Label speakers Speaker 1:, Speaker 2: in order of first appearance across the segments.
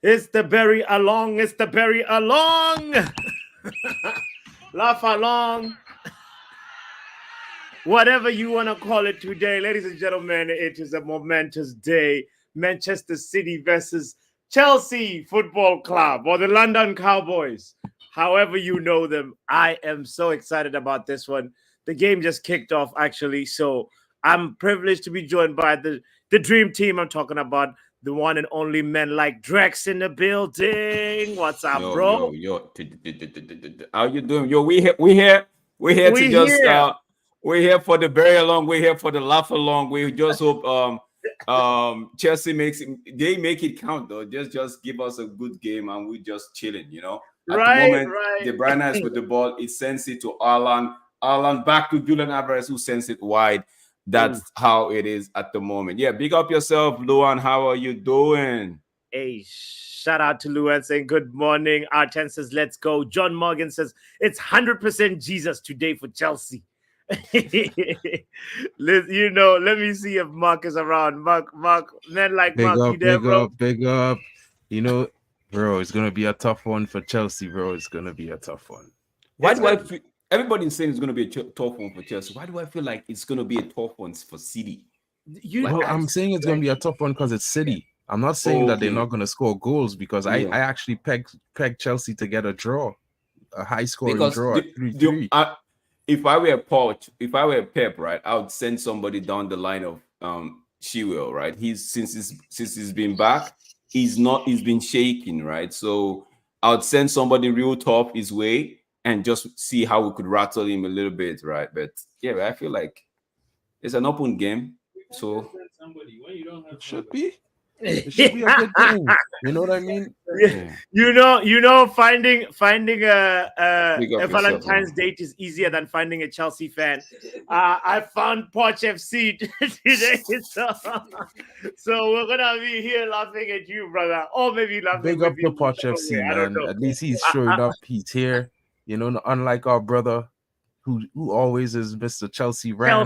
Speaker 1: It's the berry along. It's the berry along. Laugh along. Whatever you want to call it today, ladies and gentlemen, it is a momentous day. Manchester City versus Chelsea Football Club, or the London Cowboys. However you know them, I am so excited about this one. The game just kicked off, actually, so I'm privileged to be joined by the dream team. I'm talking about the one and only men like Drex in the building. What's up, bro?
Speaker 2: How you doing? Yo, we here to
Speaker 1: We
Speaker 2: just
Speaker 1: here.
Speaker 2: we're here for the very along. We're here for the laugh along. We just hope Chelsea they make it count though. Just give us a good game and we just chilling. At the
Speaker 1: Right,
Speaker 2: moment,
Speaker 1: right.
Speaker 2: De Bruyne is with the ball. It sends it to Haaland. Haaland back to Julian Alvarez, who sends it wide. That's how it is at the moment. Yeah, big up yourself, Luan. How are you doing?
Speaker 1: Hey, shout out to Luan saying good morning. R10 says, let's go. John Morgan says, it's 100% Jesus today for Chelsea. Let me see if Mark is around. Mark, men like
Speaker 3: Big
Speaker 1: Mark, you
Speaker 3: up,
Speaker 1: there,
Speaker 3: big
Speaker 1: bro?
Speaker 3: up, big up. Bro, it's gonna be a tough one for Chelsea, bro. It's gonna be a tough one.
Speaker 2: Why do I feel everybody's saying it's going to be a tough one for Chelsea? Why do I feel like it's going to be a tough one for City?
Speaker 3: I'm saying it's gonna be a tough one because it's City. I'm not saying that they're not gonna score goals because I actually pegged Chelsea to get a draw, a high scoring draw at 3-3.
Speaker 2: If I were Pep, right, I would send somebody down the line of Chilwell, right? Since he's been back, he's been shaking, right? So I would send somebody real tough his way and just see how we could rattle him a little bit, right? But yeah, I feel like it's an open game, so
Speaker 3: it should be. It should be a good game. You know what I mean?
Speaker 1: Yeah. Finding a Valentine's date is easier than finding a Chelsea fan. I found Poch FC today, so we're gonna be here laughing at you, brother, or maybe laughing.
Speaker 3: Big up to Poch FC, man. At least he's showing up. He's here. Unlike our brother, who always is Mr. Chelsea Ran.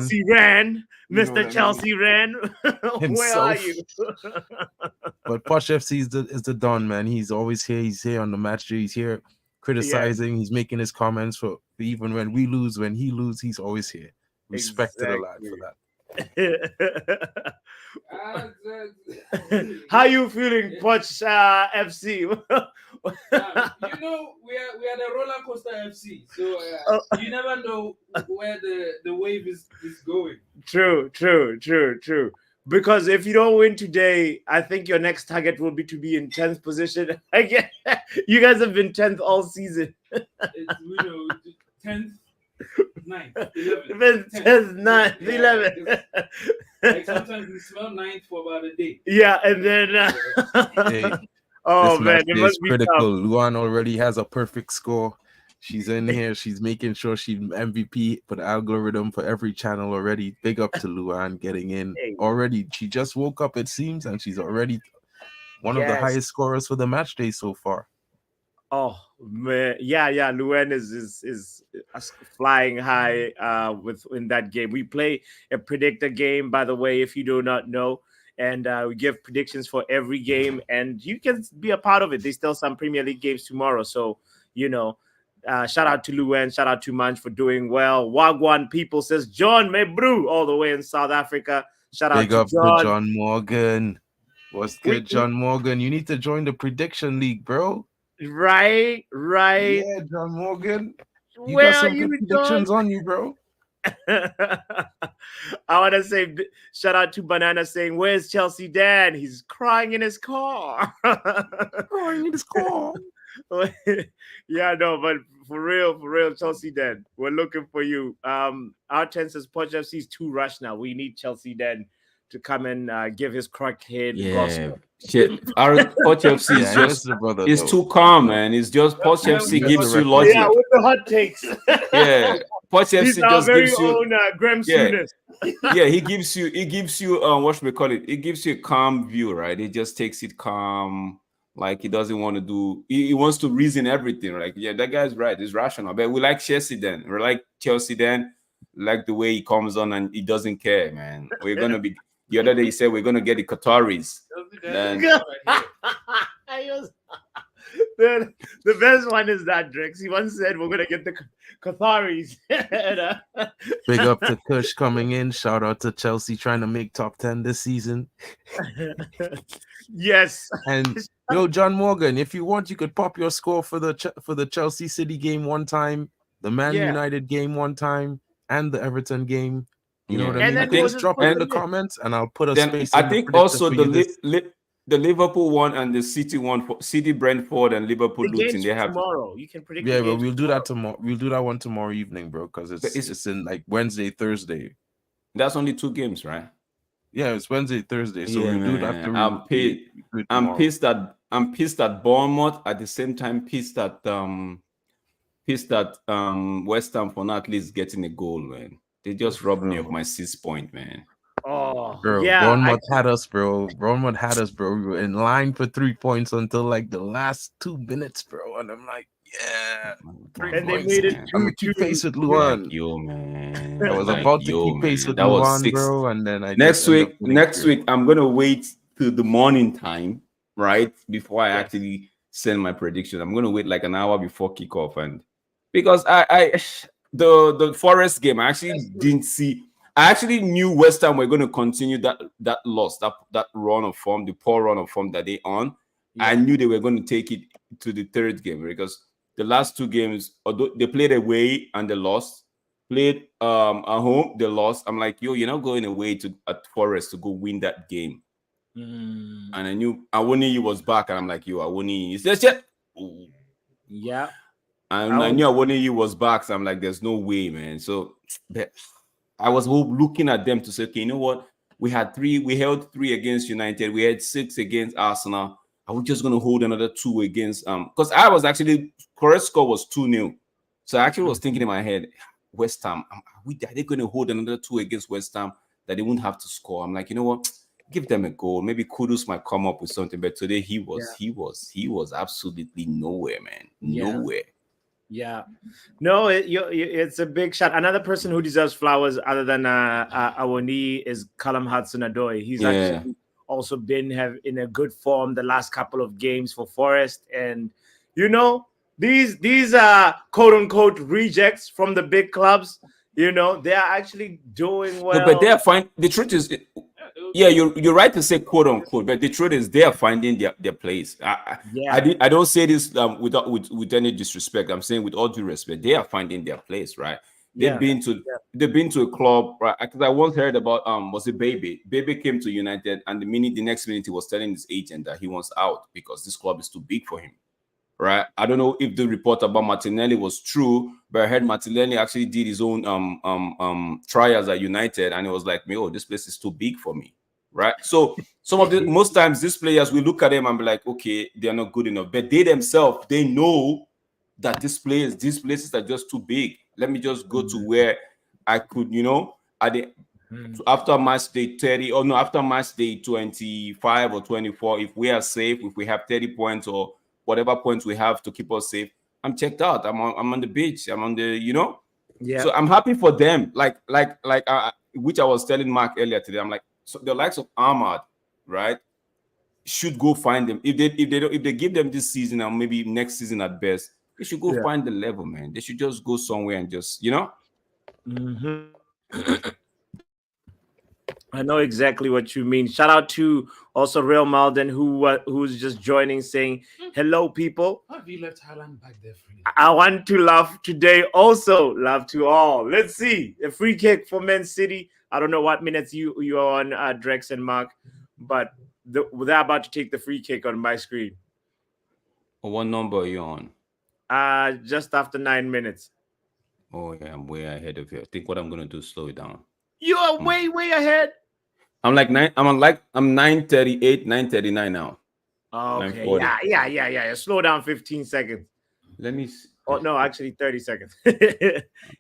Speaker 1: Mr. Chelsea Ran. Where are you?
Speaker 3: But Poch FC is the Don, man. He's always here. He's here on the match day. He's here criticizing. He's making his comments for even when we lose, when he loses, he's always here. Respect to the lad for that.
Speaker 1: How you feeling, Poch FC?
Speaker 4: We are the roller coaster FC, so you never know where the wave is going.
Speaker 1: True. Because if you don't win today, I think your next target will be to be in 10th position. Again, you guys have been 10th all season.
Speaker 4: It's 10th, 9th, 11th.
Speaker 1: 10th, 9th, 11th.
Speaker 4: Like sometimes we smell 9th for about a day.
Speaker 1: Yeah, and then oh man, it must be
Speaker 3: critical.
Speaker 1: tough.
Speaker 3: Luan already has a perfect score. She's in here. She's making sure she's MVP for the algorithm for every channel already. Big up to Luan getting in already. She just woke up, it seems, and she's already one of the highest scorers for the match day so far.
Speaker 1: Oh man, yeah. Luan is flying high in that game. We play a predictor game, by the way, if you do not know. And we give predictions for every game, and you can be a part of it. There's still some Premier League games tomorrow, so shout out to Luan, shout out to Manch for doing well. Wagwan people says John Mebru all the way in South Africa. Shout out to
Speaker 3: John Morgan. What's good, John Morgan? You need to join the prediction league, bro.
Speaker 1: Right.
Speaker 3: Yeah, John Morgan. You got some good predictions on you, bro.
Speaker 1: I want to say shout out to Banana saying, where's Chelsea Dan? He's crying in his car. Yeah, no, but for real, Chelsea Dan, we're looking for you. Our 10 says Poch FC is too rushed now. We need Chelsea Dan to come and give his crackhead gospel.
Speaker 2: Our Poch FC is too calm, man. It's just Poch FC gives you logic.
Speaker 1: Yeah, with the hot takes.
Speaker 2: Yeah, Poch FC just gives you
Speaker 1: own Graham Souness.
Speaker 2: Yeah, he gives you what should we call it? It gives you a calm view, right? He just takes it calm, like he doesn't want to do. He wants to reason everything. Like, yeah, that guy's right. It's rational. But we like Chelsea then. We like Chelsea then. Like the way he comes on and he doesn't care, man. We're gonna be. The other day he said we're gonna get the Qataris.
Speaker 1: The best one is that Drix. He once said we're gonna get the Qataris.
Speaker 3: Big up to Kush coming in. Shout out to Chelsea trying to make top 10 this season.
Speaker 1: Yes.
Speaker 3: And yo, John Morgan, if you want, you could pop your score for the Chelsea City game one time, the Man United game one time, and the Everton game. You know what I mean?
Speaker 1: And
Speaker 3: Just drop it in the comments, and I'll put a space.
Speaker 2: I think also the Liverpool one and the City one for City, Brentford, and Liverpool Luton. They have
Speaker 1: tomorrow. You can predict.
Speaker 3: Yeah, but we'll do that tomorrow. We'll do that one tomorrow evening, bro, because it's in like Wednesday, Thursday.
Speaker 2: That's only 2 games, right?
Speaker 3: Yeah, it's Wednesday, Thursday. So we'll do it after.
Speaker 2: I'm pissed at Bournemouth. At the same time, pissed at West Ham for not at least getting a goal, man. They just robbed me of my 6 point, man.
Speaker 1: Oh,
Speaker 3: bro,
Speaker 1: yeah.
Speaker 3: Bournemouth had us, bro. Bournemouth had us, bro. We were in line for 3 points until like the last 2 minutes, bro. And I'm like, yeah. 3
Speaker 1: and
Speaker 3: points.
Speaker 1: They made it
Speaker 3: I'm gonna keep pace with Luan.
Speaker 2: Like, yo, man.
Speaker 3: I was about to keep pace with Luan, bro. And then
Speaker 2: next week, I'm gonna wait till the morning time, right? Before I actually send my prediction. I'm gonna wait like an hour before kickoff, and because the Forest game, I actually didn't see. I actually knew West Ham were going to continue that loss, that run of form, the poor run of form that they on. Yeah. I knew they were going to take it to the 3rd game because the last 2 games, although they played away and they lost, played at home, they lost. I'm like, yo, you're not going away at Forest to go win that game. And I knew Awoniyi was back, and I'm like, yo, Awoniyi is just yet.
Speaker 1: Yeah.
Speaker 2: And I knew Awoniyi was back, so I'm like, there's no way, man. So I was looking at them to say, okay, you know what? We held 3 against United. We had 6 against Arsenal. Are we just going to hold another 2 against because I was actually correct score was 2-0. So I actually was thinking in my head, West Ham, are they going to hold another 2 against West Ham that they won't have to score? I'm like, you know what? Give them a goal. Maybe Kudus might come up with something. But today he was absolutely nowhere, man. Nowhere.
Speaker 1: Yeah, no, it's a big shot. Another person who deserves flowers other than Awoniyi is Callum Hudson-Odoi. He's actually also been in a good form the last couple of games for Forest, and you know these quote unquote rejects from the big clubs. You know they are actually doing well.
Speaker 2: No, but they are fine. The truth is, yeah, you're right to say quote unquote, but the truth is they are finding their place. I don't say this with any disrespect. I'm saying with all due respect, they are finding their place, right? They've been to a club, right? Because I once heard about was it Baby? Baby came to United, and the next minute he was telling his agent that he wants out because this club is too big for him. Right, I don't know if the report about Martinelli was true, but I heard Martinelli actually did his own trials at United, and it was like, oh, this place is too big for me, right? So most times these players, we look at them and be like, okay, they're not good enough, but they themselves, they know that these places are just too big. Let me just go to where I could, you know, after match day 30 or no, after match day 25 or 24, if we are safe, if we have 30 points or whatever points we have to keep us safe, I'm checked out. I'm on the beach. I'm on the, you know. Yeah. So I'm happy for them. Like which I was telling Mark earlier today. I'm like, so the likes of Ahmad, right, should go find them. If they give them this season and maybe next season at best, they should go find the level, man. They should just go somewhere and just, you know.
Speaker 1: I know exactly what you mean. Shout out to also Real Malden who's just joining, saying hello, people.
Speaker 4: How have you left Haaland back there free?
Speaker 1: I want to laugh today. Also, love to all. Let's see a free kick for Man City. I don't know what minutes you are on, Drex and Mark, but they're about to take the free kick on my screen.
Speaker 2: What number are you on?
Speaker 1: Just after 9 minutes.
Speaker 2: Oh yeah, I'm way ahead of you. I think what I'm gonna do is slow it down.
Speaker 1: You are way ahead.
Speaker 2: I'm 9:38, 9:39 now.
Speaker 1: Okay. Yeah. Slow down 15 seconds.
Speaker 2: Let me see.
Speaker 1: Oh no, actually 30 seconds.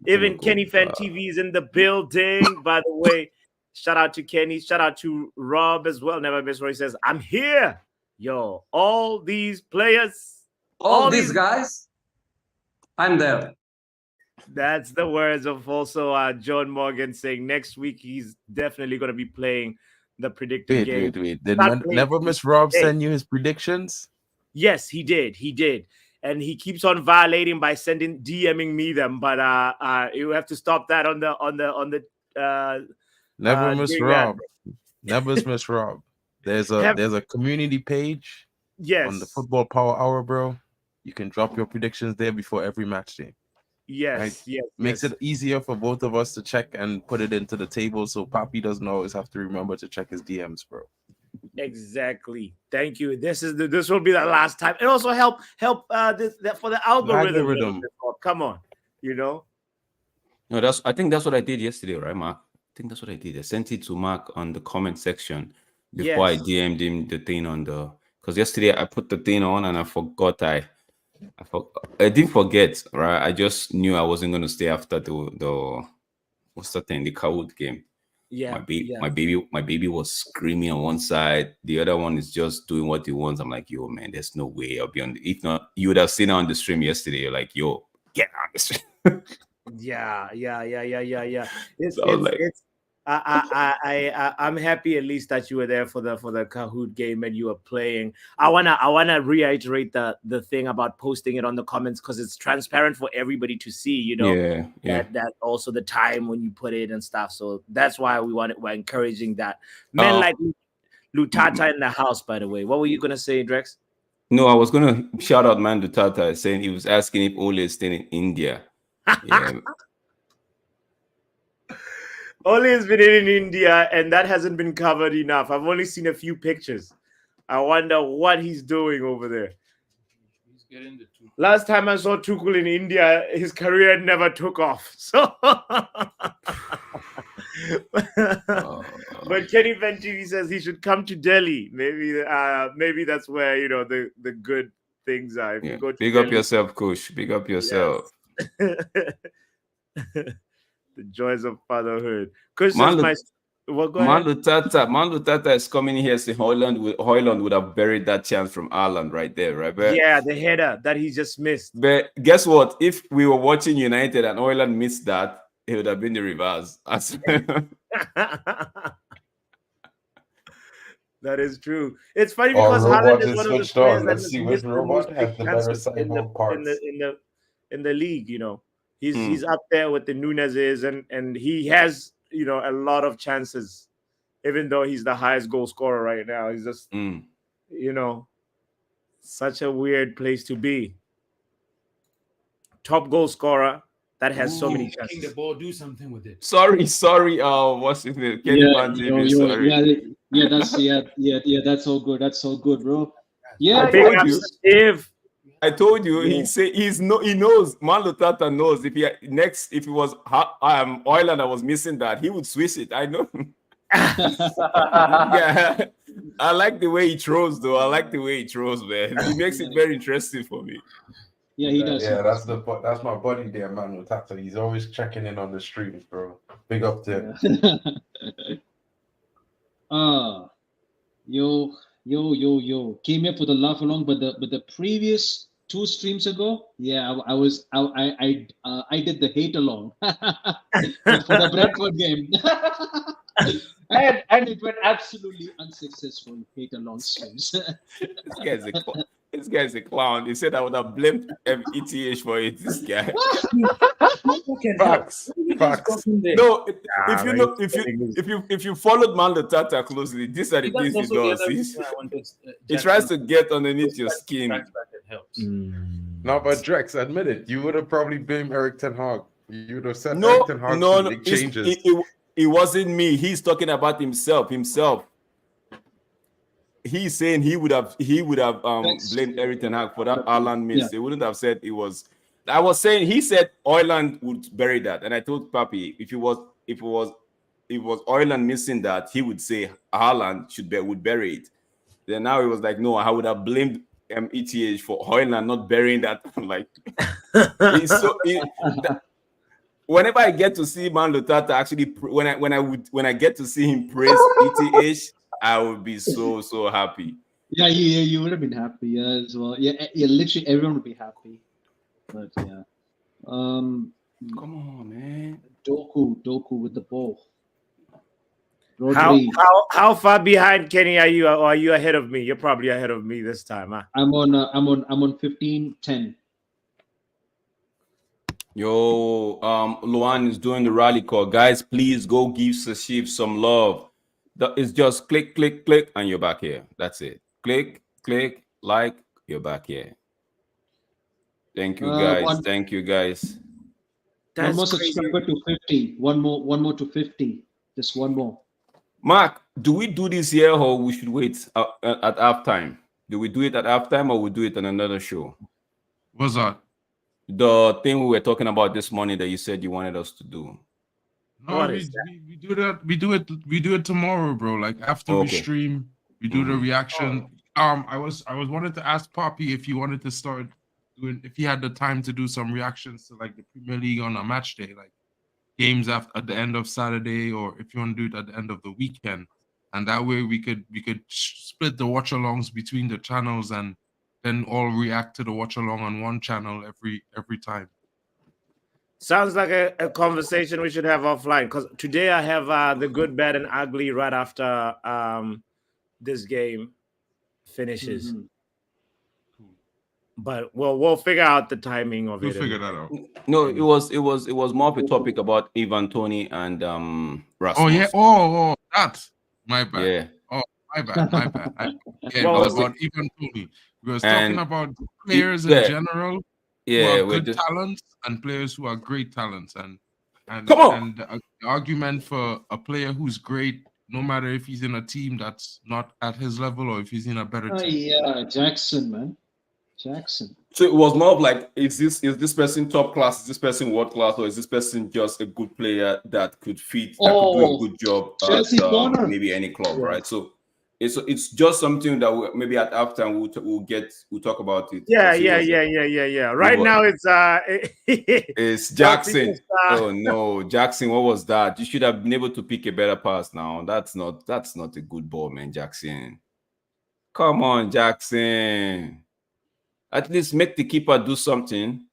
Speaker 1: Even Kenny Fan TV is in the building. By the way, shout out to Kenny. Shout out to Rob as well. Never miss where he says, I'm here. Yo, all these players.
Speaker 5: All these guys. I'm there.
Speaker 1: That's the words of also John Morgan saying next week he's definitely going to be playing the predicted game.
Speaker 3: Wait. Did Never Miss Rob send you his predictions?
Speaker 1: Yes, he did. He did. And he keeps on violating by DMing me them. But you have to stop that
Speaker 3: Never miss
Speaker 1: doing that.
Speaker 3: Rob. Never miss Rob. There's a community page on the
Speaker 1: Yes.
Speaker 3: Football Power Hour, bro. You can drop your predictions there before every match day.
Speaker 1: Yes,
Speaker 3: Right?
Speaker 1: yes.
Speaker 3: Makes it easier for both of us to check and put it into the table, so Papi doesn't always have to remember to check his DMs, bro.
Speaker 1: Exactly. Thank you. This will be the last time. It also help for the algorithm. Come on,
Speaker 2: No, I think that's what I did yesterday, right, Mark? I think that's what I did. I sent it to Mark on the comment section before I DM'd him the thing on the, because yesterday I put the thing on and I forgot. I didn't forget, right? I just knew I wasn't going to stay after the what's the thing, the Kahoot game.
Speaker 1: Yeah,
Speaker 2: my baby was screaming on one side, the other one is just doing what he wants. I'm like, yo, man, there's no way I'll be on. If not, you would have seen it on the stream yesterday. You're like, yo, get on the stream.
Speaker 1: Yeah. I'm happy at least that you were there for the Kahoot game and you were playing. I wanna reiterate the thing about posting it on the comments because it's transparent for everybody to see. You know, that also the time when you put it and stuff. So that's why we're encouraging that. Men like Lutata in the house. By the way, what were you gonna say, Drex?
Speaker 2: No, I was gonna shout out Man Lutata saying he was asking if Ole is staying in India. Yeah.
Speaker 1: Ole has been in India, and that hasn't been covered enough. I've only seen a few pictures. I wonder what he's doing over there.
Speaker 4: He's getting the Tuchel.
Speaker 1: Last time I saw Tuchel in India, his career never took off. So, but Kenny Venturi says he should come to Delhi. Maybe that's where the good things are. If you go to
Speaker 2: Big
Speaker 1: Delhi,
Speaker 2: up yourself, Kush. Big up yourself.
Speaker 1: Yes. The joys of fatherhood. Kush
Speaker 2: Man,
Speaker 1: says
Speaker 2: Man Lutata is coming here saying Haaland would have buried that chance from Haaland right there, right? But,
Speaker 1: yeah, the header that he just missed.
Speaker 2: But guess what? If we were watching United and Haaland missed that, it would have been the reverse.
Speaker 1: That is true. It's funny because Haaland is one of the players that has missed the most big chances in the league. You know, he's up there with the Nunez's and he has a lot of chances, even though he's the highest goal scorer right now. He's just such a weird place to be. Top goal scorer that has so many chances.
Speaker 4: The ball, do something with it.
Speaker 2: Sorry. What's his name?
Speaker 6: That's so good. That's so good, bro. Yeah,
Speaker 2: I told you. He knows. Man Lutata knows if it was Haaland, I was missing that, he would switch it. I know. Yeah, I like the way he throws, though. I like the way he throws, man. He makes it very interesting for me.
Speaker 6: Yeah, he does.
Speaker 3: Yeah, that's my buddy there, Man Lutata. He's always checking in on the streams, bro. Big up to him.
Speaker 6: Yo. Came here for the laugh along, but the previous 2 streams ago, yeah, I did the hate along for the Brentford game. and it went absolutely unsuccessful. Hate along streams.
Speaker 2: This guy's a clown. He said I would have blamed ETH for it. This guy.
Speaker 3: Facts.
Speaker 2: No, if you followed Man Lutata closely, these are the things he does. He tries to get underneath your skin.
Speaker 3: No, but Drex, admit it. You would have probably blamed eriktenhag. You would have said eriktenhag big changes.
Speaker 2: It wasn't me. He's talking about himself. He's saying he would have blamed eriktenhag for that Haaland miss. They wouldn't have said it was. I was saying he said Haaland would bury that, and I told Papi if it was Haaland missing that, he would say Haaland would bury it. Then now he was like, no, I would have blamed ETH for Haaland not burying that. I'm like, whenever I get to see Man Lutata actually, when I get to see him praise ETH, I would be so happy.
Speaker 6: Yeah, you would have been happy as well. Yeah, literally everyone would be happy. But yeah,
Speaker 2: come on, man.
Speaker 6: Doku with the ball. Rodri.
Speaker 1: How far behind Kenny are you? Or are you ahead of me? You're probably ahead of me this time, huh?
Speaker 6: I'm on 15-10.
Speaker 2: Yo, Luan is doing the rally call. Guys, please go give Sashif some love. It's just click, click, click, and you're back here. That's it. Click, click, like, you're back here. Thank you, guys. Thank you, guys.
Speaker 6: One more subscriber to 50. One more to 50. Just one more.
Speaker 2: Mark, do we do this here or we should wait at halftime? Do we do it at halftime or we do it on another show?
Speaker 3: What's that?
Speaker 2: The thing we were talking about this morning that you said you wanted us to do.
Speaker 3: No, we do that. We do it tomorrow, bro. Like after we stream, we do the reaction. I was wanted to ask Poppy if he wanted to start doing, if he had the time to do some reactions to like the Premier League on a match day, like games at the end of Saturday, or if you want to do it at the end of the weekend, and that way we could split the watch alongs between the channels and then all react to the watch along on one channel every time.
Speaker 1: Sounds like a conversation we should have offline, because today I have the good, bad, and ugly right after this game finishes. But we'll figure out the timing of it.
Speaker 3: We'll figure that out.
Speaker 2: No, it was more of a topic about Antony and Rasmus.
Speaker 3: Oh yeah. Oh, that. My bad.
Speaker 2: Yeah.
Speaker 3: Oh, my bad. About Antony. We were talking about players in general.
Speaker 2: Yeah,
Speaker 3: who are good talents and players who are great talents, and the argument for a player who's great, no matter if he's in a team that's not at his level or if he's in a better team.
Speaker 6: Yeah, Jackson, man. Jackson.
Speaker 2: So it was more of like, is this person top class? Is this person world class? Or is this person just a good player that could fit, that could do a good job at maybe any club, right? So it's just something that maybe at halftime we'll talk about it.
Speaker 1: Yeah. Right now
Speaker 2: it's Jackson. Oh no, Jackson! What was that? You should have been able to pick a better pass. Now that's not a good ball, man. Jackson, come on, Jackson. At least make the keeper do something.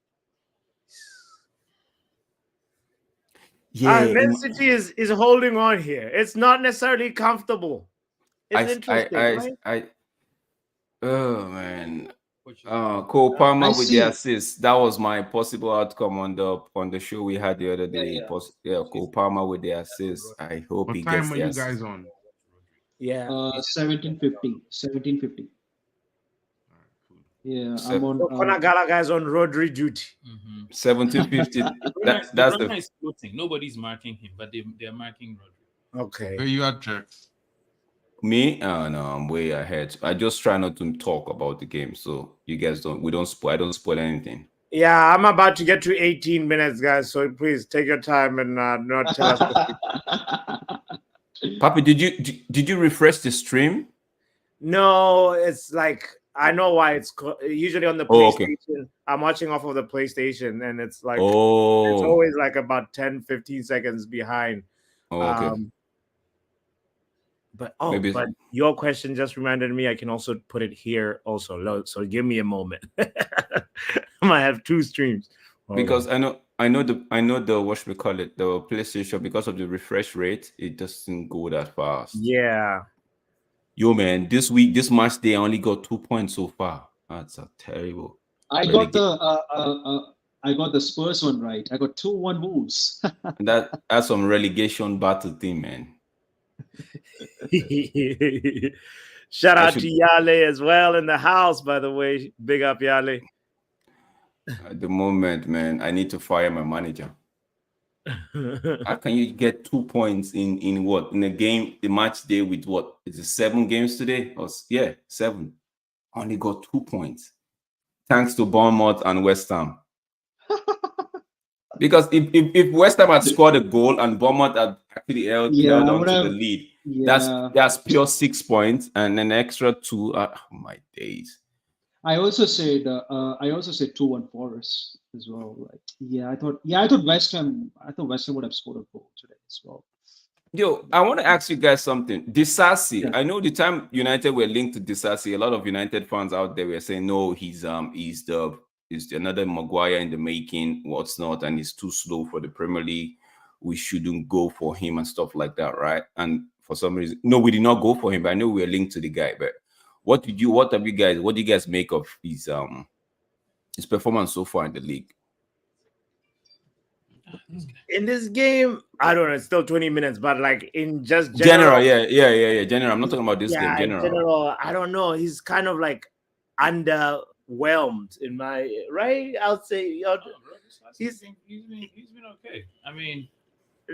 Speaker 1: Yeah, mancity is holding on here. It's not necessarily comfortable. It's interesting, right?
Speaker 2: Oh man. Cole Palmer with the assist. That was my possible outcome on the show we had the other day. Cole Palmer with the assist. I hope he gets the assist.
Speaker 3: What time are you guys on?
Speaker 1: Yeah.
Speaker 6: 17:50. Yeah, I'm on.
Speaker 1: Konagala guys on Rodri duty.
Speaker 2: 17:50. That's
Speaker 7: the is floating. Nobody's marking him, but they're marking Rodri.
Speaker 1: Okay.
Speaker 3: Where you at, Jax?
Speaker 2: Me? No, I'm way ahead. I just try not to talk about the game, so you guys I don't spoil anything.
Speaker 1: Yeah, I'm about to get to 18 minutes, guys. So please take your time and not tell us.
Speaker 2: Papi, did you refresh the stream?
Speaker 1: No, it's like, I know why it's usually on the PlayStation. Okay. I'm watching off of the PlayStation, and it's like it's always like about 10-15 seconds behind.
Speaker 2: Okay.
Speaker 1: But your question just reminded me I can also put it here also. So give me a moment. I might have two streams.
Speaker 2: Because I know the what should we call it, the PlayStation, because of the refresh rate, it doesn't go that fast.
Speaker 1: Yeah.
Speaker 2: Yo man, this match day I only got 2 points so far. That's terrible.
Speaker 6: I got the Spurs one right. I got 2-1 Wolves.
Speaker 2: That's some relegation battle thing, man.
Speaker 1: Shout out to Yale as well in the house, by the way. Big up Yale.
Speaker 2: At the moment, man, I need to fire my manager. How can you get 2 points in a game, the match day with what? Is it 7 games today? 7. Only got 2 points. Thanks to Bournemouth and West Ham. Because if West Ham had scored a goal and Bournemouth had actually held on to the lead, that's pure 6 points and an extra 2. Oh my days.
Speaker 6: I also said 2-1 Forest as well. Right? I thought West Ham would have scored a goal today as well.
Speaker 2: Yo, I want to ask you guys something. Disasi, I know the time United were linked to Disasi, a lot of United fans out there were saying, no, he's another Maguire in the making, what's not, and he's too slow for the Premier League. We shouldn't go for him and stuff like that, right? And for some reason. No, we did not go for him, but I know we were linked to the guy. But what do you guys make of his performance so far in the league?
Speaker 1: In this game, I don't know, it's still 20 minutes, but like in just
Speaker 2: General, yeah. General. I'm not talking about this game.
Speaker 1: in
Speaker 2: General.
Speaker 1: general, I don't know. He's kind of like underwhelmed in my right. I'll say
Speaker 7: he's been okay. I mean,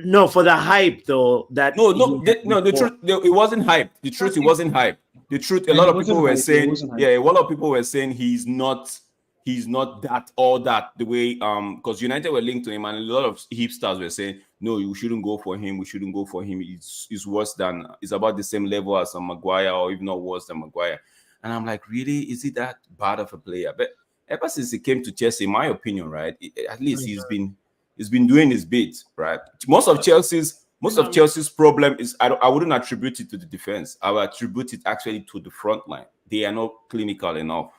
Speaker 1: no, for the hype though. That
Speaker 2: the truth, it wasn't hype. The truth, it wasn't hype. The truth, a lot of people were saying, a lot of people were saying he's not that all that the way because United were linked to him, and a lot of hipsters were saying, no, you shouldn't go for him. We shouldn't go for him. It's worse than, it's about the same level as Maguire, or even not worse than Maguire. And I'm like, really? Is he that bad of a player? But ever since he came to Chelsea, in my opinion, right, at least he's been doing his bit, right? Most of Chelsea's problem is I wouldn't attribute it to the defense. I would attribute it actually to the front line. They are not clinical enough.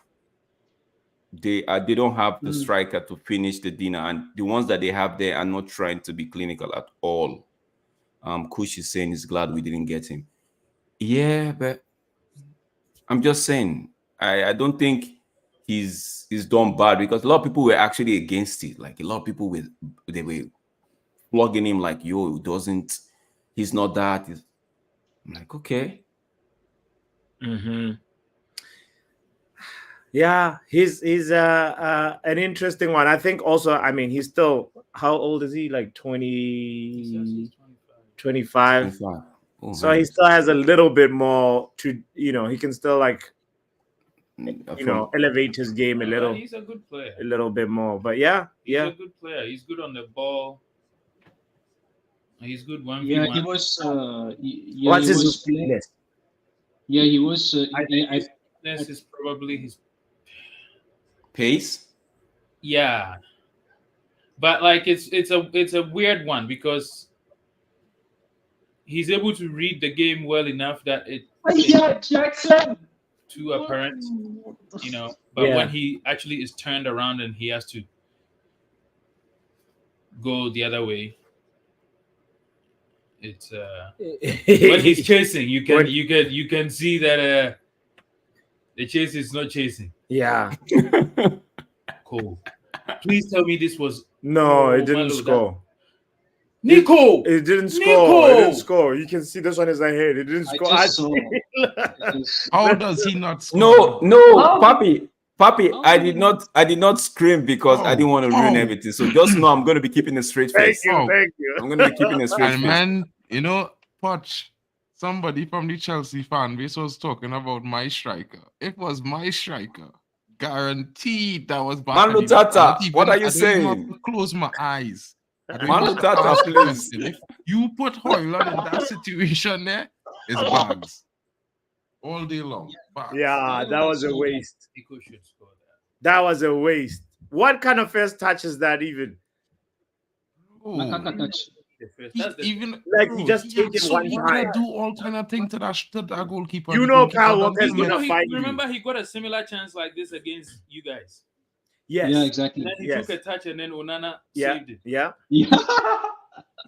Speaker 2: They don't have the striker to finish the dinner, and the ones that they have there are not trying to be clinical at all. Kush is saying he's glad we didn't get him. Yeah, but I'm just saying I don't think he's done bad, because a lot of people were actually against it. Like a lot of people were flogging him like, yo, he's not that. I'm like, okay.
Speaker 1: Yeah, he's an interesting one. I think also, I mean, he's still, how old is he? Like 20, 25.
Speaker 2: Oh,
Speaker 1: so he still has a little bit more to, he can still like, elevate his game a little.
Speaker 7: He's a good player.
Speaker 1: A little bit more, but yeah.
Speaker 7: He's a good player. He's good on the ball. He's good 1v1.
Speaker 6: Yeah, he was.
Speaker 1: What's his weakness?
Speaker 6: Yeah, he was.
Speaker 7: This is probably his
Speaker 2: pace.
Speaker 7: Yeah, but like it's a weird one, because he's able to read the game well enough that it's too apparent, But when he actually is turned around and he has to go the other way, it's when he's chasing, you can see that the chase is not chasing.
Speaker 1: Yeah.
Speaker 7: Cool. Please tell me this was
Speaker 1: no, it didn't score.
Speaker 7: Nico!
Speaker 1: It didn't score. It didn't score. You can see this one is ahead. It didn't score.
Speaker 3: How does he not score?
Speaker 2: No, Papi, I did not scream because I didn't want to ruin everything. So just know I'm going to be keeping a straight face.
Speaker 1: Thank you.
Speaker 2: I'm going to be keeping a straight face.
Speaker 3: And man, Poch, somebody from the Chelsea fan base was talking about my striker. It was my striker. Guaranteed that was bad.
Speaker 2: Manu Tata, what are you saying?
Speaker 3: I don't even have to close my eyes.
Speaker 2: Manu Tata, please.
Speaker 3: If you put Haaland in that situation there, it's bags. All day long. Bags.
Speaker 1: Yeah, that was a waste. That was a waste. What kind of first touch is that even?
Speaker 3: Even
Speaker 1: like he just take it one time.
Speaker 3: Do all kind of things to that goalkeeper.
Speaker 1: Kyle Walker's gonna fight you.
Speaker 7: Remember, he got a similar chance like this against you guys.
Speaker 1: Yes.
Speaker 6: Yeah, exactly.
Speaker 7: And then he took a touch, and then Onana saved it.
Speaker 1: Yeah.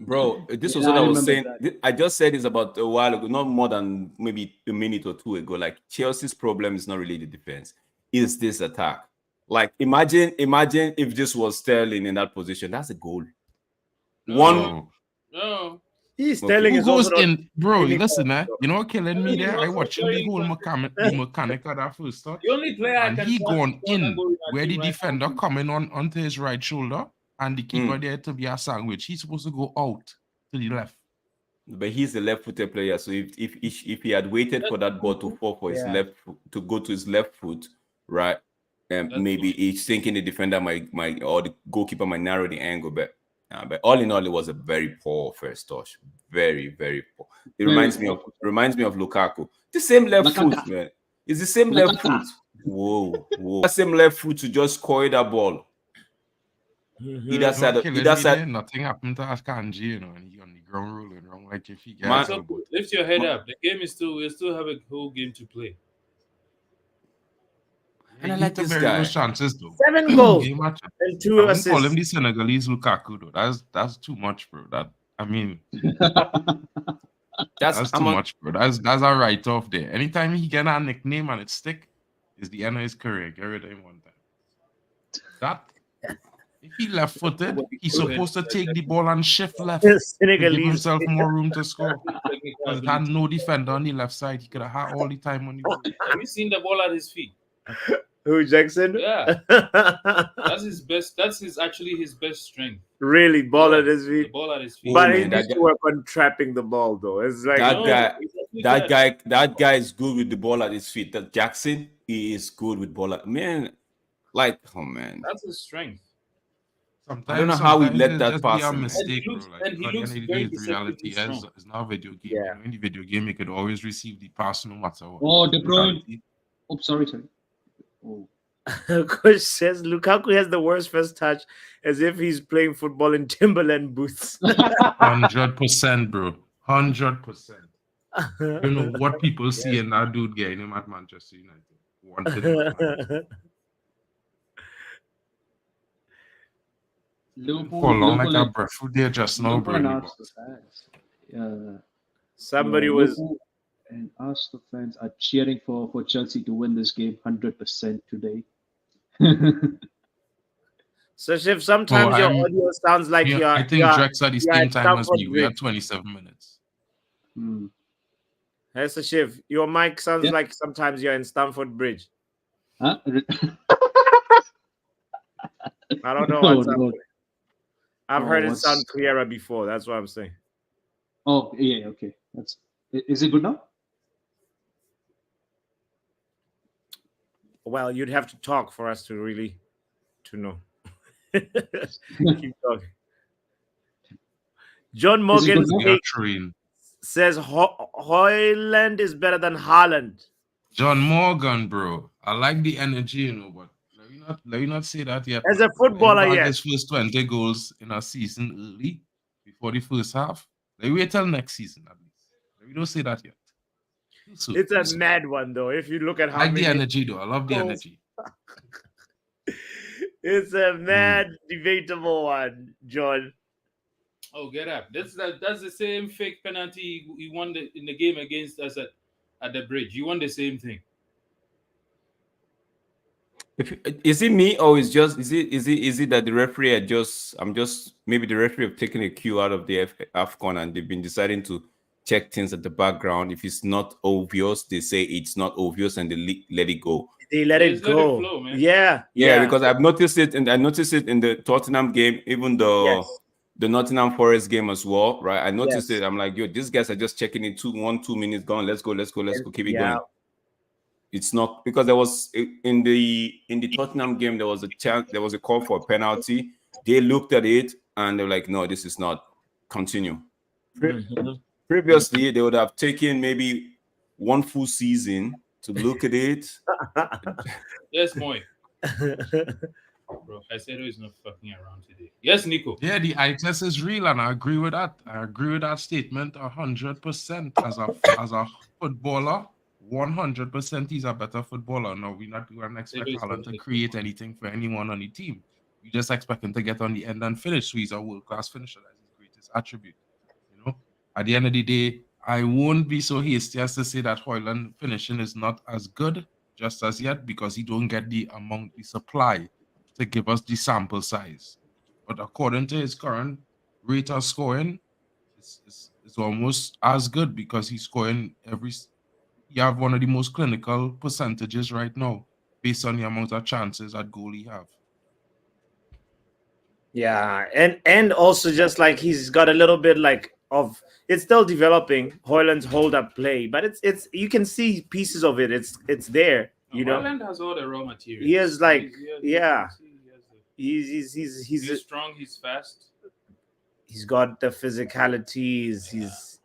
Speaker 2: Bro, this was what I was saying. I just said this about a while ago, not more than maybe a minute or two ago. Like, Chelsea's problem is not really the defense. It's this attack. Like, imagine if this was Sterling in that position. That's a goal.
Speaker 7: No.
Speaker 1: He's Sterling is
Speaker 3: goes
Speaker 1: also
Speaker 3: in, bro. Listen, you know what killing me there? I watched the whole mechanic of that first touch.
Speaker 7: The only player
Speaker 3: and he gone in where the defender coming onto his right shoulder, and the keeper there to be a sandwich. He's supposed to go out to the left.
Speaker 2: But he's a left-footed player, so if he had waited for that ball to fall for his left to go to his left foot, right? Maybe he's thinking the defender might or the goalkeeper might narrow the angle, but all in all, it was a very poor first touch. Very, very poor. It reminds me of Lukaku. The same left foot, man. It's the same left foot. Whoa. The same left foot to just score that ball. Either side.
Speaker 3: Nothing happened to Akanji, and he on the ground rolling around like if he
Speaker 7: gets lift your head up. The game is we still have a whole game to play.
Speaker 2: And I like this guy.
Speaker 3: Chances, though.
Speaker 1: 7 goals and 2 assists.
Speaker 3: Call him the Senegalese Lukaku, though. That's too much, bro. That's too much, bro. That's a write-off there. Anytime he get a nickname and it stick, is the end of his career. Get rid of him one time. That if he left-footed, he's supposed to take the ball and shift left to give himself more room to score. Because it had no defender on the left side. He could have had all the time on the ball.
Speaker 7: Have you seen the ball at his feet?
Speaker 1: Who, Jackson?
Speaker 7: Yeah. That's his best. That's actually his best strength.
Speaker 1: Really, ball at his
Speaker 7: The
Speaker 1: feet.
Speaker 7: ball at his feet.
Speaker 1: But he needs to work on trapping the ball, though. It's like
Speaker 2: that guy is good with the ball at his feet. That Jackson, he is good with ball at like, oh man,
Speaker 7: that's his strength.
Speaker 2: I don't know how we let that pass.
Speaker 3: A mistake,
Speaker 7: and he looks very
Speaker 3: reality is not a video game.
Speaker 1: Yeah.
Speaker 3: In the video game, you could always receive the pass no matter what.
Speaker 6: Oh, De Bruyne. Oh, sorry. Oh.
Speaker 1: Coach says Lukaku has the worst first touch, as if he's playing football in Timberland boots.
Speaker 3: 100%, bro. 100%. You know what people see in that dude getting him at Manchester United. Wanted him.
Speaker 6: Liverpool,
Speaker 3: like a breath there just now, bro.
Speaker 1: Somebody was.
Speaker 6: And us, the fans, are cheering for Chelsea to win this game 100% today.
Speaker 1: So, Shiv, sometimes your audio sounds like you're.
Speaker 3: I think Drex at the same time as me. We are 27 minutes.
Speaker 1: Hey, so Shiv, your mic sounds like sometimes you're in Stamford Bridge.
Speaker 6: Huh?
Speaker 1: I don't know what's happening. I've heard it sound clearer before. That's what I'm saying.
Speaker 6: Oh, yeah, okay. Is it good now?
Speaker 1: Well, you'd have to talk for us to really know. Keep talking. John Morgan says Haaland is better than Haaland.
Speaker 3: John Morgan, bro. I like the energy, you know, but let you not say that yet.
Speaker 1: As a footballer,
Speaker 3: yes. His first 20 goals in a season early, before the first half. Let me wait till next season, at least. We don't say that yet.
Speaker 1: It's a mad one, though. If you look at how
Speaker 3: I like the energy, though. I love the energy.
Speaker 1: It's a mad, debatable one, John.
Speaker 7: Oh, get up! That's the same fake penalty he won in the game against us at the bridge. You won the same thing.
Speaker 2: Is it me or is it that the referee maybe the referee have taken a cue out of the AFCON and they've been deciding to check things at the background. If it's not obvious, they say it's not obvious and they let it go.
Speaker 1: They let it go.
Speaker 7: Let it flow, man.
Speaker 1: Yeah,
Speaker 2: because I've noticed it, and I noticed it in the Tottenham game, even though the Nottingham Forest game as well, right? I noticed it. I'm like, yo, these guys are just checking it 2 minutes gone. Let's go, keep it going. It's not because there was in the Tottenham game, there was a call for a penalty. They looked at it and they're like, no, this is not. Continue. Previously, they would have taken maybe 1 full season to look at it.
Speaker 7: Yes, Moy. Bro, Caicedo is not fucking around today. Yes, Nico.
Speaker 3: Yeah, the eye test is real, and I agree with that. I agree with that statement 100%. As a footballer, 100% he's a better footballer. No, we're not expect Haaland to create anything for anyone on the team. We just expect him to get on the end and finish. So he's a world-class finisher. That's his greatest attribute. You know, at the end of the day, I won't be so hasty as to say that Haaland finishing is not as good just as yet because he don't get the supply to give us the sample size. But according to his current rate of scoring, it's almost as good because he's scoring he have one of the most clinical percentages right now based on the amount of chances at goal he have.
Speaker 1: Yeah, and also just like he's got a little bit like of it's still developing Haaland's hold up play, but it's you can see pieces of it. It's there, you know.
Speaker 7: Haaland has all the raw materials.
Speaker 1: He is like he's
Speaker 7: strong. He's fast.
Speaker 1: He's got the physicalities. He's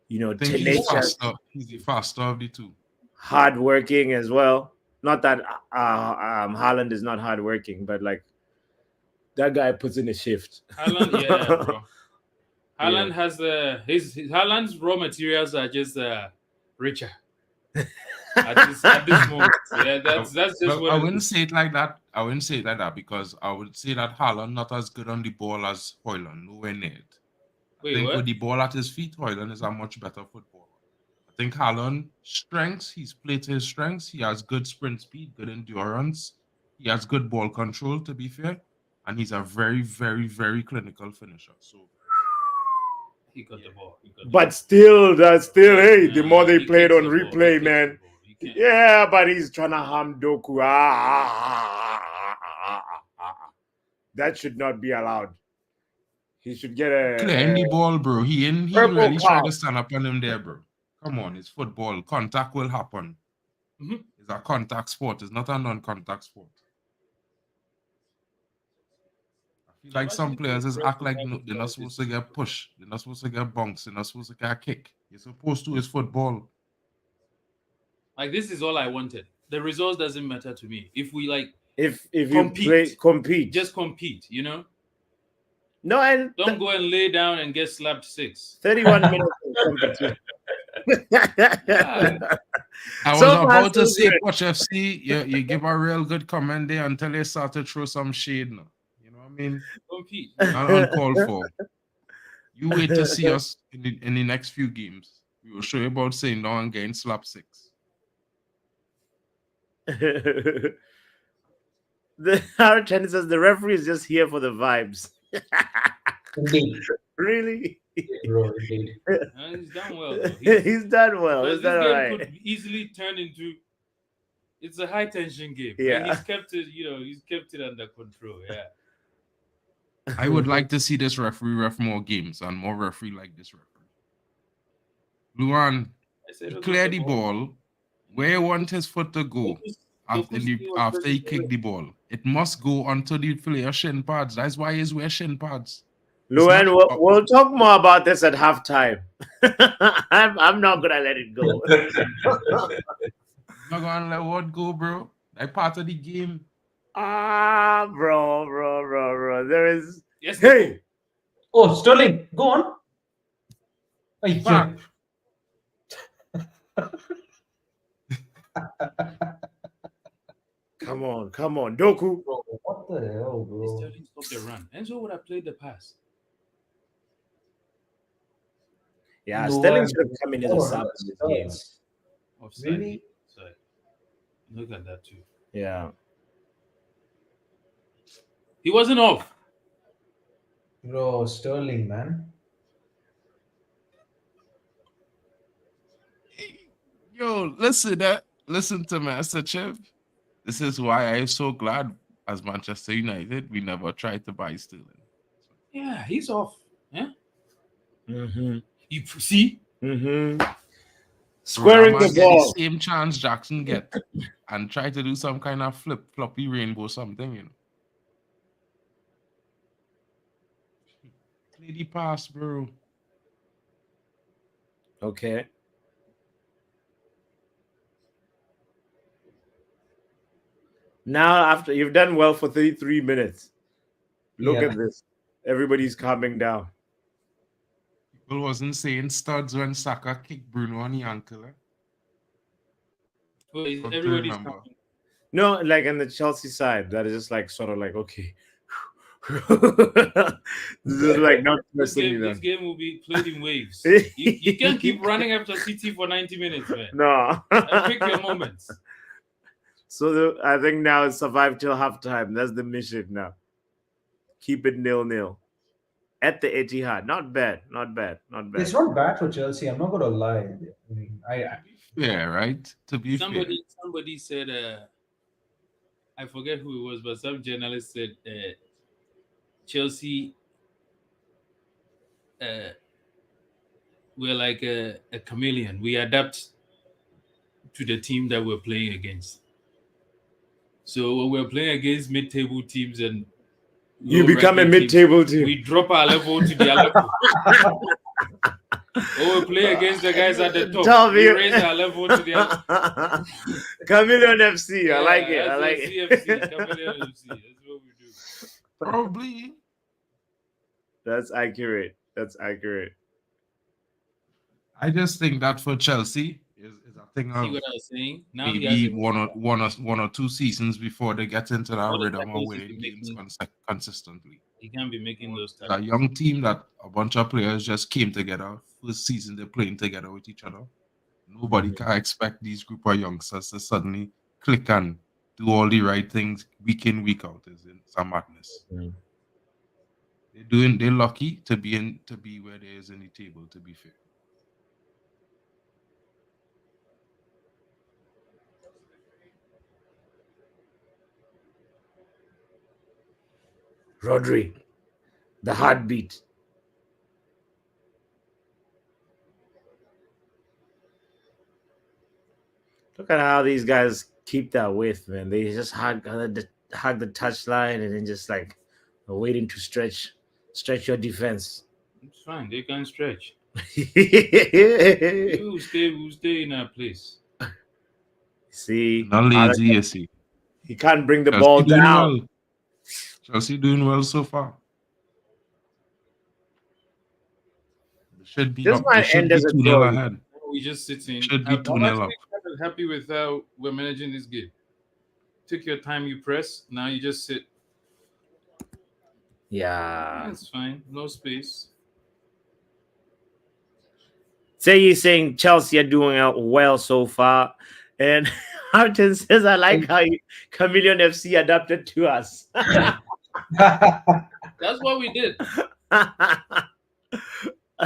Speaker 1: tenacious.
Speaker 3: He's the faster of the two.
Speaker 1: Hardworking as well. Not that Haaland is not hardworking, but like that guy puts in a shift.
Speaker 7: Haaland, yeah, bro. Haaland has Haaland's raw materials are just richer. At this moment. Yeah, that's just what
Speaker 3: I wouldn't say it like that. I wouldn't say it like that because I would say that Haaland not as good on the ball as Haaland, nowhere near it. I think with the ball at his feet, Haaland is a much better footballer. I think Haaland strengths, he's played to his strengths. He has good sprint speed, good endurance. He has good ball control, to be fair. And he's a very, very, very clinical finisher. So
Speaker 7: he got the ball.
Speaker 1: But still, hey, the more they played on replay, man. Yeah, but he's trying to ham Doku. That should not be allowed. He should get a
Speaker 3: clear in the ball, bro. He really tried to stand up on him there, bro. Come on, it's football. Contact will happen. It's a contact sport. It's not a non-contact sport. I feel like some players just act like they're not supposed to get pushed. They're not supposed to get bounced. They're not supposed to get a kick. You're supposed to. It's football.
Speaker 7: Like, this is all I wanted. The results doesn't matter to me. If we
Speaker 1: if
Speaker 7: compete,
Speaker 1: you compete,
Speaker 7: just compete. You know.
Speaker 1: No, and
Speaker 7: don't go and lay down and get slapped 6.
Speaker 1: 31 minutes of competition.
Speaker 3: I was about to say, Watch FC, you give a real good comment there until they start to throw some shade now. You know what I mean?
Speaker 7: Compete.
Speaker 3: Not uncalled for. You wait to see us in the next few games. We will show you about saying down and getting slapped 6.
Speaker 1: Our tennis says the referee is just here for the vibes.
Speaker 8: Indeed.
Speaker 1: Really?
Speaker 8: Bro, indeed.
Speaker 7: He's done well.
Speaker 1: He's done well. He's done all right.
Speaker 7: Could easily turn into. It's a high tension game.
Speaker 1: Yeah,
Speaker 7: and he's kept it. He's kept it under control. Yeah.
Speaker 3: I would like to see this referee ref more games and more referee like this referee. Luan, clear the ball. Where you want his foot to go after he kick the ball. It must go onto the player shin pads. That's why he's wearing shin pads.
Speaker 1: Luan, we'll talk more about this at halftime. I'm not gonna let it go.
Speaker 3: I'm not gonna let what go, bro. That's part of the game.
Speaker 1: Bro. There is.
Speaker 7: Yes.
Speaker 1: Hey.
Speaker 8: Oh, Sterling, go on.
Speaker 3: Fuck.
Speaker 1: Come on, Doku.
Speaker 8: Bro, what the hell, bro?
Speaker 7: Sterling stopped the run. Enzo would have played the pass.
Speaker 1: Yeah, Sterling should have come in as a sub in this game.
Speaker 7: Offside. Really? Sorry. Look at that too.
Speaker 1: Yeah.
Speaker 7: He wasn't off.
Speaker 8: Bro, Sterling, man.
Speaker 3: Yo, listen to Master Chip. This is why I'm so glad as Manchester United we never tried to buy Sterling.
Speaker 7: Yeah, he's off. Yeah.
Speaker 1: Mm-hmm.
Speaker 7: You see?
Speaker 1: Mm-hmm. Squaring the ball.
Speaker 3: The same chance Jackson get and try to do some kind of floppy rainbow something, Play the pass, bro.
Speaker 1: Okay. Now, after you've done well for 33 minutes, look at this. Everybody's calming down.
Speaker 3: People wasn't saying studs when Saka kicked Bruno on the ankle.
Speaker 7: Well, everybody's
Speaker 1: no, like on the Chelsea side, that is just like sort of like okay. This is like not
Speaker 7: this game will be played in waves. You can't keep running after City for 90 minutes, man.
Speaker 1: No.
Speaker 7: Pick your moments.
Speaker 1: So I think now it's survive till halftime. That's the mission now. Keep it 0-0 at the Etihad. Not bad.
Speaker 8: It's not bad for Chelsea. I'm not gonna lie. I mean,
Speaker 3: yeah, right. To be
Speaker 7: somebody said, I forget who it was, but some journalist said Chelsea we're like a chameleon. We adapt to the team that we're playing against. So when we're playing against mid-table teams and
Speaker 1: you become a mid-table team,
Speaker 7: we drop our level to their level. Or we play against the guys at the top. We raise our level to their
Speaker 1: Chameleon FC. Yeah, I like it.
Speaker 7: CFC, Chameleon FC. That's what we do.
Speaker 3: Probably.
Speaker 1: That's accurate.
Speaker 3: I just think that for Chelsea is a thing of
Speaker 7: see what I was saying? Now
Speaker 3: maybe one or two seasons before they get into that rhythm of winning games consistently.
Speaker 7: He can't be making those
Speaker 3: A
Speaker 7: tackles.
Speaker 3: young team that a bunch of players just came together. First season they're playing together with each other. Nobody can expect these group of youngsters to suddenly click and do all the right things week in, week out. It's a madness. They're lucky to be where they is in the table, to be fair.
Speaker 1: Rodri, the heartbeat. Look at how these guys keep that width, man. They just hug the touchline and then just like waiting to stretch your defense.
Speaker 7: It's fine. They can stretch.
Speaker 1: See,
Speaker 7: You stay in our place.
Speaker 3: Not lazy, you see.
Speaker 1: he can't bring the
Speaker 3: Chelsea
Speaker 1: ball
Speaker 3: doing
Speaker 1: down.
Speaker 3: well. Chelsea doing well so far. They should be
Speaker 1: This
Speaker 3: up.
Speaker 1: might
Speaker 3: They should
Speaker 1: end
Speaker 3: be
Speaker 1: as a
Speaker 3: 2-0
Speaker 1: draw.
Speaker 3: ahead.
Speaker 7: We just sitting.
Speaker 3: Should be
Speaker 7: I'm
Speaker 3: 2-0 up.
Speaker 7: actually kind of happy with how we're managing this game. Took your time, you press. Now you just sit.
Speaker 1: Yeah.
Speaker 7: That's fine. No space.
Speaker 1: Say you're saying Chelsea are doing well so far, and Martin says, "I like how Chameleon FC adapted to us."
Speaker 7: That's what we did.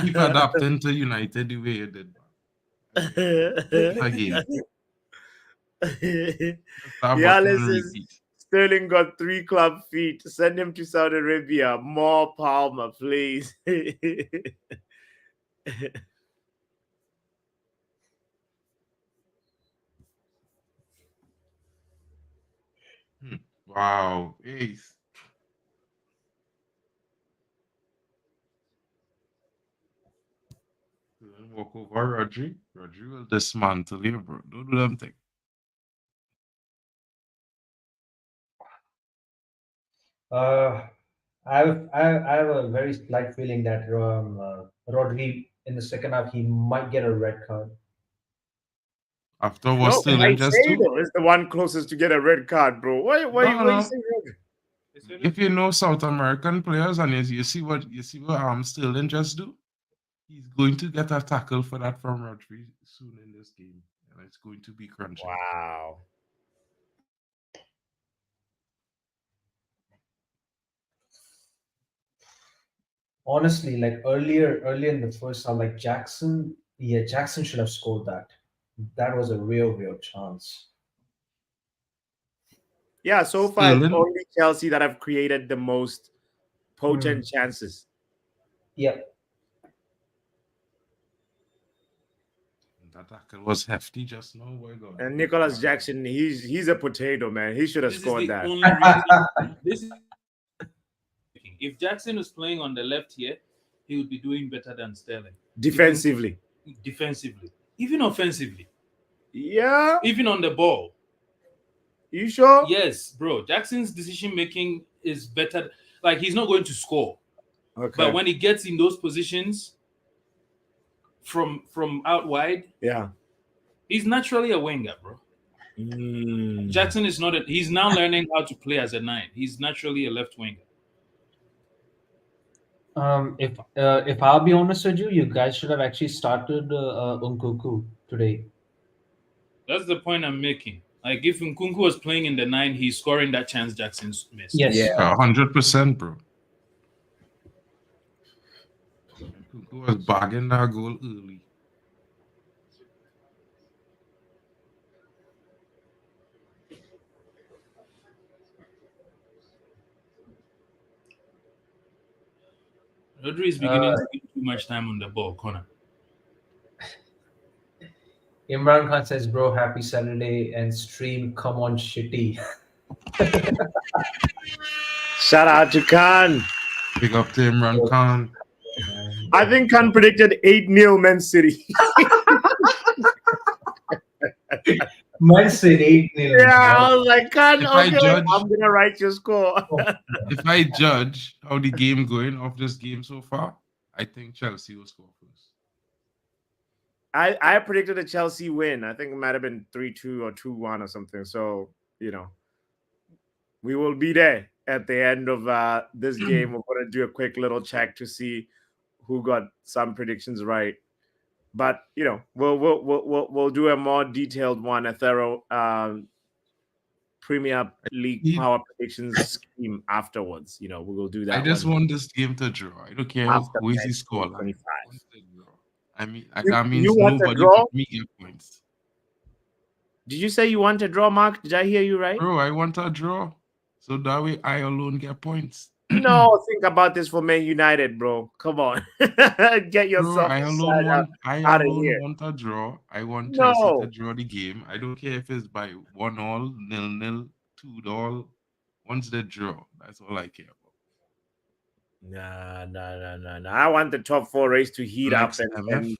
Speaker 3: Keep adapting to United the way you did. Again.
Speaker 1: Yeah, listen. Sterling got 3 club feet. Send him to Saudi Arabia. More Palmer, please.
Speaker 3: Wow. Ace. Walk over Rodri. Rodri will dismantle you, bro. Don't do them thing.
Speaker 8: I have a very slight feeling that Rodri in the second half he might get a red card.
Speaker 3: After what Sterling just do?
Speaker 1: It's the one closest to get a red card, bro. Why you saying Rodri?
Speaker 3: If you know South American players and you see what Sterling just do, he's going to get a tackle for that from Rodri soon in this game, and it's going to be crunchy.
Speaker 1: Wow.
Speaker 8: Honestly, like earlier in the first half, like Jackson should have scored that. That was a real chance.
Speaker 1: Yeah, so far it's only Chelsea that have created the most potent chances.
Speaker 8: Yep.
Speaker 3: That tackle was hefty just now. Boy, God.
Speaker 1: And Nicholas Jackson, he's a potato, man. He should have scored that.
Speaker 7: If Jackson was playing on the left here, he would be doing better than Sterling.
Speaker 1: Defensively.
Speaker 7: Even offensively.
Speaker 1: Yeah.
Speaker 7: Even on the ball.
Speaker 1: You sure?
Speaker 7: Yes, bro. Jackson's decision making is better. Like, he's not going to score.
Speaker 1: Okay.
Speaker 7: But when he gets in those positions from out wide,
Speaker 1: yeah,
Speaker 7: he's naturally a winger, bro. Jackson is not. He's now learning how to play as a 9. He's naturally a left winger.
Speaker 6: If I'll be honest with you, you guys should have actually started Nkunku today.
Speaker 7: That's the point I'm making. Like, if Nkunku was playing in the 9, he's scoring that chance Jackson's missed.
Speaker 6: Yes.
Speaker 3: Yeah, 100%, bro. Nkunku was bagging that goal early.
Speaker 7: Rodri is beginning to get too much time on the ball, Connor.
Speaker 8: Imran Khan says, bro, happy Saturday and stream. Come on, shitty.
Speaker 1: Shout out to Khan.
Speaker 3: Big up to Imran Khan.
Speaker 1: I think Khan predicted 8-0 Man City.
Speaker 8: Man City 8-0.
Speaker 1: Yeah, I was like, Khan, okay, I'm going to write your score.
Speaker 3: If I judge how the game going off this game so far, I think Chelsea will score first.
Speaker 1: I predicted a Chelsea win. I think it might have been 3-2 or 2-1 or something. So, we will be there. at the end of this game, we're going to do a quick little check to see who got some predictions right. But we'll do a more detailed one, a thorough Premier League power predictions scheme afterwards. We'll do that.
Speaker 3: I just
Speaker 1: one
Speaker 3: want this game to draw. I don't care
Speaker 1: after
Speaker 3: who is the
Speaker 1: match
Speaker 3: score
Speaker 1: 25.
Speaker 3: I mean,
Speaker 1: You
Speaker 3: that means
Speaker 1: want a
Speaker 3: nobody
Speaker 1: draw?
Speaker 3: but me get points.
Speaker 1: Did you say you want a draw, Mark? Did I hear you right?
Speaker 3: Bro, I want a draw. So that way I alone get points.
Speaker 1: No, think about this for Man United, bro. Come on. Get yourself
Speaker 3: Bro, I alone
Speaker 1: out of here.
Speaker 3: want a draw. I want Chelsea to
Speaker 1: No.
Speaker 3: draw the game. I don't care if it's by 1-1, 0-0, 2-0. Once they draw, that's all I care about.
Speaker 1: Nah. I want the top 4 race to heat
Speaker 3: Next,
Speaker 1: up,
Speaker 3: MF.
Speaker 1: and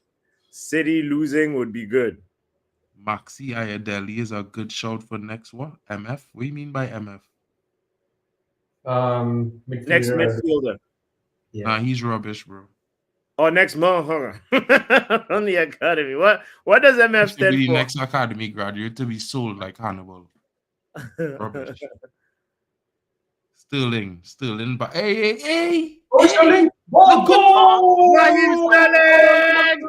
Speaker 1: City losing would be good.
Speaker 3: Maxi Ayadeli is a good shout for next one. MF? What do you mean by MF?
Speaker 8: Midfielder.
Speaker 1: Next midfielder.
Speaker 8: Yeah.
Speaker 3: Nah, he's rubbish, bro.
Speaker 1: Oh, next month on the academy. What does MF
Speaker 3: To be
Speaker 1: stand for?
Speaker 3: next academy graduate to be sold like Hannibal. Rubbish. Sterling, but hey!
Speaker 8: Oh, Sterling! Oh, goal!
Speaker 1: Raheem Sterling!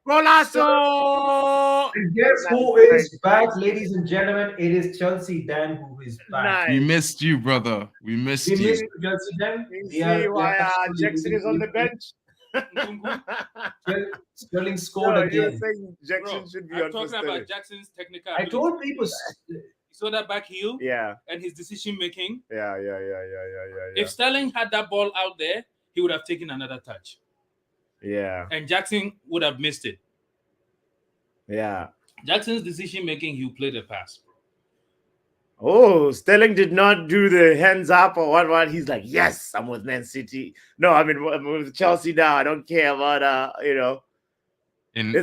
Speaker 1: Golazo!
Speaker 8: And guess who is back, ladies and gentlemen? It is Chelsea Dan who is back.
Speaker 1: Nice.
Speaker 3: We missed you, brother. We missed
Speaker 8: We
Speaker 3: you.
Speaker 8: missed Chelsea Dan.
Speaker 1: You
Speaker 8: They are
Speaker 1: see why
Speaker 8: absolutely
Speaker 1: Jackson is on the
Speaker 8: leading.
Speaker 1: bench?
Speaker 8: Sterling scored
Speaker 1: No, you were
Speaker 8: again.
Speaker 1: saying Jackson
Speaker 7: Bro,
Speaker 1: should be
Speaker 7: I'm
Speaker 1: on for
Speaker 7: talking
Speaker 1: Sterling.
Speaker 7: about Jackson's technical
Speaker 8: I
Speaker 7: ability.
Speaker 8: told people.
Speaker 7: You saw that back heel
Speaker 1: Yeah.
Speaker 7: and his decision making.
Speaker 1: Yeah.
Speaker 7: If Sterling had that ball out there, he would have taken another touch.
Speaker 1: Yeah.
Speaker 7: And Jackson would have missed it.
Speaker 1: Yeah.
Speaker 7: Jackson's decision making, he played a pass.
Speaker 1: Oh, Sterling did not do the hands up or what. He's like, yes, I'm with Man City. No, I'm with Chelsea now. I don't care about
Speaker 3: In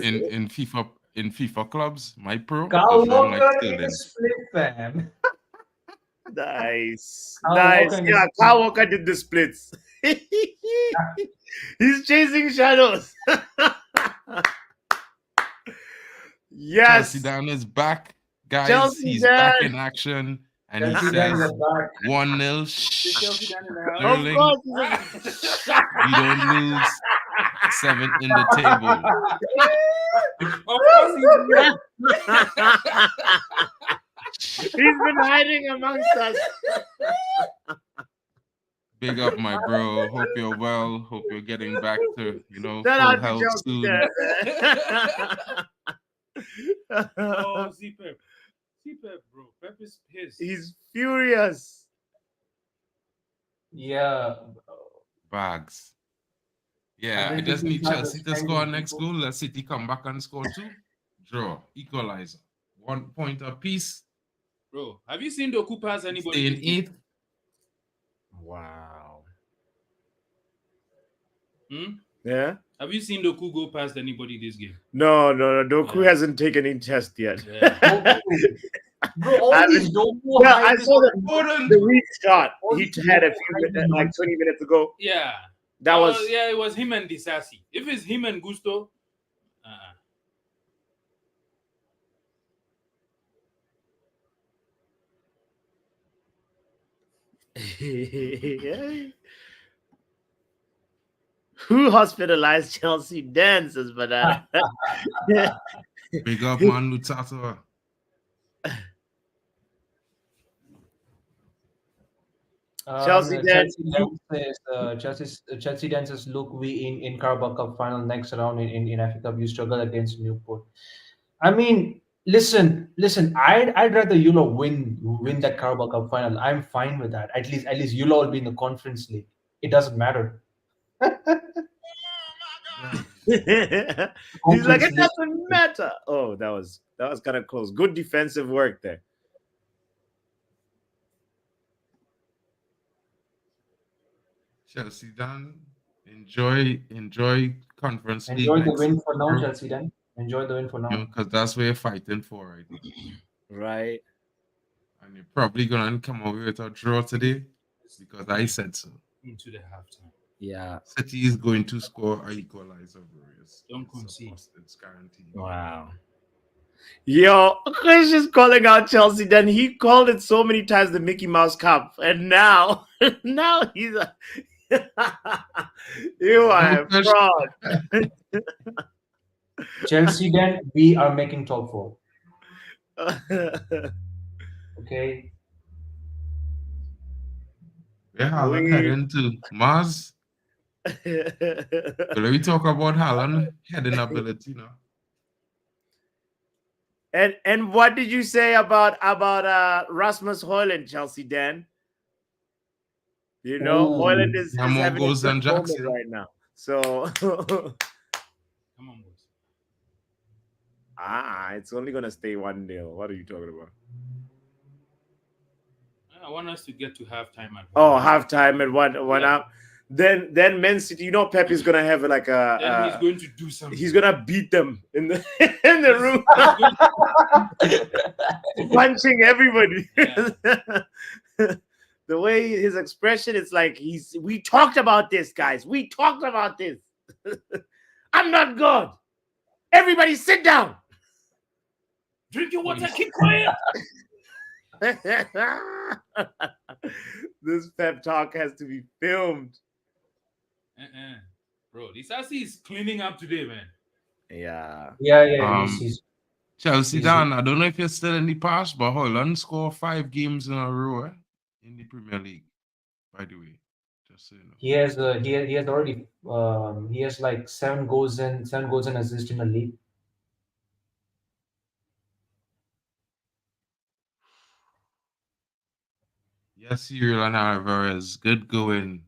Speaker 3: FIFA clubs, my pro.
Speaker 8: Carl
Speaker 3: does run
Speaker 8: Walker
Speaker 3: like
Speaker 8: in
Speaker 3: Sterling.
Speaker 8: the split, fam.
Speaker 1: Nice.
Speaker 8: Carl
Speaker 1: Nice.
Speaker 8: Walker
Speaker 1: Yeah, Carl Walker did the splits. He's chasing shadows. Yes.
Speaker 3: Chelsea Dan is back, guys.
Speaker 1: Chelsea
Speaker 3: He's
Speaker 1: Dan.
Speaker 3: back in action, and he
Speaker 8: Chelsea Dan
Speaker 3: says
Speaker 8: is back.
Speaker 3: 1-0.
Speaker 7: Chelsea Dan in the house.
Speaker 1: Of
Speaker 3: Sterling,
Speaker 1: course.
Speaker 3: we don't lose. 7 in the table.
Speaker 7: Of course
Speaker 1: He's been hiding amongst us.
Speaker 3: Big up, my bro. Hope you're well. Hope you're getting back to
Speaker 1: Shout
Speaker 3: full
Speaker 1: out to
Speaker 3: health
Speaker 1: Chelsea
Speaker 3: soon.
Speaker 1: Dan,
Speaker 7: Oh, C-Pep, bro. Pep is pissed.
Speaker 1: He's furious.
Speaker 8: Yeah.
Speaker 3: Bags. Yeah,
Speaker 8: And
Speaker 3: I
Speaker 8: then
Speaker 3: just
Speaker 8: we
Speaker 3: need
Speaker 8: have
Speaker 3: Chelsea
Speaker 8: the
Speaker 3: to score
Speaker 8: Spanish
Speaker 3: next
Speaker 8: people.
Speaker 3: goal. Let City come back and score 2. Draw. Equalizer. 1 point apiece.
Speaker 7: Bro, have you seen Doku pass anybody?
Speaker 3: Stay in
Speaker 7: this game?
Speaker 3: 8th.
Speaker 1: Wow.
Speaker 7: Yeah? Have you seen Doku go past anybody this game?
Speaker 1: No. Doku
Speaker 7: Yeah.
Speaker 1: hasn't taken any test yet.
Speaker 7: Yeah.
Speaker 8: Bro, all these Doku
Speaker 1: Yeah, I saw
Speaker 3: Gordon.
Speaker 1: the weak shot
Speaker 8: All
Speaker 1: he
Speaker 8: these
Speaker 1: had a
Speaker 8: Doku
Speaker 1: few
Speaker 8: hype
Speaker 1: minutes, like 20 minutes ago.
Speaker 7: Yeah.
Speaker 1: That was
Speaker 7: Yeah, it was him and Disasi. If it's him and Gusto,
Speaker 1: who hospitalized Chelsea dances, but
Speaker 3: Big up, man, Lutata.
Speaker 1: Chelsea Dan.
Speaker 8: Chelsea Dan says, look, we in Carabao Cup final next round in FA Cup, you struggle against Newport. I mean, listen. I'd rather win that Carabao Cup final. I'm fine with that. At least you will be in the Conference League. It doesn't matter.
Speaker 1: He's like, it doesn't matter. Oh, that was kind of close. Good defensive work there.
Speaker 3: Chelsea Dan, enjoy Conference League.
Speaker 8: Enjoy the win for now, Chelsea Dan. Enjoy the win for now.
Speaker 3: Because that's what you're fighting for right now.
Speaker 1: Right.
Speaker 3: And you're probably going to come away with a draw today because I said so.
Speaker 7: into the halftime.
Speaker 1: Yeah.
Speaker 3: City is going to score an equalizer.
Speaker 7: Don't concede.
Speaker 3: It's guaranteed.
Speaker 1: Wow. Yo, Chris is calling out Chelsea. Then he called it so many times the Mickey Mouse Cup, and now, now he's a you are a fraud.
Speaker 8: Chelsea, then we are making top 4. Okay.
Speaker 3: Where Haaland heading to? Mars? Let me talk about Haaland heading ability now.
Speaker 1: And what did you say about Rasmus Haaland, Chelsea, Dan? You know, Haaland is
Speaker 3: more
Speaker 1: having
Speaker 3: goals
Speaker 1: a
Speaker 3: than
Speaker 1: good moment
Speaker 3: Jackson
Speaker 1: right now. So
Speaker 7: Come on, boys.
Speaker 1: it's only gonna stay 1-0. What are you talking about?
Speaker 7: I want us to get to halftime.
Speaker 1: Oh, halftime and one up. Then mancity. You know, Pep is gonna have like a.
Speaker 7: Then he's going to do something.
Speaker 1: He's gonna beat them in the in the room, punching everybody.
Speaker 7: Yeah.
Speaker 1: The way his expression, it's like we talked about this, guys. We talked about this. I'm not God. Everybody sit down.
Speaker 7: Drink your water, keep quiet.
Speaker 1: This pep talk has to be filmed.
Speaker 7: Bro, this Assi is cleaning up today, man.
Speaker 1: Yeah.
Speaker 3: Chelsea, Dan, I don't know if you're still in the past, but Haaland scored 5 games in a row in the Premier League, by the way. Just so you know.
Speaker 8: He has already he has like 7 goals and assists in the league.
Speaker 3: Yes, Cyril and Alvarez, good going.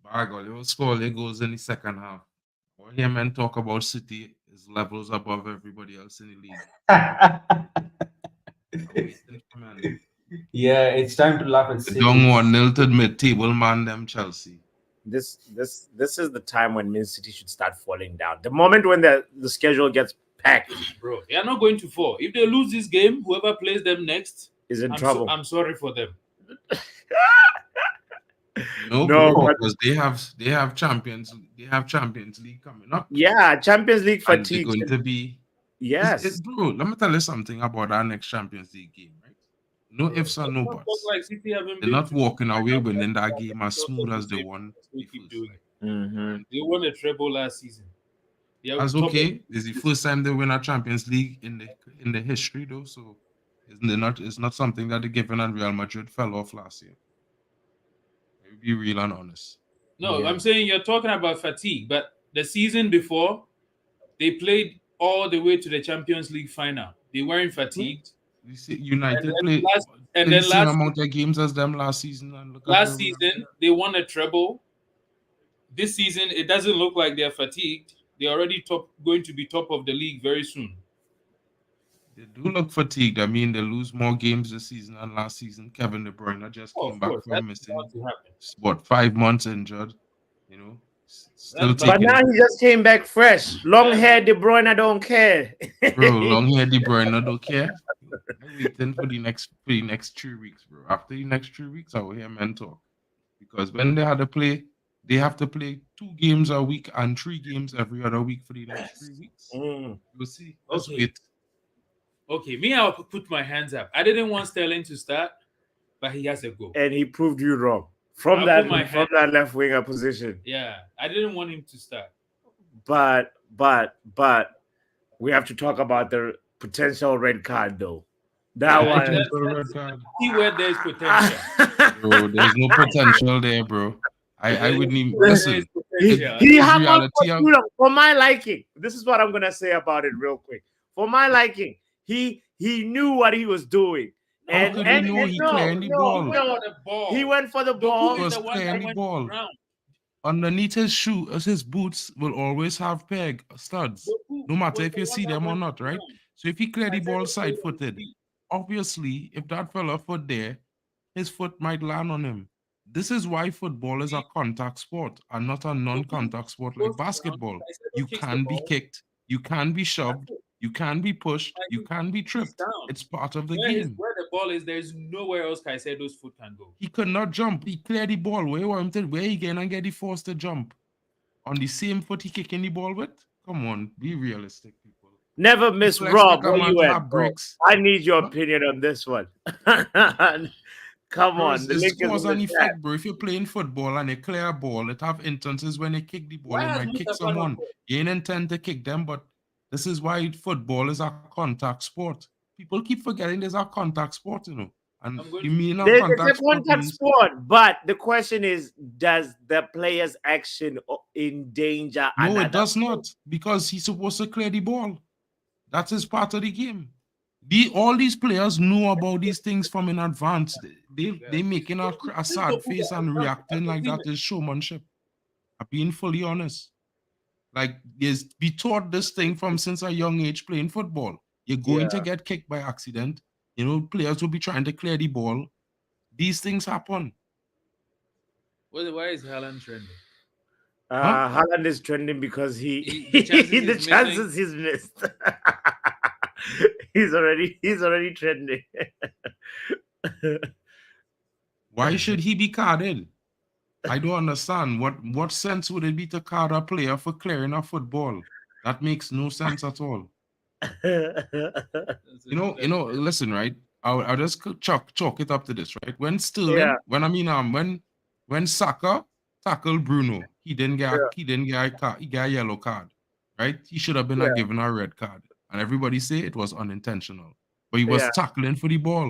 Speaker 3: Bargo, they will score their goals in the second half. Or hear men talk about City is levels above everybody else in the league.
Speaker 8: Yeah, it's time to laugh at City.
Speaker 3: Don't want nilted mid-table man them Chelsea.
Speaker 1: This is the time when Man City should start falling down. The moment when the schedule gets packed.
Speaker 7: Bro, they are not going to fall. If they lose this game, whoever plays them next
Speaker 1: is in trouble.
Speaker 7: I'm sorry for them.
Speaker 3: No, because they have Champions League coming up.
Speaker 1: Yeah, Champions League fatigue.
Speaker 3: Going to be bro. Let me tell you something about our next Champions League game, right? No ifs and no buts.
Speaker 7: Like
Speaker 3: they're not walking away winning that game as smooth as they won.
Speaker 7: They keep doing it.
Speaker 1: Mm-hmm.
Speaker 7: They won a treble last season.
Speaker 3: That's okay. It's the first time they win a Champions League in the history, though. So it's not something that the given and Real Madrid fell off last year. Be real and honest.
Speaker 7: No, I'm saying you're talking about fatigue, but the season before, they played all the way to the Champions League final. They weren't fatigued.
Speaker 3: You see, United played the same amount of games as them last season. And
Speaker 7: last season, they won a treble. This season, it doesn't look like they're fatigued. They're already going to be top of the league very soon.
Speaker 3: They do look fatigued. I mean, they lose more games this season than last season. Kevin De Bruyne just came back from missing 5 months injured. You know,
Speaker 1: but now he just came back fresh. Long hair De Bruyne don't care.
Speaker 3: Bro, long hair De Bruyne don't care. I'm waiting for the next 3 weeks, bro. After the next 3 weeks, I will hear men talk. Because when they have to play 2 games a week and 3 games every other week for the next 3 weeks. You'll see. Let's wait.
Speaker 7: Okay, me, I'll put my hands up. I didn't want Sterling to start, but he has a go.
Speaker 1: And he proved you wrong. From that left winger position.
Speaker 7: Yeah, I didn't want him to start.
Speaker 1: But we have to talk about the potential red card, though. That one.
Speaker 7: See where there's potential.
Speaker 3: Bro, there's no potential there, bro. I wouldn't even listen.
Speaker 1: He had for my liking. This is what I'm gonna say about it real quick. For my liking, he knew what he was doing. He went for the ball.
Speaker 3: He was clearing the ball. Underneath his shoe, his boots will always have studs, no matter if you see them or not, right? So if he clear the ball side-footed, obviously, if that fella foot there, his foot might land on him. This is why football is a contact sport and not a non-contact sport like basketball. You can be kicked, you can be shoved, you can be pushed, you can be tripped. It's part of the game.
Speaker 7: Where the ball is, there's nowhere else Caicedo's foot can go.
Speaker 3: He could not jump. He cleared the ball. Where he get and get the force to jump? On the same foot he kicking the ball with? Come on, be realistic, people.
Speaker 1: Never miss
Speaker 3: People
Speaker 1: Rob.
Speaker 3: expect a
Speaker 1: Where
Speaker 3: man
Speaker 1: you
Speaker 3: to
Speaker 1: at,
Speaker 3: have
Speaker 1: bro?
Speaker 3: bricks.
Speaker 1: I need your
Speaker 3: What?
Speaker 1: opinion on this one. Come
Speaker 3: Bro,
Speaker 1: on, the
Speaker 3: it's
Speaker 1: link is
Speaker 3: cause
Speaker 1: in
Speaker 3: and
Speaker 1: the chat.
Speaker 3: effect, bro. If you're playing football and they clear a ball, it have instances when they kick the ball,
Speaker 7: Why
Speaker 3: they
Speaker 7: has
Speaker 3: might kick
Speaker 7: Mustafa not
Speaker 3: someone.
Speaker 7: scored?
Speaker 3: You ain't intend to kick them, but this is why football is a contact sport. People keep forgetting there's a contact sport, you know. And
Speaker 7: I'm going
Speaker 3: you
Speaker 7: to-
Speaker 3: mean a
Speaker 1: It's
Speaker 3: contact
Speaker 1: a
Speaker 3: sport
Speaker 1: contact
Speaker 3: means
Speaker 1: sport, but the question is, does the player's action endanger
Speaker 3: no,
Speaker 1: another
Speaker 3: it does
Speaker 1: player?
Speaker 3: not, because he's supposed to clear the ball. That is part of the game. All these players know about these things from in advance. They making a sad face and reacting like that is showmanship. I'm being fully honest. Like, be taught this thing from since a young age playing football. You're going to get kicked by accident. You know, players will be trying to clear the ball. These things happen.
Speaker 7: Why is Haaland trending?
Speaker 1: Haaland is trending because
Speaker 7: The chances
Speaker 1: the
Speaker 7: he's
Speaker 1: chances he's missed. he's already trending.
Speaker 3: Why should he be carded? I don't understand. What sense would it be to card a player for clearing a football? That makes no sense at all. Listen, right? I'll just chalk it up to this, right? When Sterling, when Saka tackled Bruno, he didn't get a yellow card, right? He should have been given a red card, and everybody say it was unintentional, but he was tackling for the ball.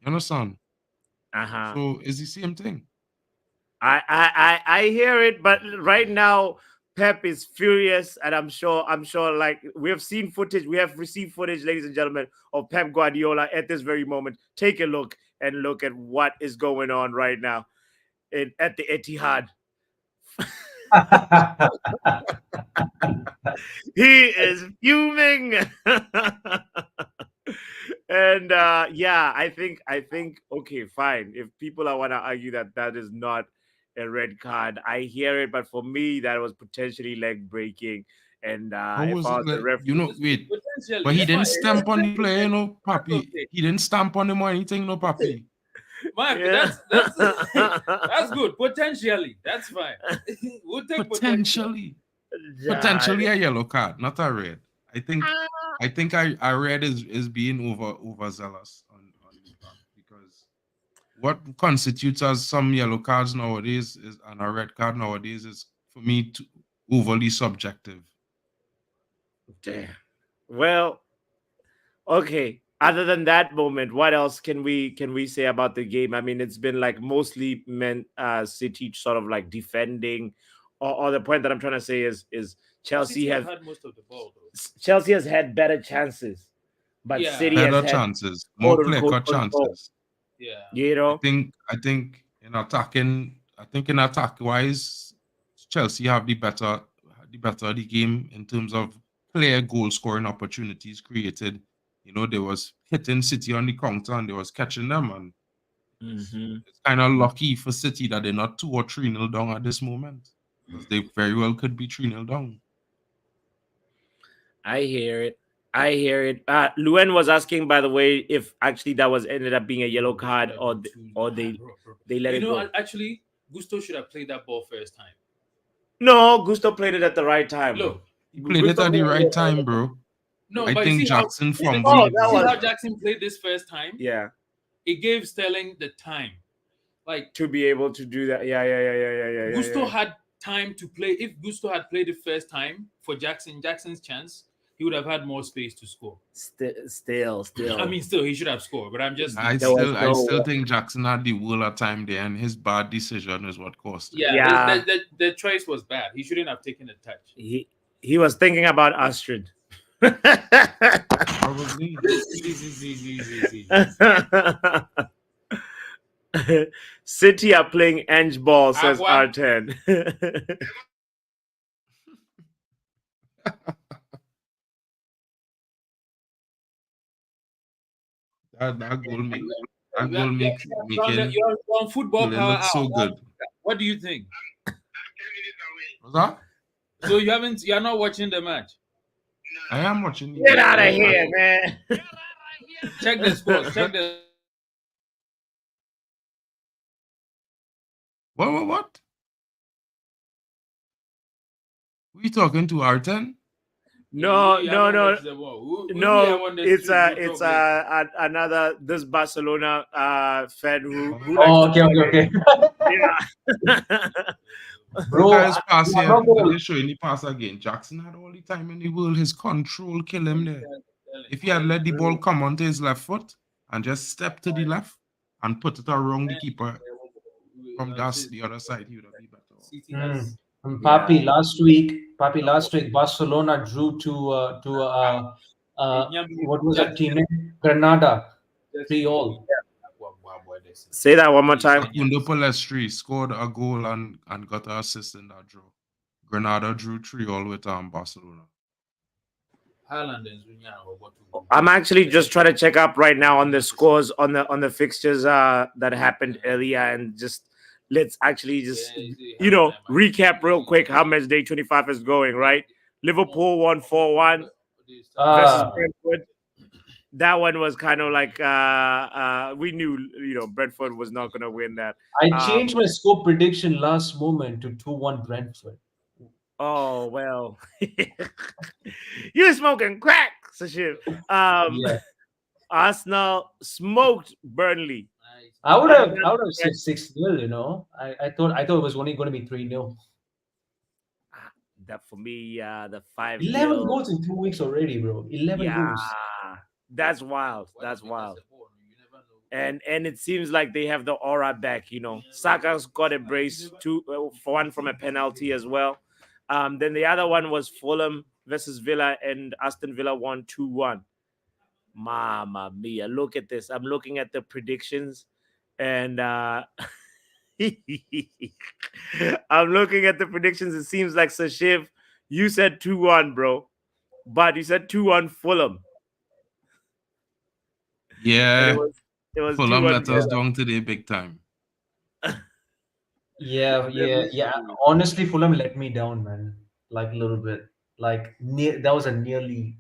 Speaker 3: You understand? So it's the same thing.
Speaker 1: I hear it, but right now Pep is furious, and I'm sure like we have seen footage, we have received footage, ladies and gentlemen, of Pep Guardiola at this very moment. Take a look at what is going on right now at the Etihad. He is fuming. And I think okay, fine. If people want to argue that is not a red card, I hear it, but for me that was potentially leg breaking. And
Speaker 3: How
Speaker 1: if
Speaker 3: was
Speaker 1: I
Speaker 3: it
Speaker 1: was the
Speaker 3: like,
Speaker 1: referee,
Speaker 3: wait,
Speaker 7: Potentially,
Speaker 3: but he
Speaker 7: yeah.
Speaker 3: didn't stamp on the player, you know, Papi.
Speaker 7: Okay.
Speaker 3: He didn't stamp on him or anything, no, Papi.
Speaker 7: Mark,
Speaker 1: Yeah.
Speaker 7: that's good. Potentially, that's fine. We'll take potential.
Speaker 3: Potentially a yellow card, not a red. I think I read is being overzealous on that, because what constitutes as some yellow cards nowadays and a red card nowadays is, for me, overly subjective.
Speaker 1: Damn. Well, okay. Other than that moment, what else can we say about the game? I mean, it's been like mostly City sort of like defending, or the point that I'm trying to say is Chelsea
Speaker 7: City
Speaker 1: has
Speaker 7: had most of the ball, though.
Speaker 1: Chelsea has had better chances, but
Speaker 7: Yeah.
Speaker 1: City
Speaker 3: Better
Speaker 1: has had
Speaker 3: chances, more
Speaker 1: quote-unquote
Speaker 3: clear-cut
Speaker 1: control.
Speaker 3: chances.
Speaker 7: Yeah.
Speaker 1: You know,
Speaker 3: I think in attack wise, Chelsea have the better of the game in terms of clear goal scoring opportunities created. You know, they was hitting City on the counter and they was catching them, and it's kind of lucky for City that they're not 2 or 3-0 down at this moment, because they very well could be 3-0 down.
Speaker 1: I hear it. Luen was asking, by the way, if actually that was ended up being a yellow card, or they let it go.
Speaker 7: Actually, Gusto should have played that ball first time.
Speaker 1: No, Gusto played it at the right time.
Speaker 7: Look,
Speaker 3: He played it at the right time, bro.
Speaker 7: no,
Speaker 3: I
Speaker 7: but
Speaker 3: think
Speaker 7: you see
Speaker 3: Jackson
Speaker 7: how,
Speaker 3: fumbled.
Speaker 1: that
Speaker 7: see
Speaker 1: was-
Speaker 7: how Jackson played this first time?
Speaker 1: Yeah,
Speaker 7: It gave Sterling the time. Like,
Speaker 1: to be able to do that. Yeah.
Speaker 7: Gusto had time to play. If Gusto had played the first time for Jackson's chance, he would have had more space to score.
Speaker 1: Still.
Speaker 7: I mean, still, he should have scored, but I'm just...
Speaker 3: I still think Jackson had the world of time there, and his bad decision is what cost him.
Speaker 7: Yeah. The choice was bad. He shouldn't have taken a touch.
Speaker 1: He was thinking about Astrid.
Speaker 3: Probably.
Speaker 1: City are playing Ange ball, says
Speaker 7: Agua.
Speaker 1: R10.
Speaker 3: That goal makes
Speaker 7: You're on football
Speaker 3: it
Speaker 7: power
Speaker 3: looks so
Speaker 7: hour.
Speaker 3: good.
Speaker 7: What do you think?
Speaker 3: What's that?
Speaker 7: So you're not watching the match?
Speaker 3: I am watching.
Speaker 1: Get out of here, man.
Speaker 7: Check the scores. Check the...
Speaker 3: What? Who you talking to, R10?
Speaker 1: No,
Speaker 7: Yeah,
Speaker 1: no,
Speaker 7: I
Speaker 1: no,
Speaker 7: watched the ball. Who the
Speaker 1: no.
Speaker 7: one that
Speaker 1: It's
Speaker 7: stream will
Speaker 1: it's
Speaker 7: talk later?
Speaker 1: another this Barcelona fan who likes
Speaker 8: Oh,
Speaker 1: to
Speaker 8: okay,
Speaker 1: play.
Speaker 8: okay, okay.
Speaker 1: Yeah.
Speaker 3: The
Speaker 8: Bro,
Speaker 3: guy's pass
Speaker 8: I'm
Speaker 3: here,
Speaker 8: not gonna.
Speaker 3: let me show you the pass again. Jackson had all the time in the world. His control kill him there. If he had let the ball come onto his left foot and just step to the left and put it around the keeper from the other side, he would have been better.
Speaker 8: Papi, last week, Barcelona drew to what was that team name? Granada, 3-all.
Speaker 1: Say that one more time.
Speaker 3: Facundo Palestri scored a goal and got an assist in that draw. Granada drew 3-all with Barcelona.
Speaker 7: Haaland and Zunya were what to-
Speaker 1: I'm actually just trying to check up right now on the scores on the fixtures that happened earlier, and just let's actually just recap real quick how match day 25 is going. Right, Liverpool won 4-1 versus Brentford. That one was kind of like we knew Brentford was not going to win that.
Speaker 8: I changed my score prediction last moment to 2-1 Brentford.
Speaker 1: Oh well, you're smoking crack, so shit.
Speaker 8: Yeah.
Speaker 1: Arsenal smoked Burnley.
Speaker 8: I would have said 6-0, you know. I thought it was only going to be 3-0.
Speaker 1: That for me, the 5-0.
Speaker 8: 11 goals in 2 weeks already, bro. 11 goals.
Speaker 1: That's wild. That's wild. And it seems like they have the aura back. Saka's got a brace for one from a penalty as well. Then the other one was Fulham versus Villa, and Aston Villa won 2-1. Mamma mia! Look at this. I'm looking at the predictions, and I'm looking at the predictions. It seems like Sashiv, you said 2-1, bro, but you said 2-1 Fulham.
Speaker 3: Yeah,
Speaker 1: it was
Speaker 3: Fulham
Speaker 1: 2-1
Speaker 3: let us down today big time.
Speaker 8: Yeah. Honestly, Fulham let me down, man. Like a little bit. Like that was a nearly.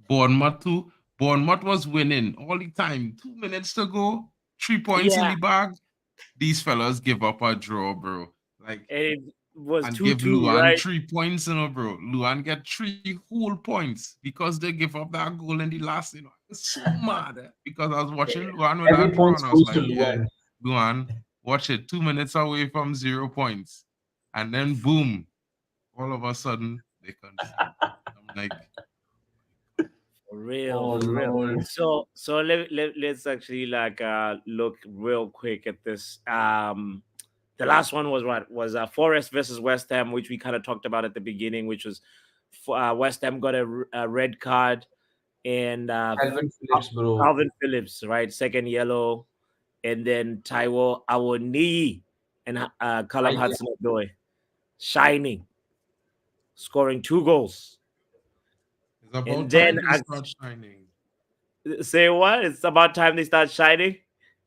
Speaker 3: Bournemouth too. Bournemouth was winning all the time. 2 minutes to go, 3 points in the bag. These fellas give up a draw, bro. Like,
Speaker 1: it was
Speaker 3: and
Speaker 1: 2-2,
Speaker 3: give Luan
Speaker 1: right?
Speaker 3: 3 points, bro. Luan get 3 whole points because they give up that goal in the last. It's so mad because I was watching Luan with
Speaker 8: Every
Speaker 3: that draw
Speaker 8: point
Speaker 3: and I was
Speaker 8: goes to
Speaker 3: like, yeah,
Speaker 8: Luan.
Speaker 3: Luan, watch it. 2 minutes away from 0 points, and then boom, all of a sudden they concede. I'm like,
Speaker 1: for real. So let's actually look real quick at this. The last one was Forest versus West Ham, which we kind of talked about at the beginning, which was West Ham got a red card, and
Speaker 8: Calvin Phillips, bro.
Speaker 1: Calvin Phillips, right, second yellow, and then Taiwo Awoniyi and Callum Hudson-Odoi shining, scoring 2 goals.
Speaker 3: it's about
Speaker 1: And
Speaker 3: time
Speaker 1: then
Speaker 3: they start shining.
Speaker 1: Say what? It's about time they start shining.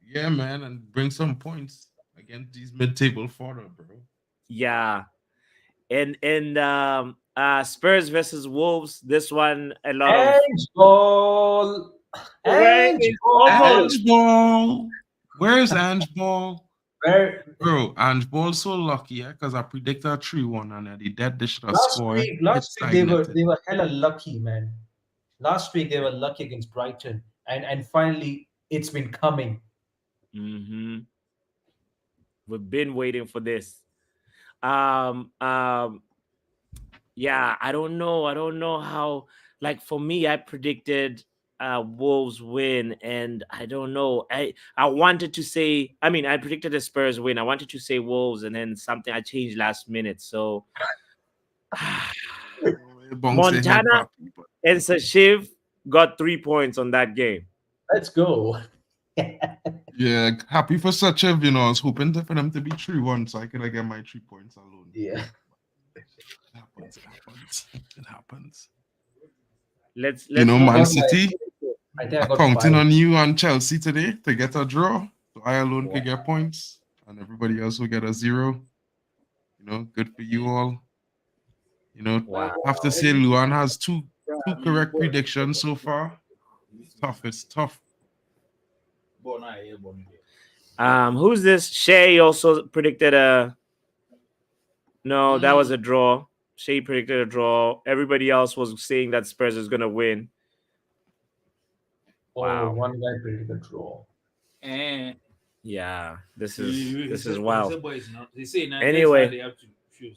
Speaker 3: Yeah, man, and bring some points against these mid-table fodder, bro.
Speaker 1: Yeah, and Spurs versus Wolves. This one a lot of
Speaker 8: Ball.
Speaker 3: Ange Ball. Where's Ange Ball? Bro, Ange Ball's so lucky, yeah, because I predicted a 3-1 and they dead dish the score.
Speaker 8: Last week they were hella lucky, man. Last week they were lucky against Brighton, and finally it's been coming.
Speaker 1: We've been waiting for this. Yeah, I don't know how. Like for me, I predicted Wolves win, and I don't know. I wanted to say. I mean, I predicted a Spurs win. I wanted to say Wolves, and then something I changed last minute. So Montana and Sashiv got 3 points on that game.
Speaker 8: Let's go.
Speaker 3: Yeah, happy for Sachev, I was hoping for them to be 3-1 so I could get my 3 points alone.
Speaker 8: Yeah.
Speaker 3: It happens.
Speaker 1: Let's
Speaker 3: Man City
Speaker 8: I
Speaker 3: counting on you and Chelsea today to get a draw. So I alone could get points and everybody else will get a 0. Good for you all. I have to say Luan has two correct predictions so far. It's tough.
Speaker 1: Who's this? Shay also predicted no, that was a draw. Shay predicted a draw. Everybody else was saying that Spurs is gonna win. Wow.
Speaker 8: One guy predicted a draw.
Speaker 1: Yeah, this is wild.
Speaker 7: They say
Speaker 1: Anyway,
Speaker 7: they have to show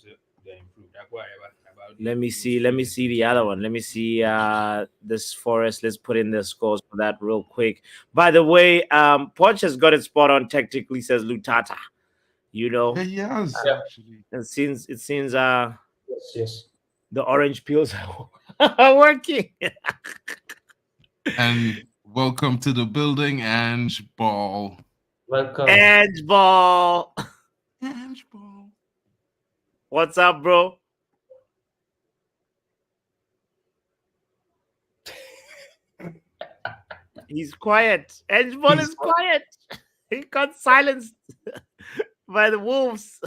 Speaker 7: they're improved.
Speaker 1: let me see the other one. Let me see this Forest. Let's put in the scores for that real quick. By the way, Poch has got it spot on technically, says Lutata. You know,
Speaker 3: Yeah, he has
Speaker 8: Yeah.
Speaker 3: actually.
Speaker 1: it seems
Speaker 8: Yes.
Speaker 1: the orange pills are working.
Speaker 3: And welcome to the building, Ange Ball.
Speaker 8: Welcome.
Speaker 1: Edge ball.
Speaker 3: Ange Ball.
Speaker 1: What's up, bro? He's quiet. Edge ball is quiet. He got silenced by the wolves.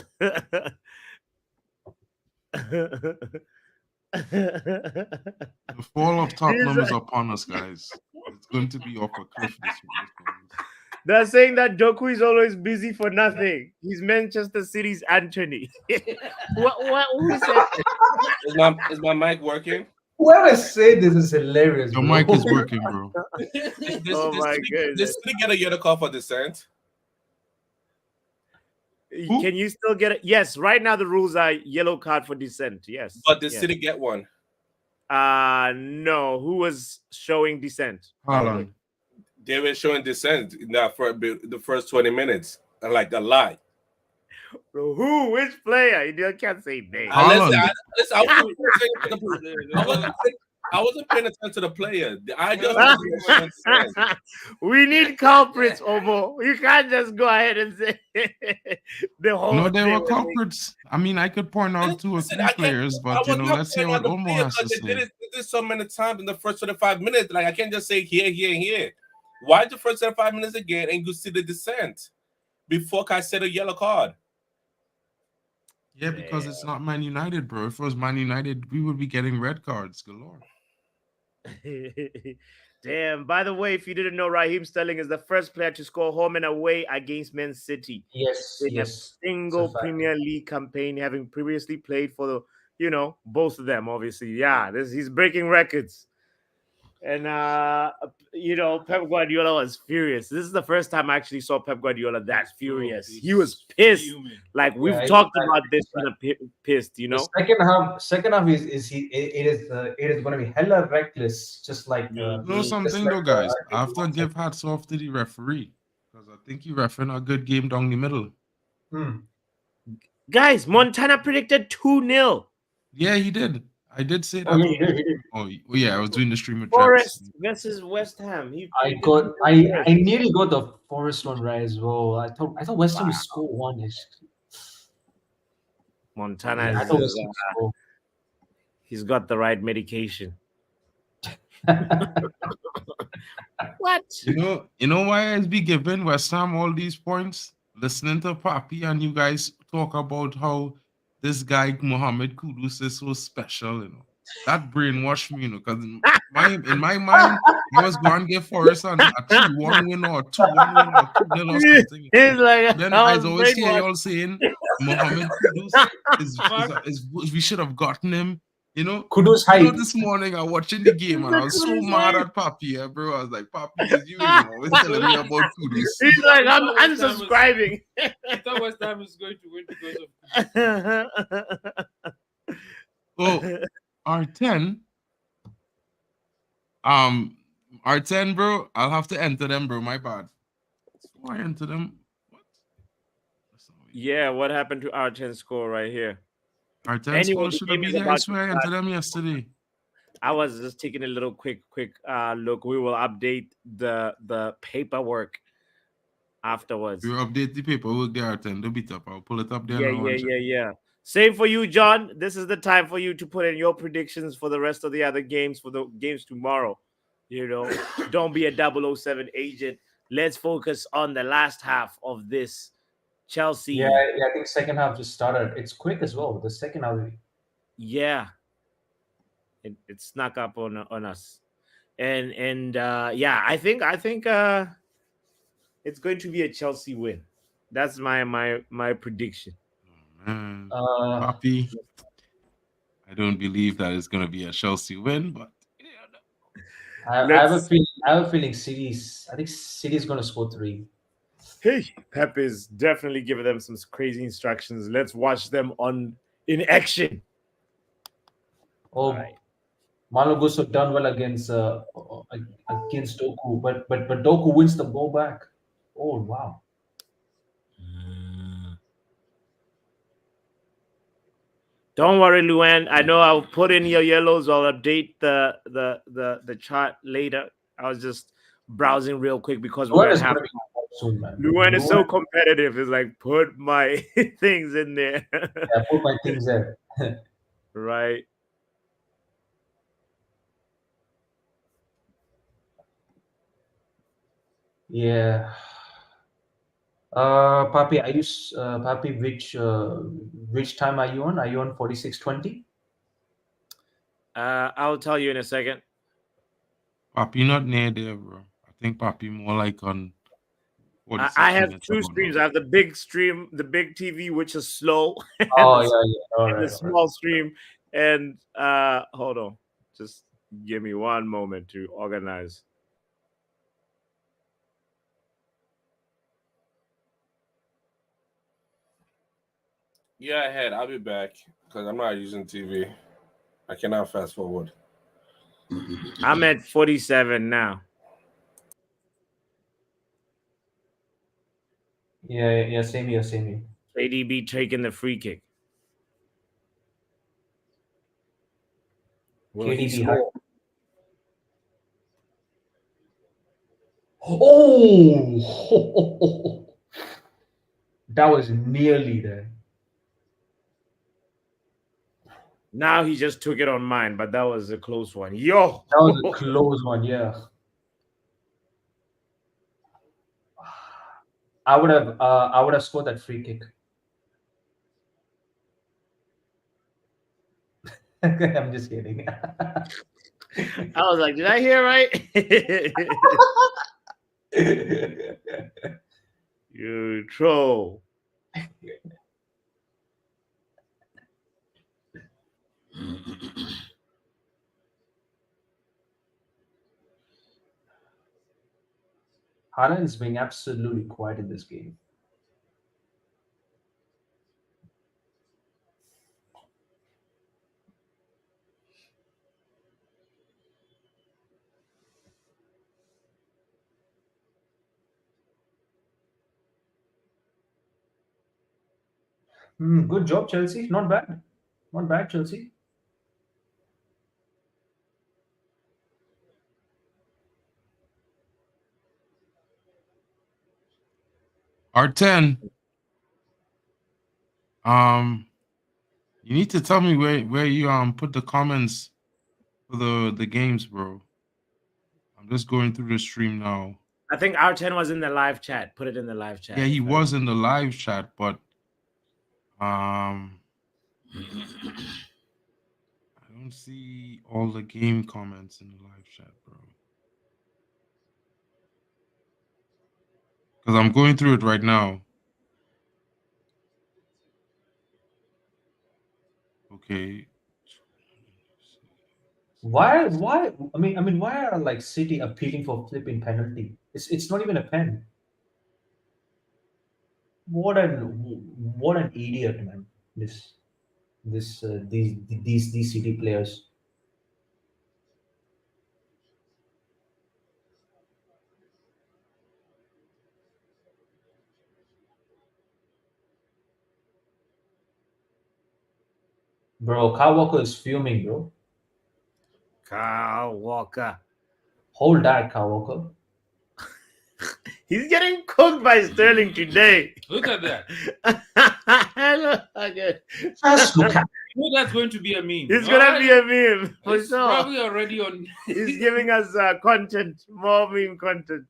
Speaker 3: The fall of Tottenham is upon us, guys. It's going to be off a cliff this week.
Speaker 1: They're saying that Doku is always busy for nothing. He's Manchester City's Antony. Who said
Speaker 9: Is my mic working?
Speaker 8: Whoever said this is hilarious.
Speaker 3: Your
Speaker 8: bro.
Speaker 3: mic is working, bro.
Speaker 1: Oh my goodness.
Speaker 9: This City get a yellow card for dissent.
Speaker 3: Who?
Speaker 1: Can you still get it? Yes, right now the rules are yellow card for dissent. Yes.
Speaker 9: But the
Speaker 1: yes.
Speaker 9: City get one.
Speaker 1: No. Who was showing dissent?
Speaker 3: Haaland.
Speaker 9: They were showing dissent in that for the first 20 minutes. Like a lie.
Speaker 1: Who? Which player? You can't say name.
Speaker 3: Haaland.
Speaker 9: I wasn't paying attention to the player. I just wasn't showing dissent.
Speaker 1: We need culprits, Omo. You can't just go ahead and say the whole
Speaker 3: No, they
Speaker 1: thing
Speaker 3: were
Speaker 1: was
Speaker 3: culprits. I mean, I could point out two or
Speaker 9: Listen,
Speaker 3: three
Speaker 9: I can't-
Speaker 3: players,
Speaker 9: I
Speaker 3: but
Speaker 9: was not
Speaker 3: let's hear
Speaker 9: paying
Speaker 3: what
Speaker 9: on the
Speaker 3: Omo
Speaker 9: player
Speaker 3: has to
Speaker 9: because they
Speaker 3: say.
Speaker 9: did it so many times in the first 25 minutes. Like I can't just say here, and here. Why the first 25 minutes again and you see the dissent before I said a yellow card?
Speaker 3: Yeah, because it's not Man United, bro. If it was Man United, we would be getting red cards galore.
Speaker 1: Damn. By the way, if you didn't know, Raheem Sterling is the first player to score home and away against Man City.
Speaker 8: Yes.
Speaker 1: In a single
Speaker 8: It's a fact.
Speaker 1: Premier League campaign, having previously played for the, both of them, obviously. Yeah, he's breaking records. And Pep Guardiola was furious. This is the first time I actually saw Pep Guardiola that furious. He was pissed. Like we've talked about this, pissed.
Speaker 8: The second half it is going to be hella reckless, just like
Speaker 3: You know something though, guys? I have to give hats off to the referee because I think he refereed a good game down the middle.
Speaker 1: Guys, Montana predicted 2-0.
Speaker 3: Yeah, he did. I did say that.
Speaker 8: Oh, he did.
Speaker 3: Oh, yeah, I was doing the stream with
Speaker 1: Forest versus West Ham.
Speaker 8: I nearly got the Forest one right as well. I thought West Ham would score one.
Speaker 1: Montana
Speaker 8: I thought West Ham would score.
Speaker 1: He's got the right medication. What?
Speaker 3: You know why I be giving West Ham all these points? Listening to Papi and you guys talk about how this guy Mohamed Kudus is so special, That brainwashed me, because in my mind, I was going to give Forest a 3-1 win or 2-1 win or 2-0 or something. Then I always hear y'all saying Mohamed Kudus we should have gotten him.
Speaker 8: Kudus hype.
Speaker 3: This morning I'm watching the game and I was so mad at Papi, bro. I was like, Papi, is you always telling me about Kudus?
Speaker 1: He's like, I'm unsubscribing.
Speaker 7: I thought West Ham is going to win because of.
Speaker 3: So R10, R10, bro. I'll have to enter them, bro. My bad. So I enter them. What?
Speaker 1: Yeah, what happened to R10 score right here?
Speaker 3: R10 score should have been there. I swear I entered them yesterday.
Speaker 1: I was just taking a little quick look. We will update the paperwork afterwards.
Speaker 3: You update the paperwork there, R10. Don't beat up. I'll pull it up there.
Speaker 1: Yeah. Same for you, John. This is the time for you to put in your predictions for the rest of the other games, for the games tomorrow. Don't be a 007 agent. Let's focus on the last half of this Chelsea.
Speaker 8: Yeah, I think second half just started. It's quick as well. The second half.
Speaker 1: Yeah. It snuck up on us. And I think it's going to be a Chelsea win. That's my prediction.
Speaker 3: Papi, I don't believe that it's going to be a Chelsea win, but
Speaker 8: I have a feeling. I have a feeling. I think City is going to score 3.
Speaker 1: Hey, Pep is definitely giving them some crazy instructions. Let's watch them in action.
Speaker 8: Oh,
Speaker 1: Right.
Speaker 8: Malo Gusto done well against Doku, but Doku wins the ball back. Oh wow!
Speaker 1: Don't worry, Luan. I know I'll put in your yellows. I'll update the chart later. I was just browsing real quick because we're
Speaker 8: Luan
Speaker 1: gonna
Speaker 8: is
Speaker 1: have
Speaker 8: going to be soon, man.
Speaker 1: Luan is so competitive. It's like put my things in there.
Speaker 8: Yeah, put my things there.
Speaker 1: Right.
Speaker 8: Yeah. Papi, are you Papi? Which time are you on? Are you on 46:20?
Speaker 1: I'll tell you in a second.
Speaker 3: Papi not near there, bro. I think Papi more like on 46
Speaker 1: I have
Speaker 3: minutes
Speaker 1: 2
Speaker 3: ago
Speaker 1: streams.
Speaker 3: now.
Speaker 1: I have the big stream, the big TV, which is slow, and
Speaker 8: Oh
Speaker 1: the,
Speaker 8: yeah. All
Speaker 1: and the
Speaker 8: right.
Speaker 1: small stream. And hold on, just give me one moment to organize.
Speaker 9: Yeah, ahead. I'll be back because I'm not using TV. I cannot fast forward.
Speaker 1: I'm at 47 now.
Speaker 8: Yeah. Same here.
Speaker 1: ADB taking the free kick. Will he
Speaker 8: KDB
Speaker 1: score?
Speaker 8: Oh, that was nearly there.
Speaker 1: Now he just took it on mine, but that was a close one. Yo,
Speaker 8: That was a close one. Yeah. I would have scored that free kick. I'm just kidding.
Speaker 1: I was like, did I hear right? You troll.
Speaker 8: Haaland's being absolutely quiet in this game. Good job, Chelsea. Not bad. Not bad, Chelsea.
Speaker 3: R10. You need to tell me where you put the comments for the games, bro. I'm just going through the stream now.
Speaker 1: I think R10 was in the live chat. Put it in the live chat.
Speaker 3: Yeah, he was in the live chat, but I don't see all the game comments in the live chat, bro. Because I'm going through it right now. Okay.
Speaker 8: Why? I mean, why are like City appealing for flipping penalty? It's not even a pen. What an idiot, man! These City players. Bro, Kyle Walker is fuming, bro.
Speaker 1: Kyle Walker.
Speaker 8: Hold that, Kyle Walker.
Speaker 1: He's getting cooked by Sterling today.
Speaker 7: Look at that.
Speaker 8: Just look at.
Speaker 7: Oh, that's going to be a meme.
Speaker 1: It's gonna be a meme for
Speaker 7: It's
Speaker 1: sure.
Speaker 7: probably already on.
Speaker 1: He's giving us content, more meme content.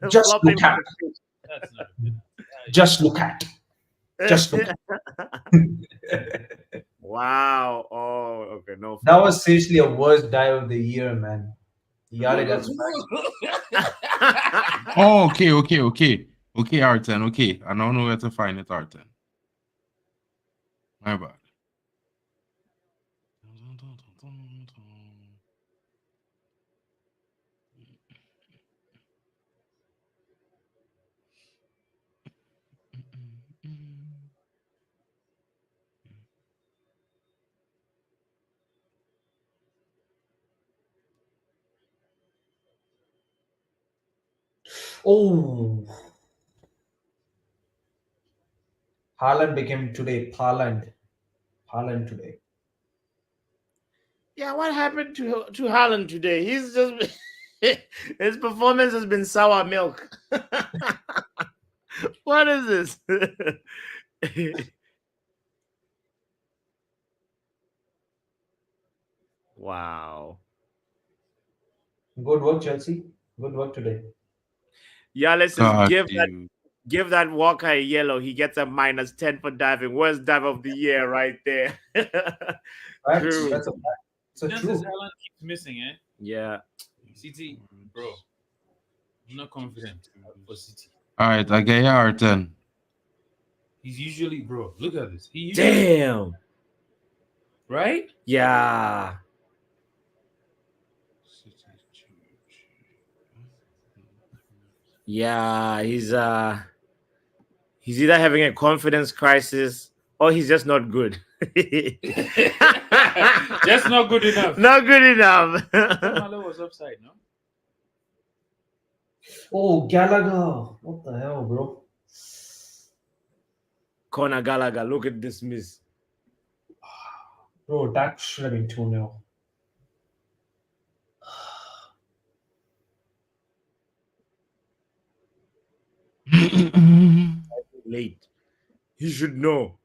Speaker 8: Just
Speaker 1: Flopping
Speaker 8: look at.
Speaker 7: That's not good.
Speaker 8: Just look at. Just look at.
Speaker 1: Wow. Oh, okay. No.
Speaker 8: That was seriously a worst dive of the year, man. That's
Speaker 3: Oh, okay, R10. Okay, I don't know where to find it, R10. My bad.
Speaker 8: Oh, Haaland became today Haaland. Haaland today.
Speaker 1: Yeah, what happened to Haaland today? He's just his performance has been sour milk. What is this? Wow.
Speaker 8: Good work, Chelsea. Good work today.
Speaker 1: Yeah, let's just
Speaker 3: God, dude.
Speaker 1: give that Walker a yellow. He gets a -10 for diving. Worst dive of the year right there.
Speaker 8: Right?
Speaker 1: True.
Speaker 8: That's a fact. It's a
Speaker 7: Just
Speaker 8: true.
Speaker 7: as Haaland keeps missing, eh?
Speaker 1: Yeah.
Speaker 7: City, bro. I'm not confident for City.
Speaker 3: All right, I get your then.
Speaker 7: He's usually, bro. Look at this. He usually,
Speaker 1: Damn.
Speaker 7: right?
Speaker 1: Yeah. Yeah, he's either having a confidence crisis or he's just not good.
Speaker 7: Just not good enough.
Speaker 1: Not good enough.
Speaker 7: Malo was offside, no?
Speaker 8: Oh, Gallagher. What the hell, bro?
Speaker 1: Conor Gallagher, look at this miss.
Speaker 8: Bro, that should have been 2-0.
Speaker 1: Late. He should know.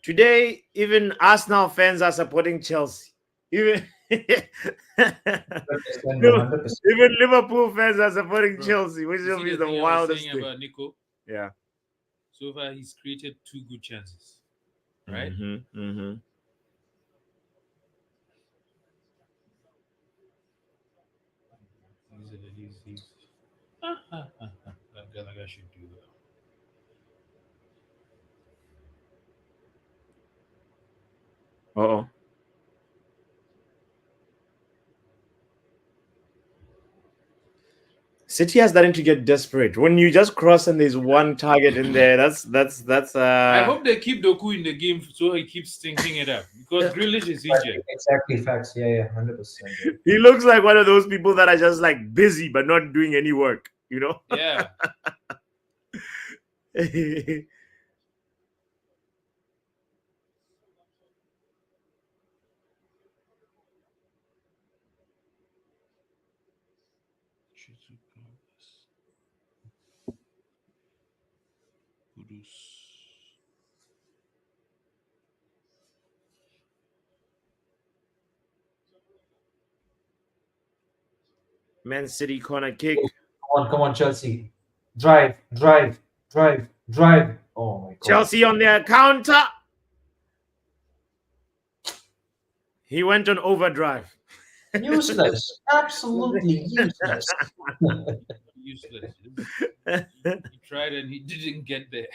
Speaker 1: Today, even Arsenal fans are supporting Chelsea. Even,
Speaker 8: 100%.
Speaker 1: even Liverpool fans are supporting
Speaker 7: Bro,
Speaker 1: Chelsea, which
Speaker 7: You see
Speaker 1: is
Speaker 7: the
Speaker 1: the
Speaker 7: thing I was
Speaker 1: wildest
Speaker 7: saying
Speaker 1: thing.
Speaker 7: about Nico?
Speaker 1: Yeah.
Speaker 7: So far, he's created 2 good chances, right?
Speaker 1: Mm-hmm, mm-hmm.
Speaker 7: He's Gallagher should do well.
Speaker 1: Uh-oh. City has starting to get desperate. When you just cross and there's one target in there, that's
Speaker 7: I hope they keep Doku in the game so he keeps stinking it up because Grealish is injured.
Speaker 8: Exactly facts. Yeah, 100%.
Speaker 1: he looks like one of those people that are just like busy but not doing any work, you know?
Speaker 7: Yeah.
Speaker 1: Man City corner kick.
Speaker 8: Come on, Chelsea. Drive. Oh my god.
Speaker 1: Chelsea on their counter. He went on overdrive.
Speaker 8: Useless. Absolutely useless.
Speaker 7: Useless. He tried and he didn't get there.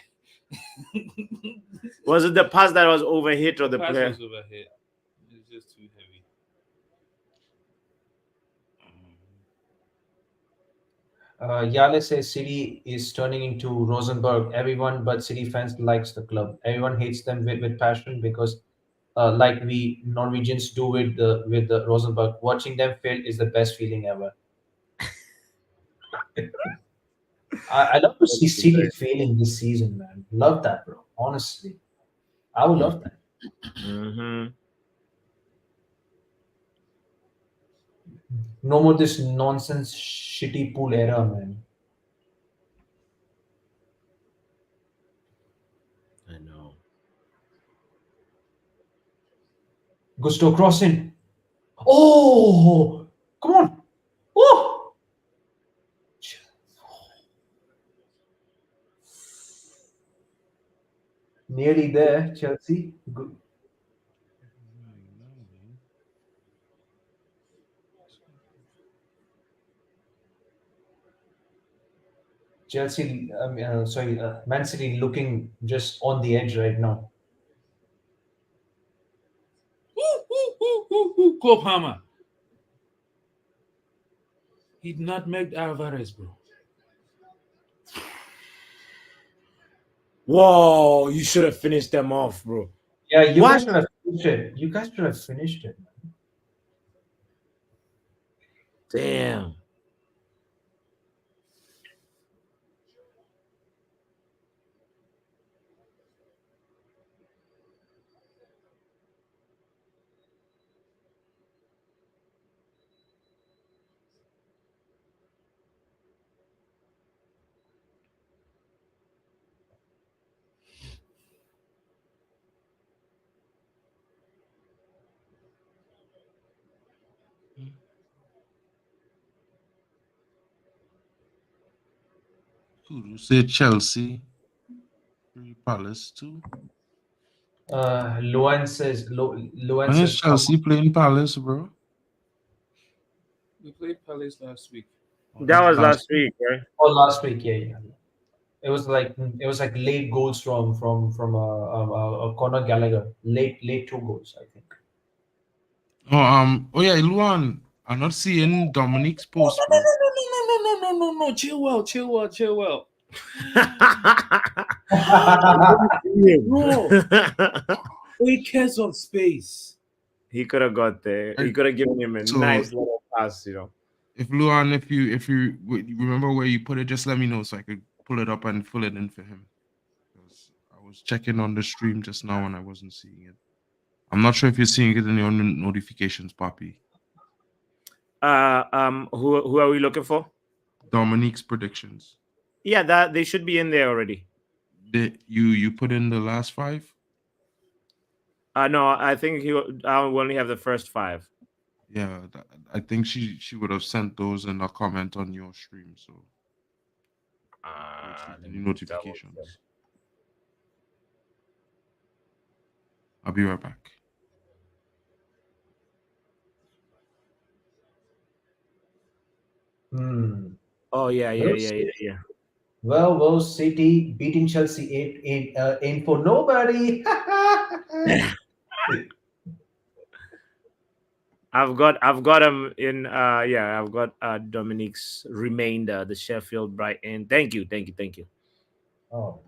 Speaker 1: Was it the pass that was overhit or the
Speaker 7: pass
Speaker 1: player?
Speaker 7: was overhit. It's just too heavy.
Speaker 8: Yale says City is turning into Rosenborg. Everyone but City fans likes the club. Everyone hates them with passion because, like we Norwegians do with the Rosenborg, watching them fail is the best feeling ever. I love to see City failing this season, man. Love that, bro. Honestly, I would love that.
Speaker 1: Mm-hmm.
Speaker 8: No more this nonsense shitty pool era, man.
Speaker 1: I know.
Speaker 8: Gusto crossing. Oh, come on. Oh. Nearly there, Chelsea. Good. Chelsea, Man City looking just on the edge right now.
Speaker 7: Cole Palmer. He did not make Alvarez, bro.
Speaker 1: Whoa, you should have finished them off, bro.
Speaker 8: Yeah, you
Speaker 1: What?
Speaker 8: guys should have finished it. You guys should have finished it.
Speaker 1: Damn.
Speaker 3: Who say Chelsea? Palace too.
Speaker 8: Luan says. Luan
Speaker 3: When is
Speaker 8: says.
Speaker 3: Chelsea playing Palace, bro?
Speaker 7: We played Palace last week.
Speaker 1: That was last week, right?
Speaker 8: Oh, last week. Yeah. It was like late goals from a Conor Gallagher. Late 2 goals, I think.
Speaker 3: Oh yeah, Luan. I'm not seeing Dominique's post, bro.
Speaker 7: No. Chill well. Bro, he cares of space.
Speaker 1: He could have got there. He could have given him a
Speaker 3: So-
Speaker 1: nice little pass, you know.
Speaker 3: If Luan, if you remember where you put it, just let me know so I could pull it up and fill it in for him. Because I was checking on the stream just now and I wasn't seeing it. I'm not sure if you're seeing it in your notifications, Papi.
Speaker 1: Who are we looking for?
Speaker 3: Dominique's predictions.
Speaker 1: Yeah, that they should be in there already.
Speaker 3: You put in the last 5?
Speaker 1: No, I think I only have the first 5.
Speaker 3: Yeah, I think she would have sent those in a comment on your stream. So any notifications. I'll be right back.
Speaker 1: Oh yeah.
Speaker 8: Well, City beating Chelsea ain't for nobody.
Speaker 1: I've got him in. I've got Dominique's remainder, the Sheffield Brighton. Thank you.
Speaker 8: Oh.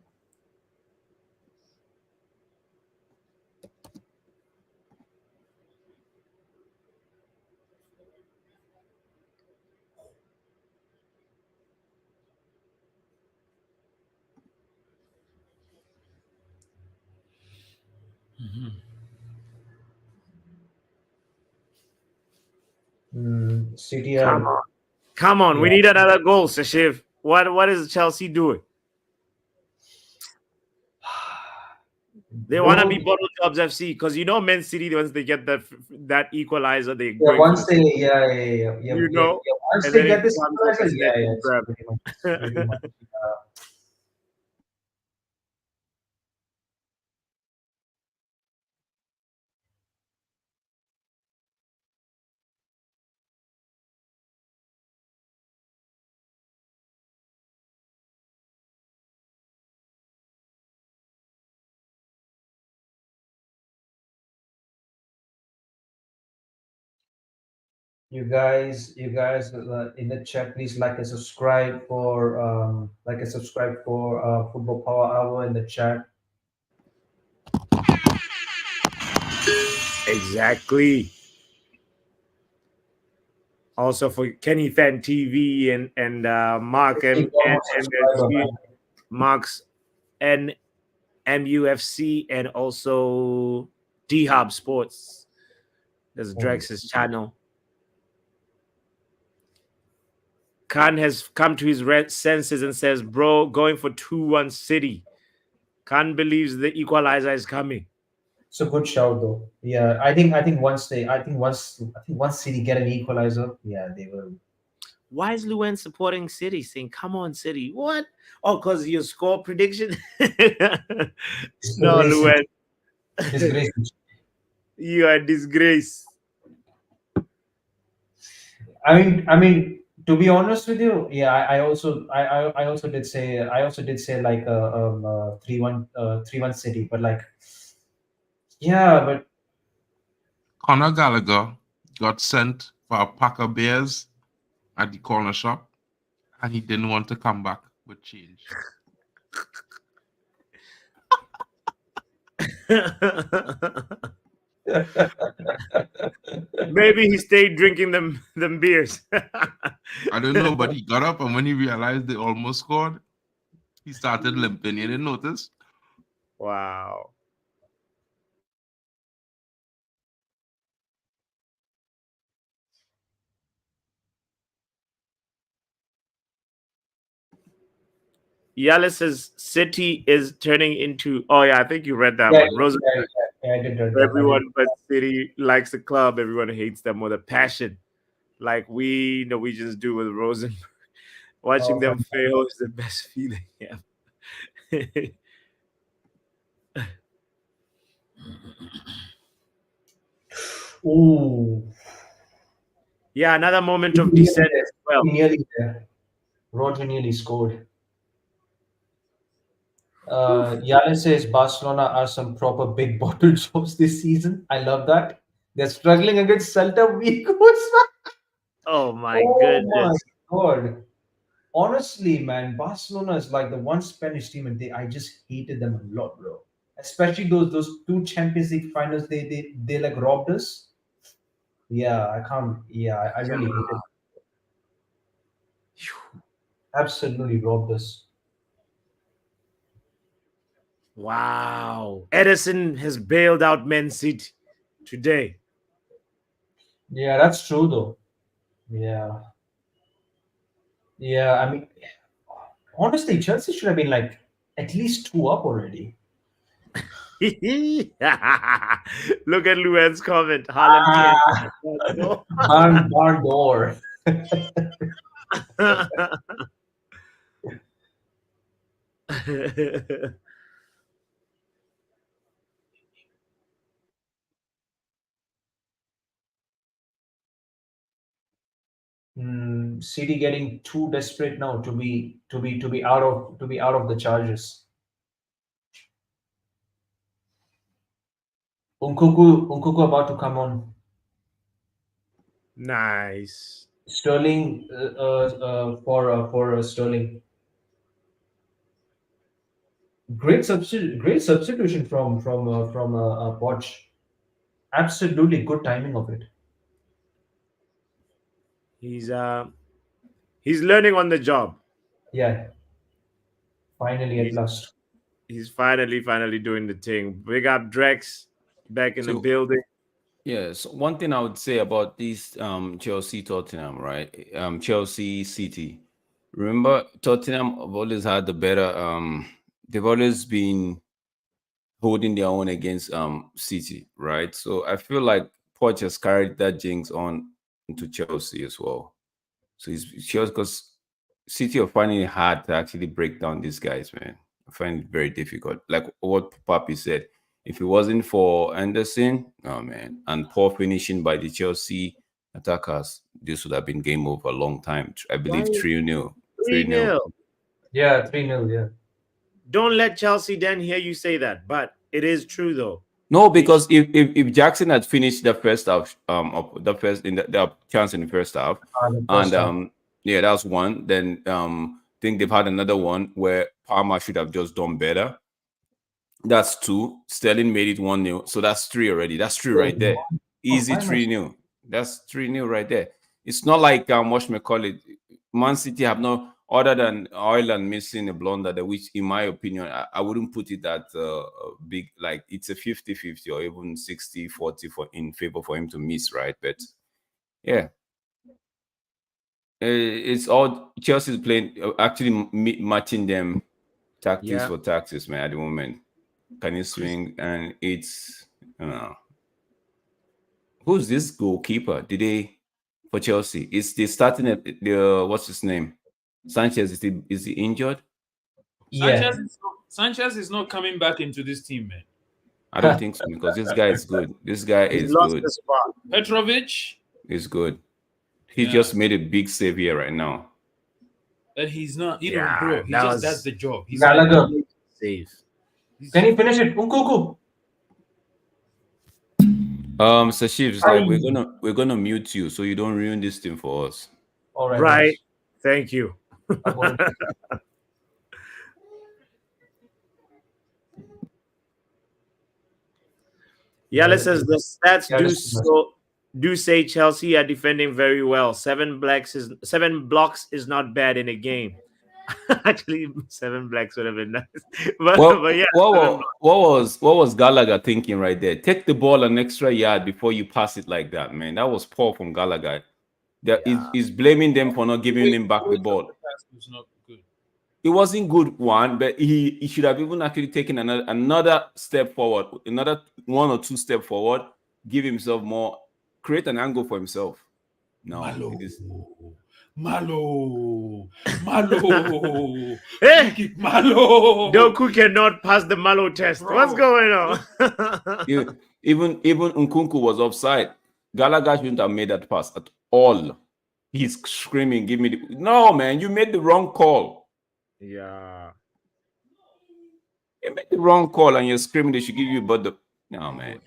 Speaker 8: City are.
Speaker 1: Come on.
Speaker 8: Yeah.
Speaker 1: We need another goal, Sashiv. What is Chelsea doing? They want to be bottle jobs FC because Man City, once they get that equalizer, they go.
Speaker 8: Once they
Speaker 1: once
Speaker 8: they get this equalizer, it's pretty much. You guys in the chat, please like and subscribe for Football Power Hour in the chat.
Speaker 1: Exactly. Also for Kenny Fan TV and Mark Mark's and MUFC and also D Hub Sports. There's Drex's channel. Khan has come to his senses and says, "Bro, going for 2-1 City." Khan believes the equalizer is coming.
Speaker 8: It's a good shout though. Yeah, I think once City get an equalizer, yeah, they will.
Speaker 1: Why is Luen supporting City, saying, "Come on, City"? What? Oh, because your score prediction. No, Luen.
Speaker 8: Disgrace.
Speaker 1: You are a disgrace.
Speaker 8: I mean, to be honest with you, yeah, I also did say like 3-1 City, but like, yeah, but
Speaker 3: Conor Gallagher got sent for a pack of beers at the corner shop, and he didn't want to come back with change.
Speaker 1: Maybe he stayed drinking them beers.
Speaker 3: I don't know, but he got up, and when he realized they almost scored, he started limping. You didn't notice?
Speaker 1: Wow. Yala says City is turning into. Oh yeah, I think you read that
Speaker 8: Yeah,
Speaker 1: one. Rosen,
Speaker 8: I did read that.
Speaker 1: everyone but City likes the club. Everyone hates them with a passion, like we Norwegians do with Rosen. Watching them fail is the best feeling. Yeah.
Speaker 8: Ooh.
Speaker 1: Yeah, another moment of descent as well.
Speaker 8: Nearly there. Rodri nearly scored. Yale says Barcelona are some proper big bottle jobs this season. I love that. They're struggling against Celta Vigo.
Speaker 1: Oh my
Speaker 8: Oh my
Speaker 1: goodness.
Speaker 8: god. Honestly, man, Barcelona is like the one Spanish team, and I just hated them a lot, bro. Especially those two Champions League finals, they like robbed us. Yeah, I can't. Yeah, I really hate it. Absolutely robbed us.
Speaker 1: Wow. Edison has bailed out Mancity today.
Speaker 8: Yeah, that's true though. Yeah. Yeah, I mean, honestly, Chelsea should have been like at least two up already.
Speaker 1: Look at Luan's comment. Haaland came.
Speaker 8: Barn door. City getting too desperate now to be out of the charges. Unkuku about to come on.
Speaker 1: Nice.
Speaker 8: Sterling for Sterling. Great substitution from Poch. Absolutely good timing of it.
Speaker 1: He's learning on the job.
Speaker 8: Yeah. Finally, at last.
Speaker 1: He's finally doing the thing. Big up Drex back in the
Speaker 2: So,
Speaker 1: building.
Speaker 2: yes, one thing I would say about this Chelsea Tottenham, right? Chelsea City. Remember, Tottenham have always had the better. They've always been holding their own against City, right? So I feel like Poch has carried that jinx on into Chelsea as well. So he's Chelsea, because City are finding it hard to actually break down these guys, man. I find it very difficult. Like what Papi said, if it wasn't for Anderson, oh man, and poor finishing by the Chelsea attackers, this would have been game over a long time. I believe 3-0.
Speaker 1: 3-0.
Speaker 8: Yeah, 3-0, yeah.
Speaker 1: Don't let Chelsea then hear you say that, but it is true though.
Speaker 2: No, because if Jackson had finished the first half, of the first in the chance in the first half, and yeah, that's one. Then I think they've had another one where Palmer should have just done better. That's two. Sterling made it 1-0, so that's three already. That's three right there. Easy 3-0. That's 3-0 right there. It's not like whatchamacallit, Man City have no, other than Ireland missing a blunder, which in my opinion I wouldn't put it that big. Like it's a 50-50 or even 60-40 in favor for him to miss, right? But yeah, it's all Chelsea's playing, actually matching them tactics for tactics, man, at the moment. Can you swing? And it's who's this goalkeeper? Did they for Chelsea? Is they starting at the what's his name? Sanchez, is he injured?
Speaker 8: Yeah.
Speaker 7: Sanchez is not coming back into this team, man.
Speaker 2: I don't think so, because this guy is good. This guy
Speaker 1: He's
Speaker 2: is
Speaker 1: lost
Speaker 2: good.
Speaker 1: the spot.
Speaker 7: Petrovic
Speaker 2: He's good. He just made a big save here right now.
Speaker 7: and he's not, bro. He just does the job. He's
Speaker 8: Gallagher.
Speaker 1: Save.
Speaker 8: Can you finish it? Unkuku.
Speaker 2: Sashif, like we're gonna mute you so you don't ruin this thing for us.
Speaker 8: All right.
Speaker 1: Right. Thank you. Yala says the stats
Speaker 8: Yeah,
Speaker 1: do say Chelsea are defending very well. 7 blocks is not bad in a game. Actually, 7 blocks would have been nice. But yeah,
Speaker 2: what was Gallagher thinking right there? Take the ball an extra yard before you pass it like that, man. That was poor from Gallagher. He's blaming them for not giving him back the ball.
Speaker 7: Was not good.
Speaker 2: It wasn't good one, but he should have even actually taken another step forward, another 1 or 2 steps forward, give himself more, create an angle for himself. No,
Speaker 7: Malo.
Speaker 2: it is
Speaker 7: Malo.
Speaker 1: Hey!
Speaker 7: Malo.
Speaker 1: Doku cannot pass the Malo test.
Speaker 7: Bro.
Speaker 1: What's going on?
Speaker 2: even Nkunku was offside. Gallagher shouldn't have made that pass at all. He's screaming, "Give me the..." No, man, you made the wrong call.
Speaker 1: Yeah.
Speaker 2: You made the wrong call and you're screaming they should give you, but no, man.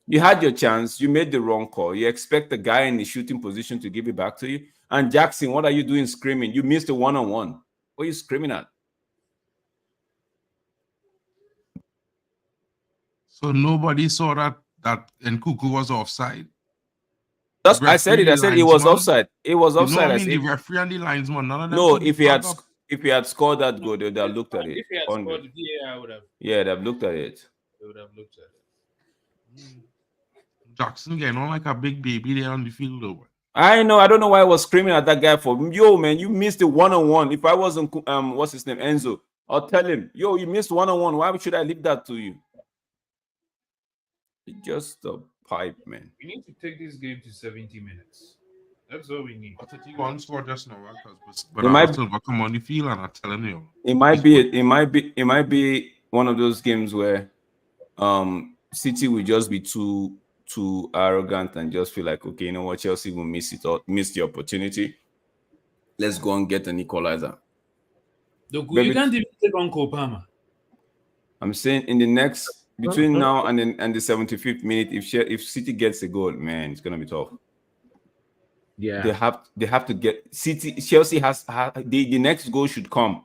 Speaker 2: You had your chance. You made the wrong call. You expect the guy in the shooting position to give it back to you. And Jackson, what are you doing screaming? You missed a one-on-one. What are you screaming at?
Speaker 3: So nobody saw that Nkunku was offside.
Speaker 2: I said it. I said it was offside. It was offside.
Speaker 3: I mean, the referee and the linesman, none of them.
Speaker 2: No, if he had scored that goal, they'd have looked at it.
Speaker 7: If he had scored, I would have.
Speaker 2: Yeah, they've looked at it.
Speaker 7: They would have looked at it.
Speaker 3: Jackson getting on like a big baby there on the field, though.
Speaker 2: I know. I don't know why I was screaming at that guy for. Yo, man, you missed the one-on-one. If I wasn't, what's his name, Enzo, I'll tell him, yo, you missed one-on-one. Why should I leave that to you? It's just a pipe, man.
Speaker 7: We need to take this game to 70 minutes. That's all we need.
Speaker 3: I thought you want to score just now, but I still come on the field and I'm telling you.
Speaker 2: It might be one of those games where City will just be too arrogant and just feel like, okay, you know what, Chelsea will miss it or miss the opportunity. Let's go and get an equalizer.
Speaker 7: You can't even take on Kopama. I'm
Speaker 2: saying in the next between now and the 75th minute, if City gets a goal, man, it's gonna be tough.
Speaker 1: Yeah,
Speaker 2: they have to get Chelsea has the next goal should come.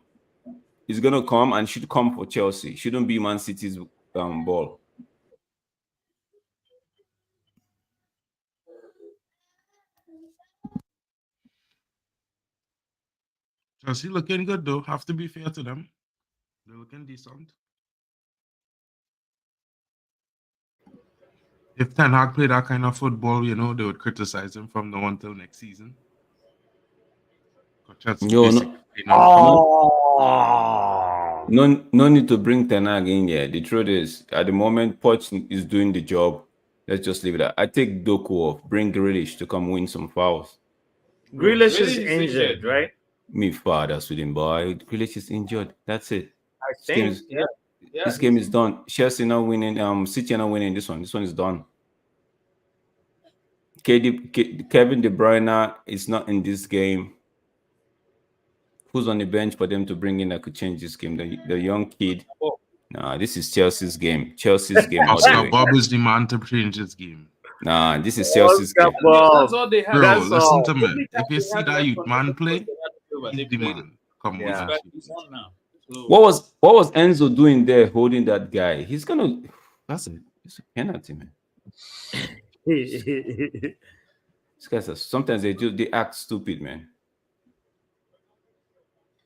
Speaker 2: It's gonna come and should come for Chelsea. Shouldn't be Man City's ball.
Speaker 3: Chelsea looking good though. Have to be fair to them. They're looking decent. If Ten Hag played that kind of football, they would criticize him from now until next season.
Speaker 2: No need to bring Ten Hag in here. The truth is, at the moment, Poch is doing the job. Let's just leave it at. I take Doku off. Bring Grealish to come win some fouls.
Speaker 1: Grealish is injured, right?
Speaker 2: Me fathers with him, boy. Grealish is injured. That's it.
Speaker 1: I think.
Speaker 2: This game is done. Chelsea now winning. City now winning this one. This one is done. Kevin De Bruyne is not in this game. Who's on the bench for them to bring in that could change this game? The young kid. Nah, this is Chelsea's game. Chelsea's game.
Speaker 3: Oscar Bob is the man to change this game.
Speaker 2: Nah, this is Chelsea's game.
Speaker 7: That's all they have.
Speaker 3: Bro, listen to me. If you see that youth man play, he's the man. Come on.
Speaker 2: What was Enzo doing there holding that guy? He's gonna. It's a penalty, man. These guys are sometimes they act stupid, man.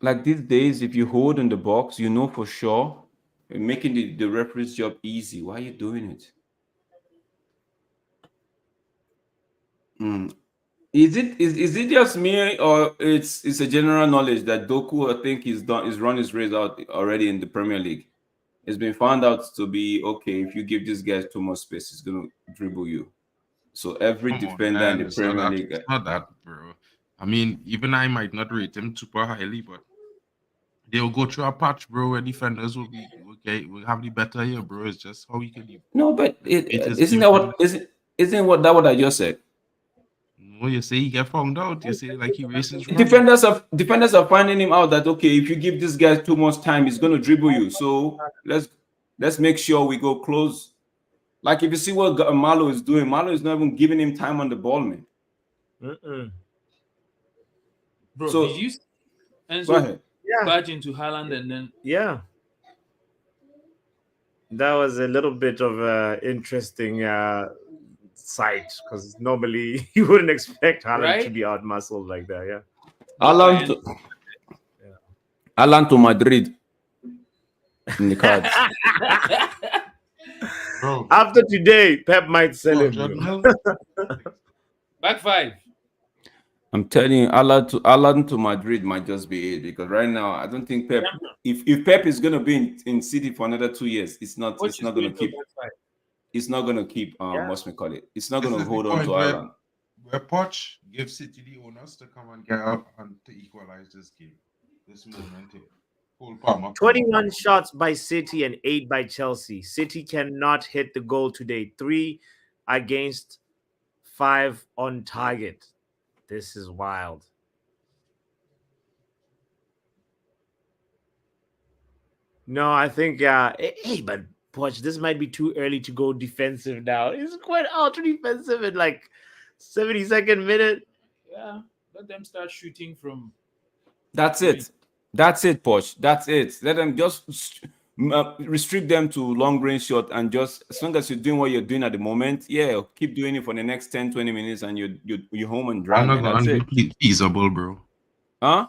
Speaker 2: Like these days, if you hold in the box, you know for sure you're making the referee's job easy. Why are you doing it? Is it just me, or it's a general knowledge that Doku, I think, is run his race out already in the Premier League? It's been found out to be okay. If you give this guy too much space, he's gonna dribble you. So every defender in the Premier League.
Speaker 3: It's not that, bro. I mean, even I might not rate him super highly, but they'll go through a patch, bro, where defenders will be okay. We'll have the better here, bro. It's just how we can do.
Speaker 2: No, but isn't what I just said?
Speaker 3: No, you say he get found out. You say like he races.
Speaker 2: Defenders are finding him out that okay, if you give this guy too much time, he's gonna dribble you. So let's make sure we go close. Like if you see what Malo is doing, Malo is not even giving him time on the ball, man.
Speaker 7: Bro,
Speaker 2: so,
Speaker 7: did you
Speaker 2: go ahead.
Speaker 7: badge into Haaland and then
Speaker 1: That was a little bit of a interesting sight because normally you wouldn't expect Haaland to
Speaker 7: Right?
Speaker 1: be out muscled like that. Yeah.
Speaker 7: No
Speaker 2: Alan
Speaker 7: bias.
Speaker 2: to, Alan to Madrid in the cards.
Speaker 3: Bro,
Speaker 1: After today, Pep might sell him.
Speaker 3: John
Speaker 1: Bro.
Speaker 3: Hill,
Speaker 7: Back five.
Speaker 2: I'm telling you, Alan to Madrid might just be it because right now I don't think Pep. If Pep is gonna be in City for another 2 years, it's not gonna keep. It's not gonna keep. What's we call it? It's not
Speaker 3: this
Speaker 2: gonna
Speaker 3: is the
Speaker 2: hold on
Speaker 3: point
Speaker 2: to Haaland.
Speaker 3: where Poch gives City the owners to come and get up and to equalize this game. This moment here. Cole Palmer.
Speaker 1: 21 shots by City and 8 by Chelsea. City cannot hit the goal today. 3 against 5 on target. This is wild. No, I think hey, but Poch, this might be too early to go defensive now. It's quite ultra defensive in like 72nd minute.
Speaker 7: Yeah. Let them start shooting from.
Speaker 2: That's it. That's it, Poch. That's it. Let them just restrict them to long range shot and just as long as you're doing what you're doing at the moment, yeah, keep doing it for the next 10-20 minutes and you're home and dry.
Speaker 3: I'm not
Speaker 2: Man. That's
Speaker 3: going
Speaker 2: it.
Speaker 3: to be feasible, bro.
Speaker 2: Huh?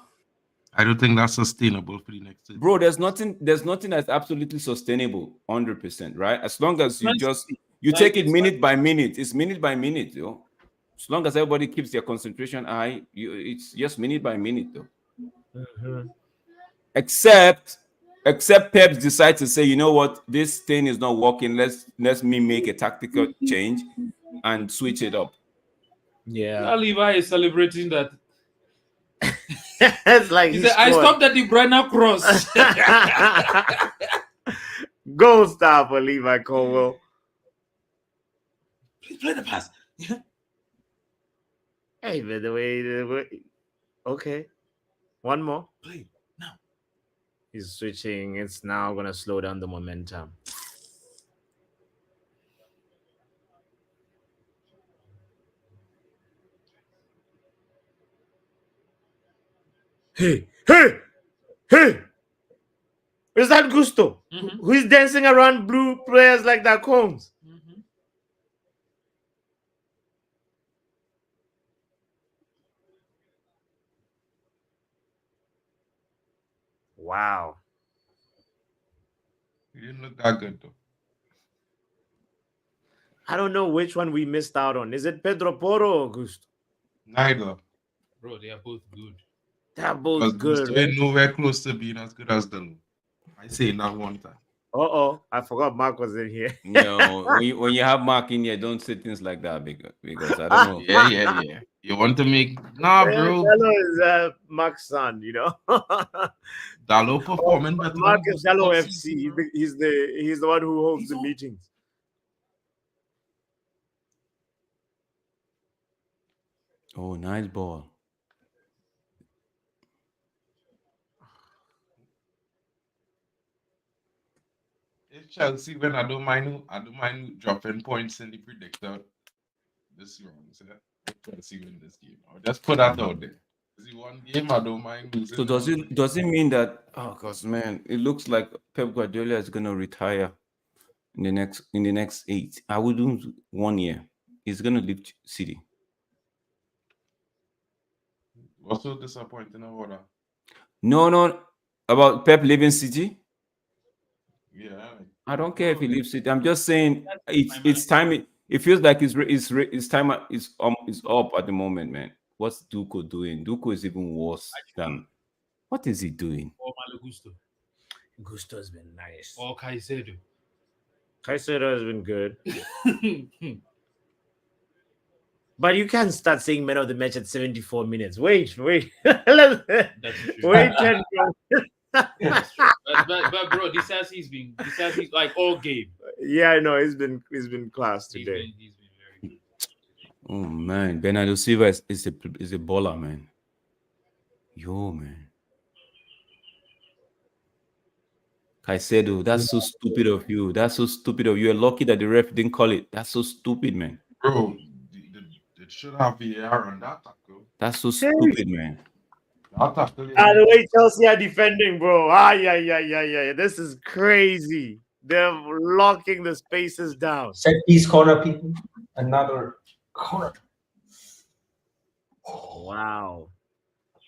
Speaker 3: I don't think that's sustainable for the next.
Speaker 2: Bro, there's nothing that's absolutely sustainable 100%, right? As long as you take it minute by minute, it's minute by minute, yo. As long as everybody keeps their concentration high, it's just minute by minute, though.
Speaker 1: Mm-hmm.
Speaker 2: Except Pep decides to say, you know what, this thing is not working. Let's me make a tactical change and switch it up.
Speaker 1: Yeah.
Speaker 7: Levi is celebrating that.
Speaker 1: It's like
Speaker 7: he said, I stopped at the Brenner cross.
Speaker 1: Goal star for Levi Colwell.
Speaker 7: Please play the pass.
Speaker 1: Hey, by the way, okay. One more.
Speaker 7: Play now.
Speaker 1: He's switching. It's now going to slow down the momentum. Hey! Is that Gusto?
Speaker 7: Mm-hmm.
Speaker 1: Who is dancing around blue players like that, Combs?
Speaker 7: Mm-hmm.
Speaker 1: Wow.
Speaker 3: He didn't look that good, though.
Speaker 1: I don't know which one we missed out on. Is it Pedro Porro or Gusto?
Speaker 3: Neither.
Speaker 7: Bro, they are both good.
Speaker 1: They're both good.
Speaker 3: Gusto ain't nowhere close to being as good as Delo. I say that one time.
Speaker 1: I forgot Mark was in here.
Speaker 2: When you have Mark in here, don't say things like that because I don't know.
Speaker 3: Yeah. You want to make bro.
Speaker 1: Delo is Mark's son, you know.
Speaker 3: Dalo performing better.
Speaker 1: Mark is Delo FC. He's the one who holds the meetings.
Speaker 2: Oh, nice ball.
Speaker 3: If Chelsea win, I don't mind dropping points in the predictor. This wrong, sir. If Chelsea win this game, I'll just put that out there. Is one game I don't mind losing.
Speaker 2: So does it mean that? Oh, cause man, it looks like Pep Guardiola is gonna retire in the next 8. I wouldn't 1 year. He's gonna leave City.
Speaker 3: What's so disappointing about that?
Speaker 2: No, about Pep leaving City.
Speaker 3: Yeah,
Speaker 2: I don't care if he leaves City. I'm just saying it's time. It feels like his time is up at the moment, man. What's Duco doing? Duco is even worse than. What is he doing?
Speaker 7: Or Gusto.
Speaker 1: Gusto has been nice.
Speaker 7: Or Caicedo.
Speaker 1: Caicedo has been good. But you can't start saying man of the match at 74 minutes. Wait. Wait 10
Speaker 7: but bro, this has been like all game.
Speaker 1: Yeah, I know. He's been class today.
Speaker 7: He's been very good.
Speaker 2: Oh man, Bernardo Silva is a baller, man. Yo, man. Caicedo, that's so stupid of you. That's so stupid of you. You're lucky that the ref didn't call it. That's so stupid, man.
Speaker 3: Bro, it should have VAR on that tackle.
Speaker 2: That's so stupid, man.
Speaker 3: That tackle.
Speaker 1: The way Chelsea are defending, bro. Yeah. This is crazy. They're locking the spaces down.
Speaker 8: Set piece corner, people. Another corner.
Speaker 1: Wow.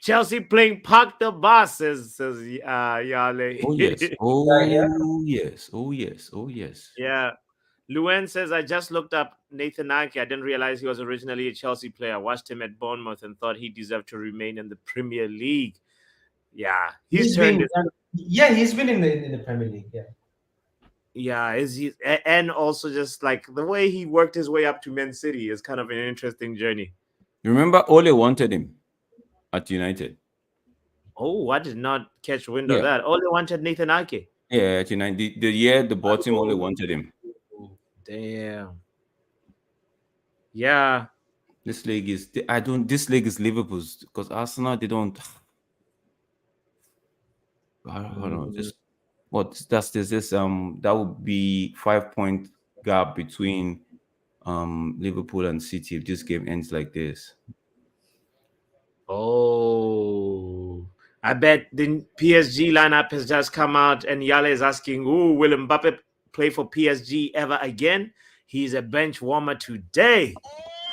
Speaker 1: Chelsea playing Park the Bus, says Yale.
Speaker 2: Oh yes.
Speaker 8: Yeah.
Speaker 2: Oh yes. Oh yes. Oh yes.
Speaker 1: Yeah. Luen says, I just looked up Nathan Ake. I didn't realize he was originally a Chelsea player. I watched him at Bournemouth and thought he deserved to remain in the Premier League. Yeah. He's turned
Speaker 8: been, he's been in the Premier League. Yeah.
Speaker 1: Yeah, and also just like the way he worked his way up to Man City is kind of an interesting journey.
Speaker 2: You remember Ole wanted him at United.
Speaker 1: Oh, I did not catch wind of that. Ole wanted Nathan Ake.
Speaker 2: Yeah, at United. The year the bought him, Ole wanted him.
Speaker 1: Damn. Yeah.
Speaker 2: This league is this league is Liverpool's, because Arsenal, they don't. I don't know. Just that would be 5-point gap between Liverpool and City if this game ends like this.
Speaker 1: Oh, I bet the PSG lineup has just come out and Yale is asking, will Mbappe play for PSG ever again? He's a bench warmer today.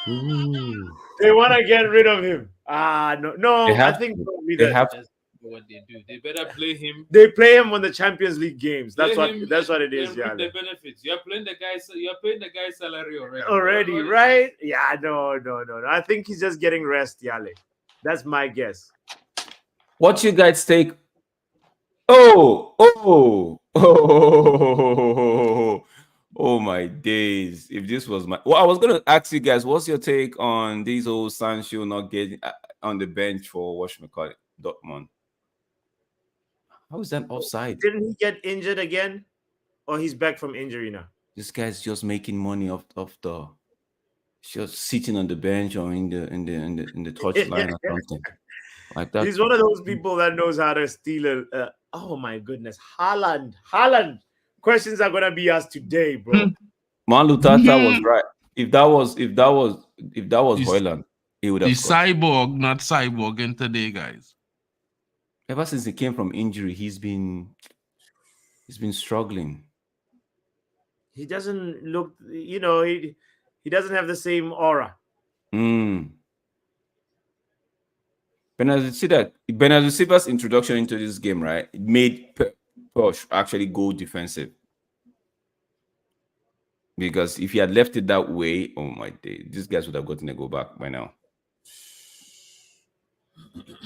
Speaker 2: Ooh.
Speaker 1: They want to get rid of him. No. I think
Speaker 7: that's what they do. They better play him.
Speaker 1: They play him on the Champions League games. That's what it is. Yeah.
Speaker 7: The benefits. You're playing the guy. You're paying the guy's salary already.
Speaker 1: Already, right? Yeah. No. I think he's just getting rest, Yale. That's my guess.
Speaker 2: What you guys take? Oh my days. If this was I was going to ask you guys, what's your take on these old Sancho not getting on the bench for whatchamacallit, Dortmund? How is that offside?
Speaker 1: Didn't he get injured again? Or he's back from injury now?
Speaker 2: This guy's just making money off the just sitting on the bench or in the touchline or something. Like that.
Speaker 1: He's one of those people that knows how to steal oh my goodness. Haaland. Questions are gonna be asked today, bro.
Speaker 2: Malutata was right. If that was Haaland, he would have.
Speaker 3: He's cyborg, not cyborging today, guys.
Speaker 2: Ever since he came from injury, he's been struggling.
Speaker 1: He doesn't look, he doesn't have the same aura.
Speaker 2: Bernardo Silva's introduction into this game, right, it made Posh actually go defensive. Because if he had left it that way, oh my day, these guys would have gotten a go back by now.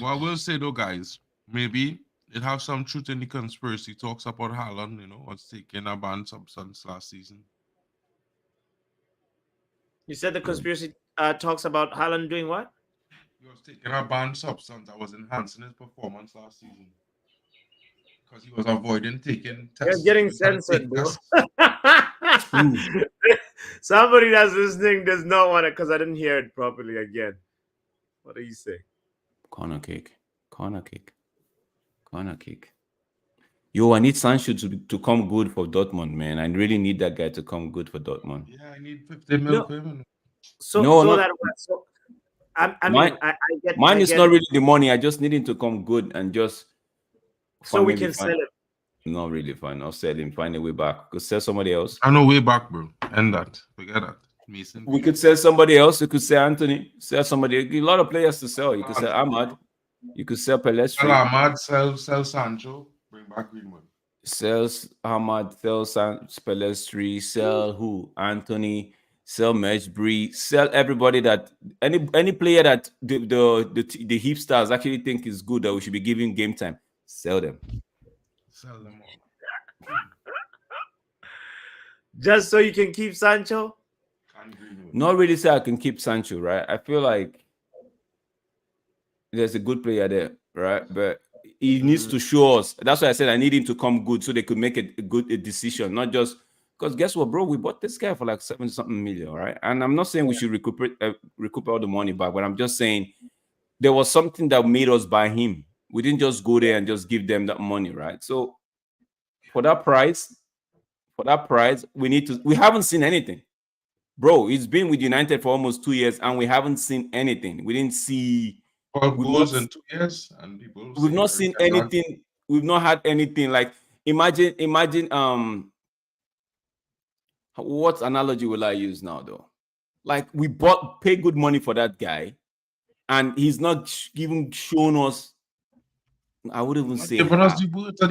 Speaker 3: Well, I will say though, guys, maybe it has some truth in the conspiracy talks about Haaland, was taking a banned substance last season.
Speaker 1: You said the conspiracy talks about Haaland doing what?
Speaker 3: He was taking a banned substance that was enhancing his performance last season. Because he was avoiding taking tests.
Speaker 1: You're getting censored, bro. Somebody that's listening does not want it, because I didn't hear it properly again. What do you say?
Speaker 2: Corner kick. Yo, I need Sancho to come good for Dortmund, man. I really need that guy to come good for Dortmund.
Speaker 3: Yeah, I need 50 mil for him.
Speaker 2: Mine is not really the money. I just need him to come good and just
Speaker 1: so we can sell him.
Speaker 2: Not really fine. I'll sell him, find a way back. Could sell somebody else.
Speaker 3: I know way back, bro. End that. Forget that. Mason.
Speaker 2: We could sell somebody else. You could sell Antony. Sell somebody. A lot of players to sell. You could sell Ahmad. You could sell Pelestri.
Speaker 3: Sell Ahmad. Sell Sancho. Bring back Greenwood.
Speaker 2: Sells Ahmad. Sell Pelestri. Sell who? Antony. Sell Mejbri. Sell everybody that any player that the hipsters actually think is good that we should be giving game time. Sell them.
Speaker 3: Sell them all.
Speaker 1: Just so you can keep Sancho?
Speaker 2: Not really say I can keep Sancho, right? I feel like there's a good player there, right? But he needs to show us. That's why I said I need him to come good so they could make a good decision, not just because guess what, bro? We bought this guy for like 7-something million, right? And I'm not saying we should recoup all the money back, but I'm just saying there was something that made us buy him. We didn't just go there and just give them that money, right? So for that price, we haven't seen anything. Bro, he's been with United for almost 2 years and we haven't seen anything. We didn't see
Speaker 3: 12 goals in 2 years and
Speaker 2: we've not seen anything. We've not had anything. Like imagine What analogy will I use now, though? Like, we pay good money for that guy, and he's not even shown us. I would even say
Speaker 3: giving us the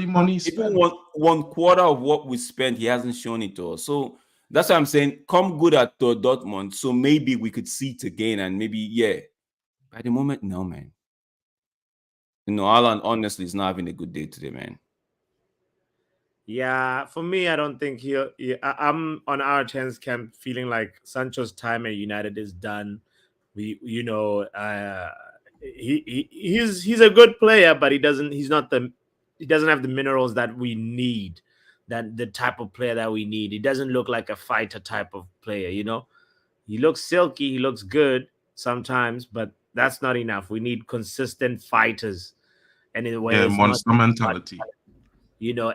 Speaker 3: money spent.
Speaker 2: even one quarter of what we spent, he hasn't shown it to us. So that's why I'm saying, come good at Dortmund, so maybe we could see it again, and maybe, yeah. At the moment, no, man. Haaland honestly is not having a good day today, man.
Speaker 1: Yeah, for me, I don't think I'm on our chance camp feeling like Sancho's time at United is done. He's a good player, but he doesn't have the minerals that we need, that the type of player that we need. He doesn't look like a fighter type of player, He looks silky, he looks good sometimes, but that's not enough. We need consistent fighters, and in a way, it's
Speaker 3: monster
Speaker 1: not
Speaker 3: mentality.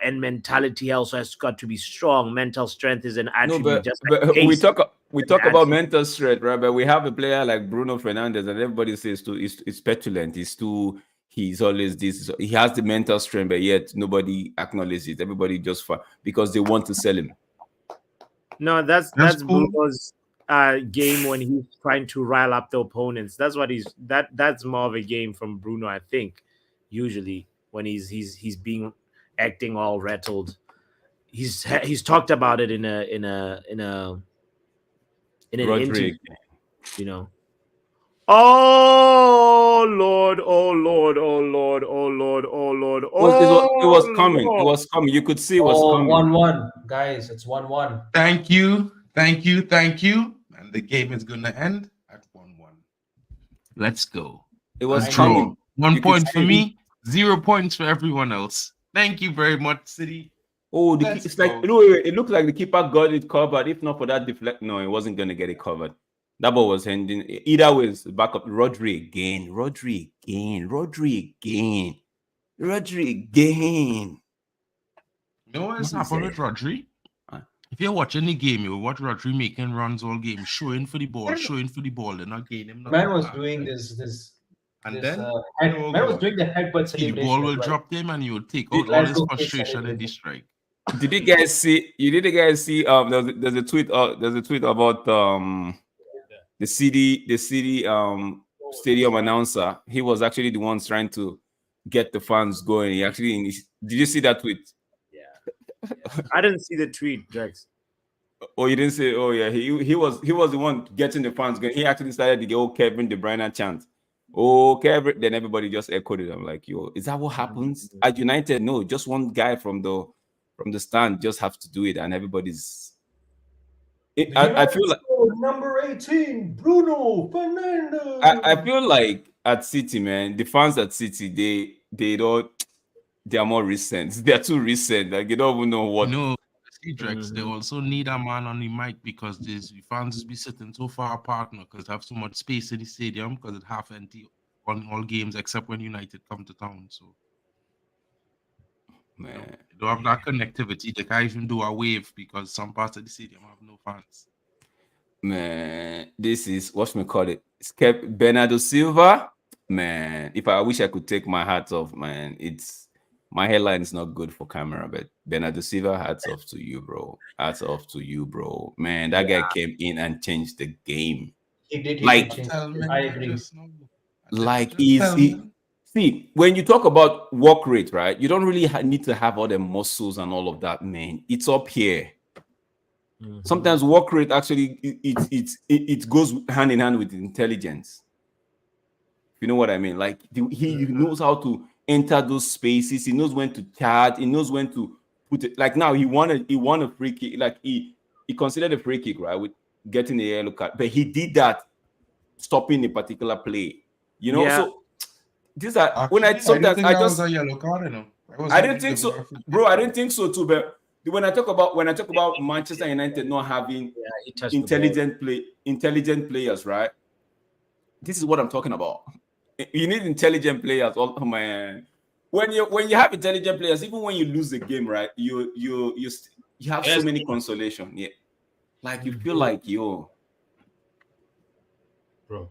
Speaker 1: And mentality also has got to be strong. Mental strength is an attribute.
Speaker 2: But we talk about mental strength, right? But we have a player like Bruno Fernandes, and everybody says it's petulant. He's always this. He has the mental strength, but yet nobody acknowledges it. Everybody just because they want to sell him.
Speaker 1: No, that's
Speaker 3: cool.
Speaker 1: Bruno's game when he's trying to rile up the opponents. That's what that's more of a game from Bruno, I think. Usually when he's being acting all rattled, he's talked about it in an interview, Oh Lord, oh Lord, oh Lord, oh Lord, oh Lord,
Speaker 2: it was coming. Lord. It was coming. You could see it was coming.
Speaker 8: 1-1, guys. It's 1-1.
Speaker 3: Thank you. And the game is going to end at 1-1. Let's go.
Speaker 2: It was coming.
Speaker 3: 1 point for me, 0 points for everyone else. Thank you very much, City.
Speaker 2: Oh, it looked like the keeper got it covered. If not for that deflect, no, it wasn't going to get it covered. That ball was ending. Either way, back up. Rodri again.
Speaker 3: You know what's happened with Rodri? If you're watching the game, you watch Rodri making runs all game, showing for the ball, they're not gaining.
Speaker 8: Man was doing this.
Speaker 3: And then
Speaker 8: man was doing the headbutt celebration.
Speaker 3: The ball will drop him, and you will take out all his frustration in the strike.
Speaker 2: Did you guys see? There's a tweet. There's a tweet about the city stadium announcer. He was actually the one trying to get the fans going. Did you see that tweet?
Speaker 1: Yeah. I didn't see the tweet, Drex.
Speaker 2: Oh, you didn't say? Oh, yeah. He was the one getting the fans going. He actually started the old Kevin De Bruyne chant. Oh, Kevin. Then everybody just echoed it. I'm like, yo, is that what happens at United? No, just one guy from the stand just have to do it, and everybody's. I feel like
Speaker 8: number 18, Bruno Fernandes.
Speaker 2: I feel like at City, man, the fans at City, they are more recent. They are too recent. Like, you don't even know what.
Speaker 3: No, see, Drex, they also need a man on the mic because the fans just be sitting so far apart now because they have so much space in the stadium because it's half empty on all games except when United come to town. So,
Speaker 2: man,
Speaker 3: they don't have that connectivity. They can't even do a wave because some parts of the stadium have no fans.
Speaker 2: Man, this is what we call it. It's kept Bernardo Silva. Man, if I wish I could take my hat off, man, my hairline is not good for camera, but Bernardo Silva, hats off to you, bro. Hats off to you, bro. Man, that guy came in and changed the game.
Speaker 8: He did.
Speaker 2: I
Speaker 8: agree.
Speaker 2: Like, see, when you talk about work rate, right? You don't really need to have all the muscles and all of that, man. It's up here. Mm-hmm. Sometimes work rate actually it goes hand in hand with intelligence. You know what I mean? Like he knows how to enter those spaces. He knows when to charge. He knows when to put it. Like now he won a free kick. Like he considered a free kick, right? With getting a yellow card, but he did that stopping a particular play. You know, so these are actually, when I sometimes I just
Speaker 3: was a yellow card, you know.
Speaker 2: I didn't think so, bro. I didn't think so too, but. When I talk about Manchester United not having intelligent players, right? This is what I'm talking about. You need intelligent players. Oh man, when you have intelligent players, even when you lose the game, right? You have so many consolation. Yeah, like you feel like yo,
Speaker 7: bro.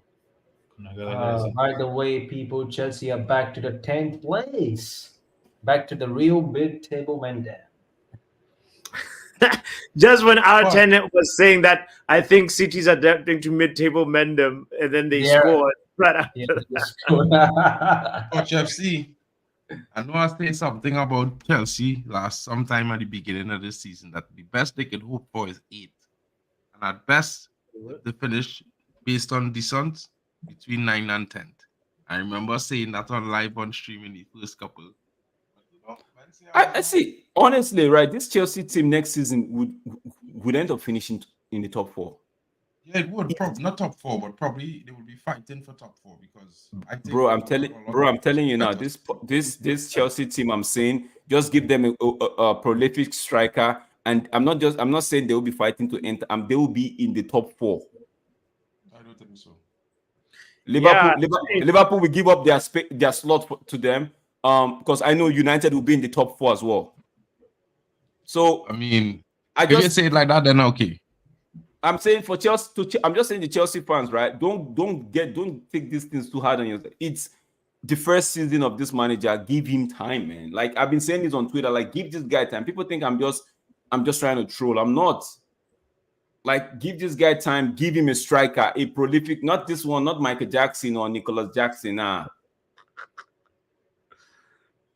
Speaker 8: By the way, people, Chelsea are back to the 10th place, back to the real mid-table man there.
Speaker 1: Just when our tenant was saying that, I think City's adapting to mid-table Mendham, and then they scored right after
Speaker 3: Coach FC, I know I said something about Chelsea sometime at the beginning of this season that the best they can hope for is 8th. And at best, they finish based on descent between 9 and 10th. I remember saying that on live on stream in the first couple.
Speaker 2: I see. Honestly, right, this Chelsea team next season would end up finishing in the top 4.
Speaker 3: Yeah, it would. Not top 4, but probably they would be fighting for top 4 because I think.
Speaker 2: I'm telling you now, this Chelsea team, I'm saying, just give them a prolific striker, and I'm not saying they will be fighting to enter. They will be in the top 4.
Speaker 3: I don't think so.
Speaker 2: Liverpool will give up their slot to them, because I know United will be in the top 4 as well. So
Speaker 3: I mean, if you say it like that, then okay.
Speaker 2: I'm saying for Chelsea, I'm just saying the Chelsea fans, right? Don't take these things too hard on yourself. It's the first season of this manager. Give him time, man. Like I've been saying this on Twitter. Like give this guy time. People think I'm just trying to troll. I'm not. Like give this guy time. Give him a striker, a prolific. Not this one. Not Michael Jackson or Nicholas Jackson. Nah.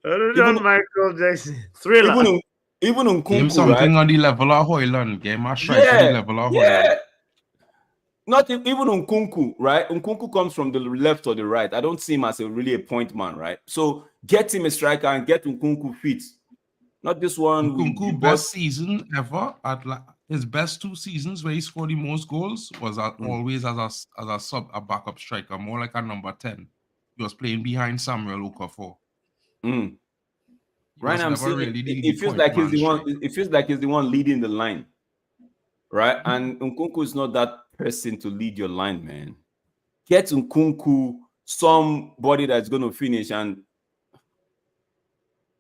Speaker 1: Not Michael Jackson. Thriller.
Speaker 2: Even Nkunku,
Speaker 3: game something, right? On the level of Haaland. Game a strike on the level of Haaland.
Speaker 2: Not even Nkunku, right? Nkunku comes from the left or the right. I don't see him as really a point man, right? So get him a striker and get Nkunku fit. Not this one.
Speaker 3: Nkunku best season ever his best 2 seasons where he scored the most goals was always as a backup striker, more like a number 10. He was playing behind Samuel Okafor.
Speaker 2: Right now, I'm saying it feels like he's the one. It feels like he's the one leading the line, right? And Nkunku is not that person to lead your line, man. Get Nkunku, somebody that's going to finish, and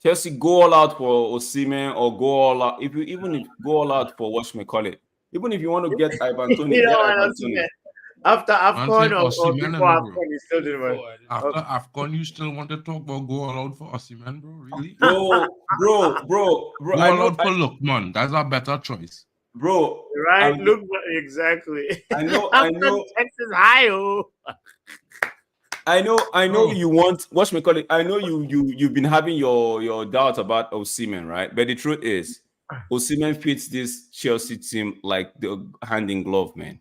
Speaker 2: Chelsea go all out for Osimhen or go all out. If you go all out for whatchamacallit, even if you want to get Ivan Toney, get Ivan Toney.
Speaker 1: After AFCON or before AFCON, you still didn't work.
Speaker 3: After AFCON, you still want to talk about go all out for Osimhen, bro? Really?
Speaker 2: Bro.
Speaker 3: Go all out for Lookman. That's a better choice.
Speaker 2: Bro.
Speaker 1: Right? Look, exactly.
Speaker 2: I know.
Speaker 1: Texas high.
Speaker 2: I know you want whatchamacallit. I know you've been having your doubts about Osimhen, right? But the truth is, Osimhen fits this Chelsea team like the hand in glove, man.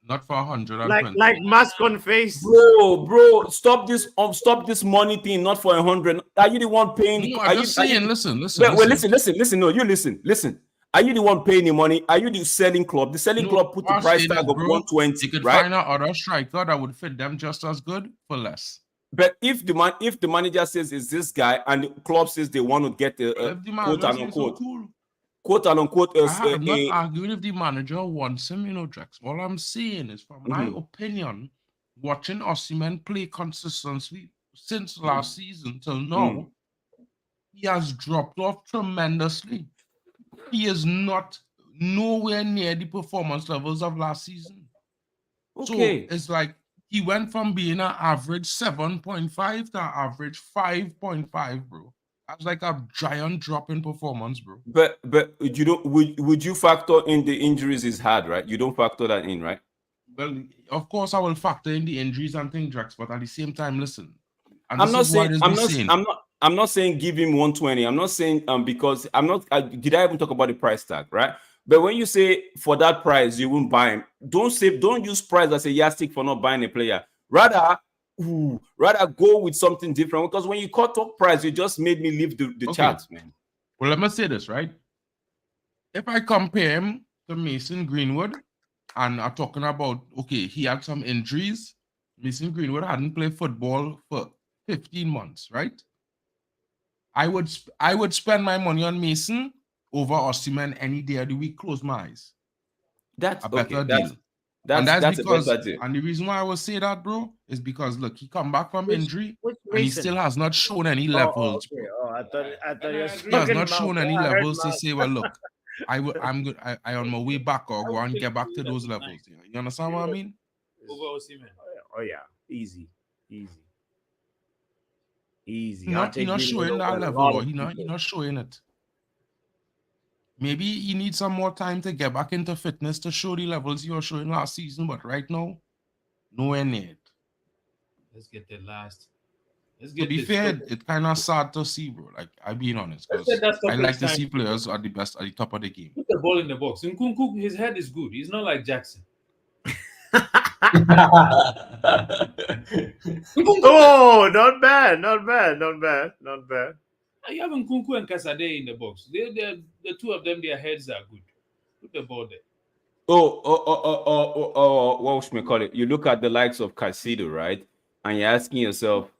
Speaker 3: Not for 120.
Speaker 1: Like mask on face.
Speaker 2: Bro, stop this money thing, not for 100. Are you the one paying?
Speaker 3: No, I'm just saying, listen.
Speaker 2: Listen. No, you listen. Are you the one paying the money? Are you the selling club? The selling club put the price tag of 120.
Speaker 3: You could
Speaker 2: right?
Speaker 3: find out other striker that would fit them just as good for less.
Speaker 2: But if the manager says it's this guy and the club says they want to get a quote unquote.
Speaker 3: I'm not arguing if the manager wants him, Drex. All I'm saying is, from my opinion, watching Osimhen play consistently since last season till now, he has dropped off tremendously. He is nowhere near the performance levels of last season. Okay. So it's like he went from being an average 7.5 to an average 5.5, bro. That's like a giant drop in performance, bro.
Speaker 2: But you don't would you factor in the injuries he's had, right? You don't factor that in, right?
Speaker 3: Well, of course I will factor in the injuries and things, Drax, but at the same time, listen.
Speaker 2: I'm not saying give him 120. I'm not saying because did I even talk about the price tag, right? But when you say for that price you won't buy him, don't use price as a yardstick for not buying a player. Rather go with something different, because when you talk price, you just made me leave the chat, man.
Speaker 3: Well, let me say this, right? If I compare him to Mason Greenwood, and I'm talking about, okay, he had some injuries. Mason Greenwood hadn't played football for 15 months, right? I would spend my money on Mason over Osimhen any day of the week. Close my eyes.
Speaker 2: That's
Speaker 3: a better deal. That's because, and the reason why I would say that, bro, is because look, he come back from injury and he still has not shown any levels.
Speaker 1: I thought
Speaker 3: he has not shown any levels to say, well, look, I'm good. I on my way back or go and get back to those levels. You understand what I mean?
Speaker 7: Over Osimhen.
Speaker 1: Oh yeah, easy.
Speaker 3: You're not showing that level, or you're not showing it. maybe he needs some more time to get back into fitness to show the levels he was showing last season. But right now, nowhere near it.
Speaker 7: Let's get the last. Let's
Speaker 3: To
Speaker 7: get
Speaker 3: be
Speaker 7: this.
Speaker 3: fair, it's kind of sad to see, bro. Like, I'm being honest,
Speaker 7: Let's
Speaker 3: because
Speaker 7: get that
Speaker 3: I like to
Speaker 7: stoppage
Speaker 3: see
Speaker 7: time.
Speaker 3: players at the best, at the top of the game.
Speaker 7: Put the ball in the box. Nkunku, his head is good. He's not like Jackson.
Speaker 1: Oh, not bad, not bad, not bad, not bad.
Speaker 7: You have Nkunku and Kasade in the box. The two of them, their heads are good. Put the ball there.
Speaker 2: What should we call it? You look at the likes of Caicedo, right? And you're asking yourself,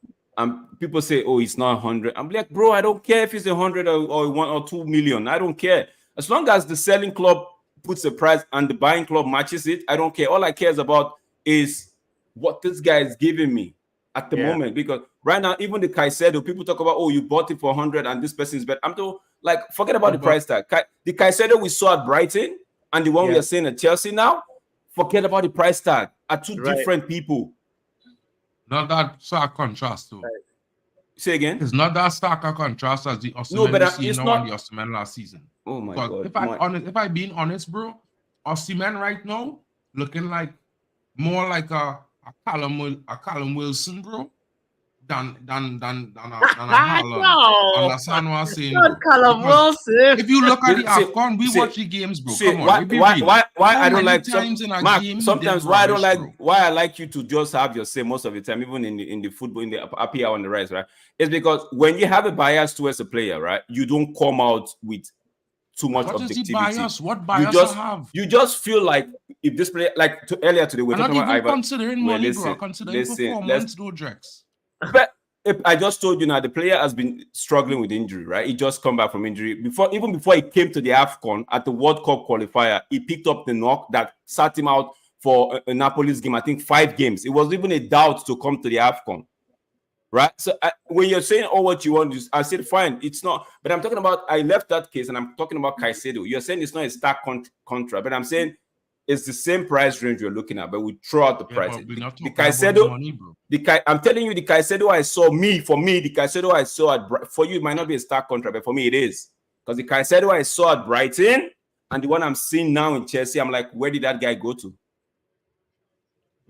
Speaker 2: people say, oh, it's not 100. I'm like, bro, I don't care if it's 100 or 1 or 2 million. I don't care. As long as the selling club puts a price and the buying club matches it, I don't care. All I care about is what this guy is giving me at the moment. Because right now, even the Caicedo, people talk about, oh, you bought it for 100 and this person is better. I'm told, like, forget about the price tag. The Caicedo we saw at Brighton and the one we are seeing at Chelsea now, forget about the price tag. Are two different people.
Speaker 3: Not that stark contrast, though.
Speaker 2: Say again?
Speaker 3: It's not that stark a contrast as the Osimhen we see now and the Osimhen last season.
Speaker 2: Oh my God!
Speaker 3: If I'm being honest, bro, Osimhen right now looking like more like a Callum Wilson, bro, than a Haaland. Understand what I'm saying, bro?
Speaker 1: Callum Wilson.
Speaker 3: If you look at the AFCON, we watch the games, bro. Come on,
Speaker 2: why I don't like
Speaker 3: times in a
Speaker 2: Mark,
Speaker 3: game
Speaker 2: sometimes why I don't like why I like you to just have your say most of the time, even in the football, in the API on the rise, right? It's because when you have a bias towards a player, right, you don't come out with too much objectivity.
Speaker 3: What bias have?
Speaker 2: You just feel like if this player, like earlier today, we're talking about Ivan.
Speaker 3: Considering money, bro. Considering performance, no Drex.
Speaker 2: But I just told you now, the player has been struggling with injury, right? He just come back from injury. Even before he came to the AFCON at the World Cup qualifier, he picked up the knock that sat him out for a Napoli's game, I think 5 games. It was even a doubt to come to the AFCON, right? So when you're saying, oh, what you want, I said, fine, it's not. But I'm talking about, I left that case and I'm talking about Caicedo. You're saying it's not a stark contract, but I'm saying it's the same price range you're looking at, but we throw out the price. The Caicedo, I'm telling you, the Caicedo I saw, the Caicedo I saw for you, it might not be a stark contract, but for me it is. Because the Caicedo I saw at Brighton and the one I'm seeing now in Chelsea, I'm like, where did that guy go to?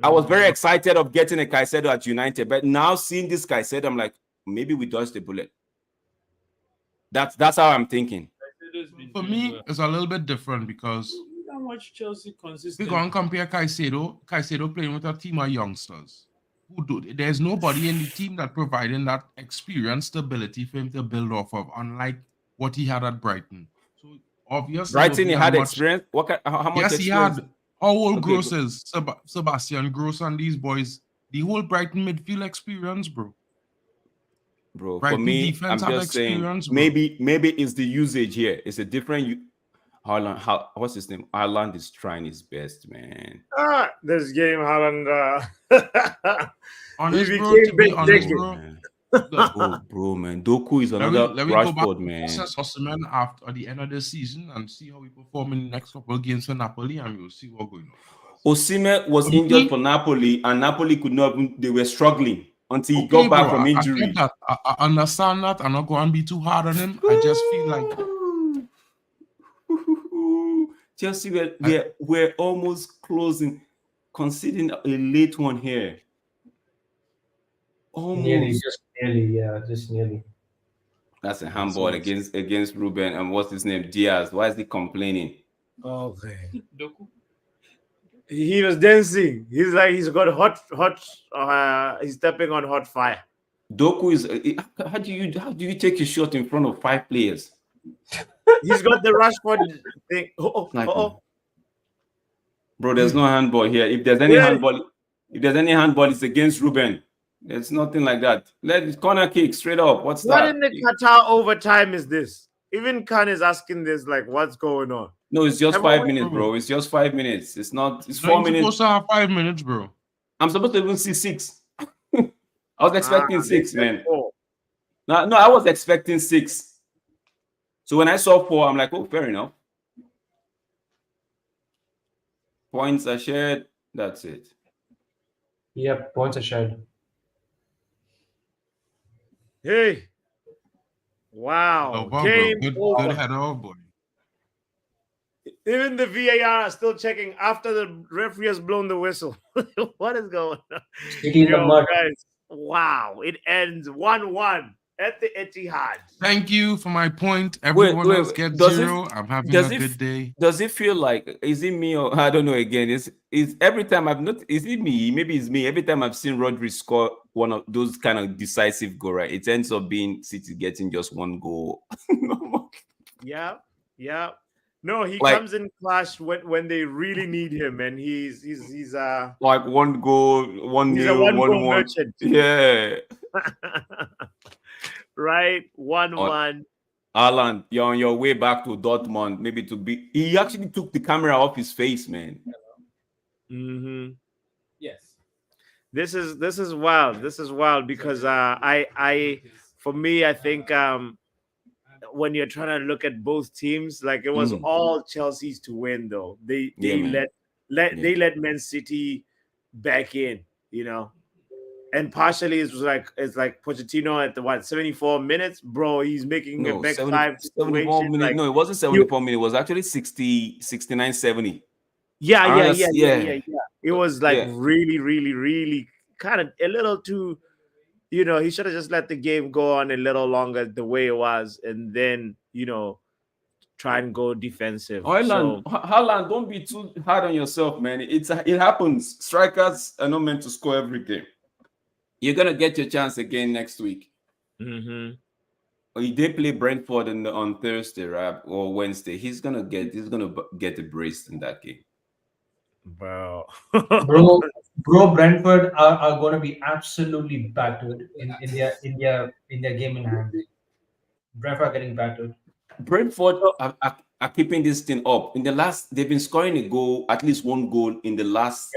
Speaker 2: I was very excited of getting a Caicedo at United, but now seeing this Caicedo, I'm like, maybe we dodged the bullet. That's how I'm thinking.
Speaker 3: For me, it's a little bit different because
Speaker 7: Watch Chelsea consistent.
Speaker 3: We can't compare Caicedo playing with a team of youngsters. There's nobody in the team that providing that experience, stability for him to build off of, unlike what he had at Brighton. So obviously,
Speaker 2: Brighton he had experience. How much?
Speaker 3: Yes,
Speaker 2: experience?
Speaker 3: he had. How old Gross is? Sebastian Gross and these boys. The whole Brighton midfield experience, bro.
Speaker 2: Bro,
Speaker 3: Brighton
Speaker 2: for me, I'm just saying,
Speaker 3: bro.
Speaker 2: maybe it's the usage here. It's a different. Haaland, what's his name? Haaland is trying his best, man.
Speaker 1: This game, Haaland.
Speaker 3: Honest, bro, to be honest,
Speaker 2: bro, man. Doku is another Rashford, man.
Speaker 3: Osimhen after the end of the season and see how we perform in the next couple of games for Napoli, and we'll see what's going on.
Speaker 2: Osimhen was injured for Napoli, and Napoli could not. They were struggling until he got back from injury.
Speaker 3: I understand that. I'm not going to be too hard on him. I just feel like
Speaker 2: Chelsea we're almost closing, conceding a late one here. Almost.
Speaker 8: Just nearly.
Speaker 2: That's a handball against Ruben. And what's his name? Diaz. Why is he complaining?
Speaker 1: Okay. He was dancing. He's like he's got hot. He's stepping on hot fire.
Speaker 2: Doku is. How do you take a shot in front of 5 players?
Speaker 1: He's got the Rashford thing.
Speaker 2: Bro, there's no handball here. If there's any handball, it's against Ruben. There's nothing like that. Let it corner kick straight up. What's that?
Speaker 1: What in the Qatar overtime is this? Even Khan is asking this, like, what's going on?
Speaker 2: No, it's just 5 minutes, bro. It's just 5 minutes. It's not. It's 4 minutes.
Speaker 3: You're supposed to have 5 minutes, bro.
Speaker 2: I'm supposed to even see 6. I was expecting 6, man. No, I was expecting 6. So when I saw 4, I'm like, oh, fair enough. Points are shared. That's it.
Speaker 8: Yep, points are shared.
Speaker 1: Hey. Wow.
Speaker 3: Good header, boy.
Speaker 1: Even the VAR are still checking after the referee has blown the whistle. What is going on?
Speaker 8: City in the
Speaker 1: Yo,
Speaker 8: mud.
Speaker 1: guys, wow. It ends 1-1 at the Etihad.
Speaker 3: Thank you for my point. Everyone else gets
Speaker 2: Does
Speaker 3: 0. I'm having a good day.
Speaker 2: Does it feel like, is it me or I don't know again? Is every time I've not, is it me? Maybe it's me. Every time I've seen Rodri score one of those kind of decisive goal, right? It ends up being City getting just one goal.
Speaker 1: Yeah, yeah. No, he
Speaker 2: Like-
Speaker 1: comes in clutch when they really need him, and he's
Speaker 2: Like one goal,
Speaker 1: he's a
Speaker 2: 1-0,
Speaker 1: one-goal
Speaker 2: 1-1.
Speaker 1: merchant.
Speaker 2: Yeah.
Speaker 1: Right, 1-1.
Speaker 2: Haaland, you're on your way back to Dortmund, maybe to be. He actually took the camera off his face, man.
Speaker 1: Mm-hmm.
Speaker 7: Yes.
Speaker 1: This is wild. This is wild because for me, I think when you're trying to look at both teams, like it was all Chelsea's to win, though. They
Speaker 2: man.
Speaker 1: they let Man City back in, you know. And partially it's like Pochettino at the 74 minutes, bro. He's making a back 5
Speaker 2: 74 minutes.
Speaker 1: like,
Speaker 2: No, it wasn't 74 minutes. It was actually 60, 69, 70.
Speaker 1: yeah. It was like really kind of a little too, you know, he should have just let the game go on a little longer the way it was, and then, you know, try and go defensive.
Speaker 2: Haaland, don't be too hard on yourself, man. It happens. Strikers are not meant to score every game. You're gonna get your chance again next week.
Speaker 1: Mm-hmm.
Speaker 2: They play Brentford on Thursday, right, or Wednesday. He's gonna get a brace in that game.
Speaker 1: Bro.
Speaker 8: bro, Brentford are going to be absolutely battered in their game in hand. Brentford are getting battered.
Speaker 2: Brentford are keeping this thing up. They've been scoring at least one goal in the last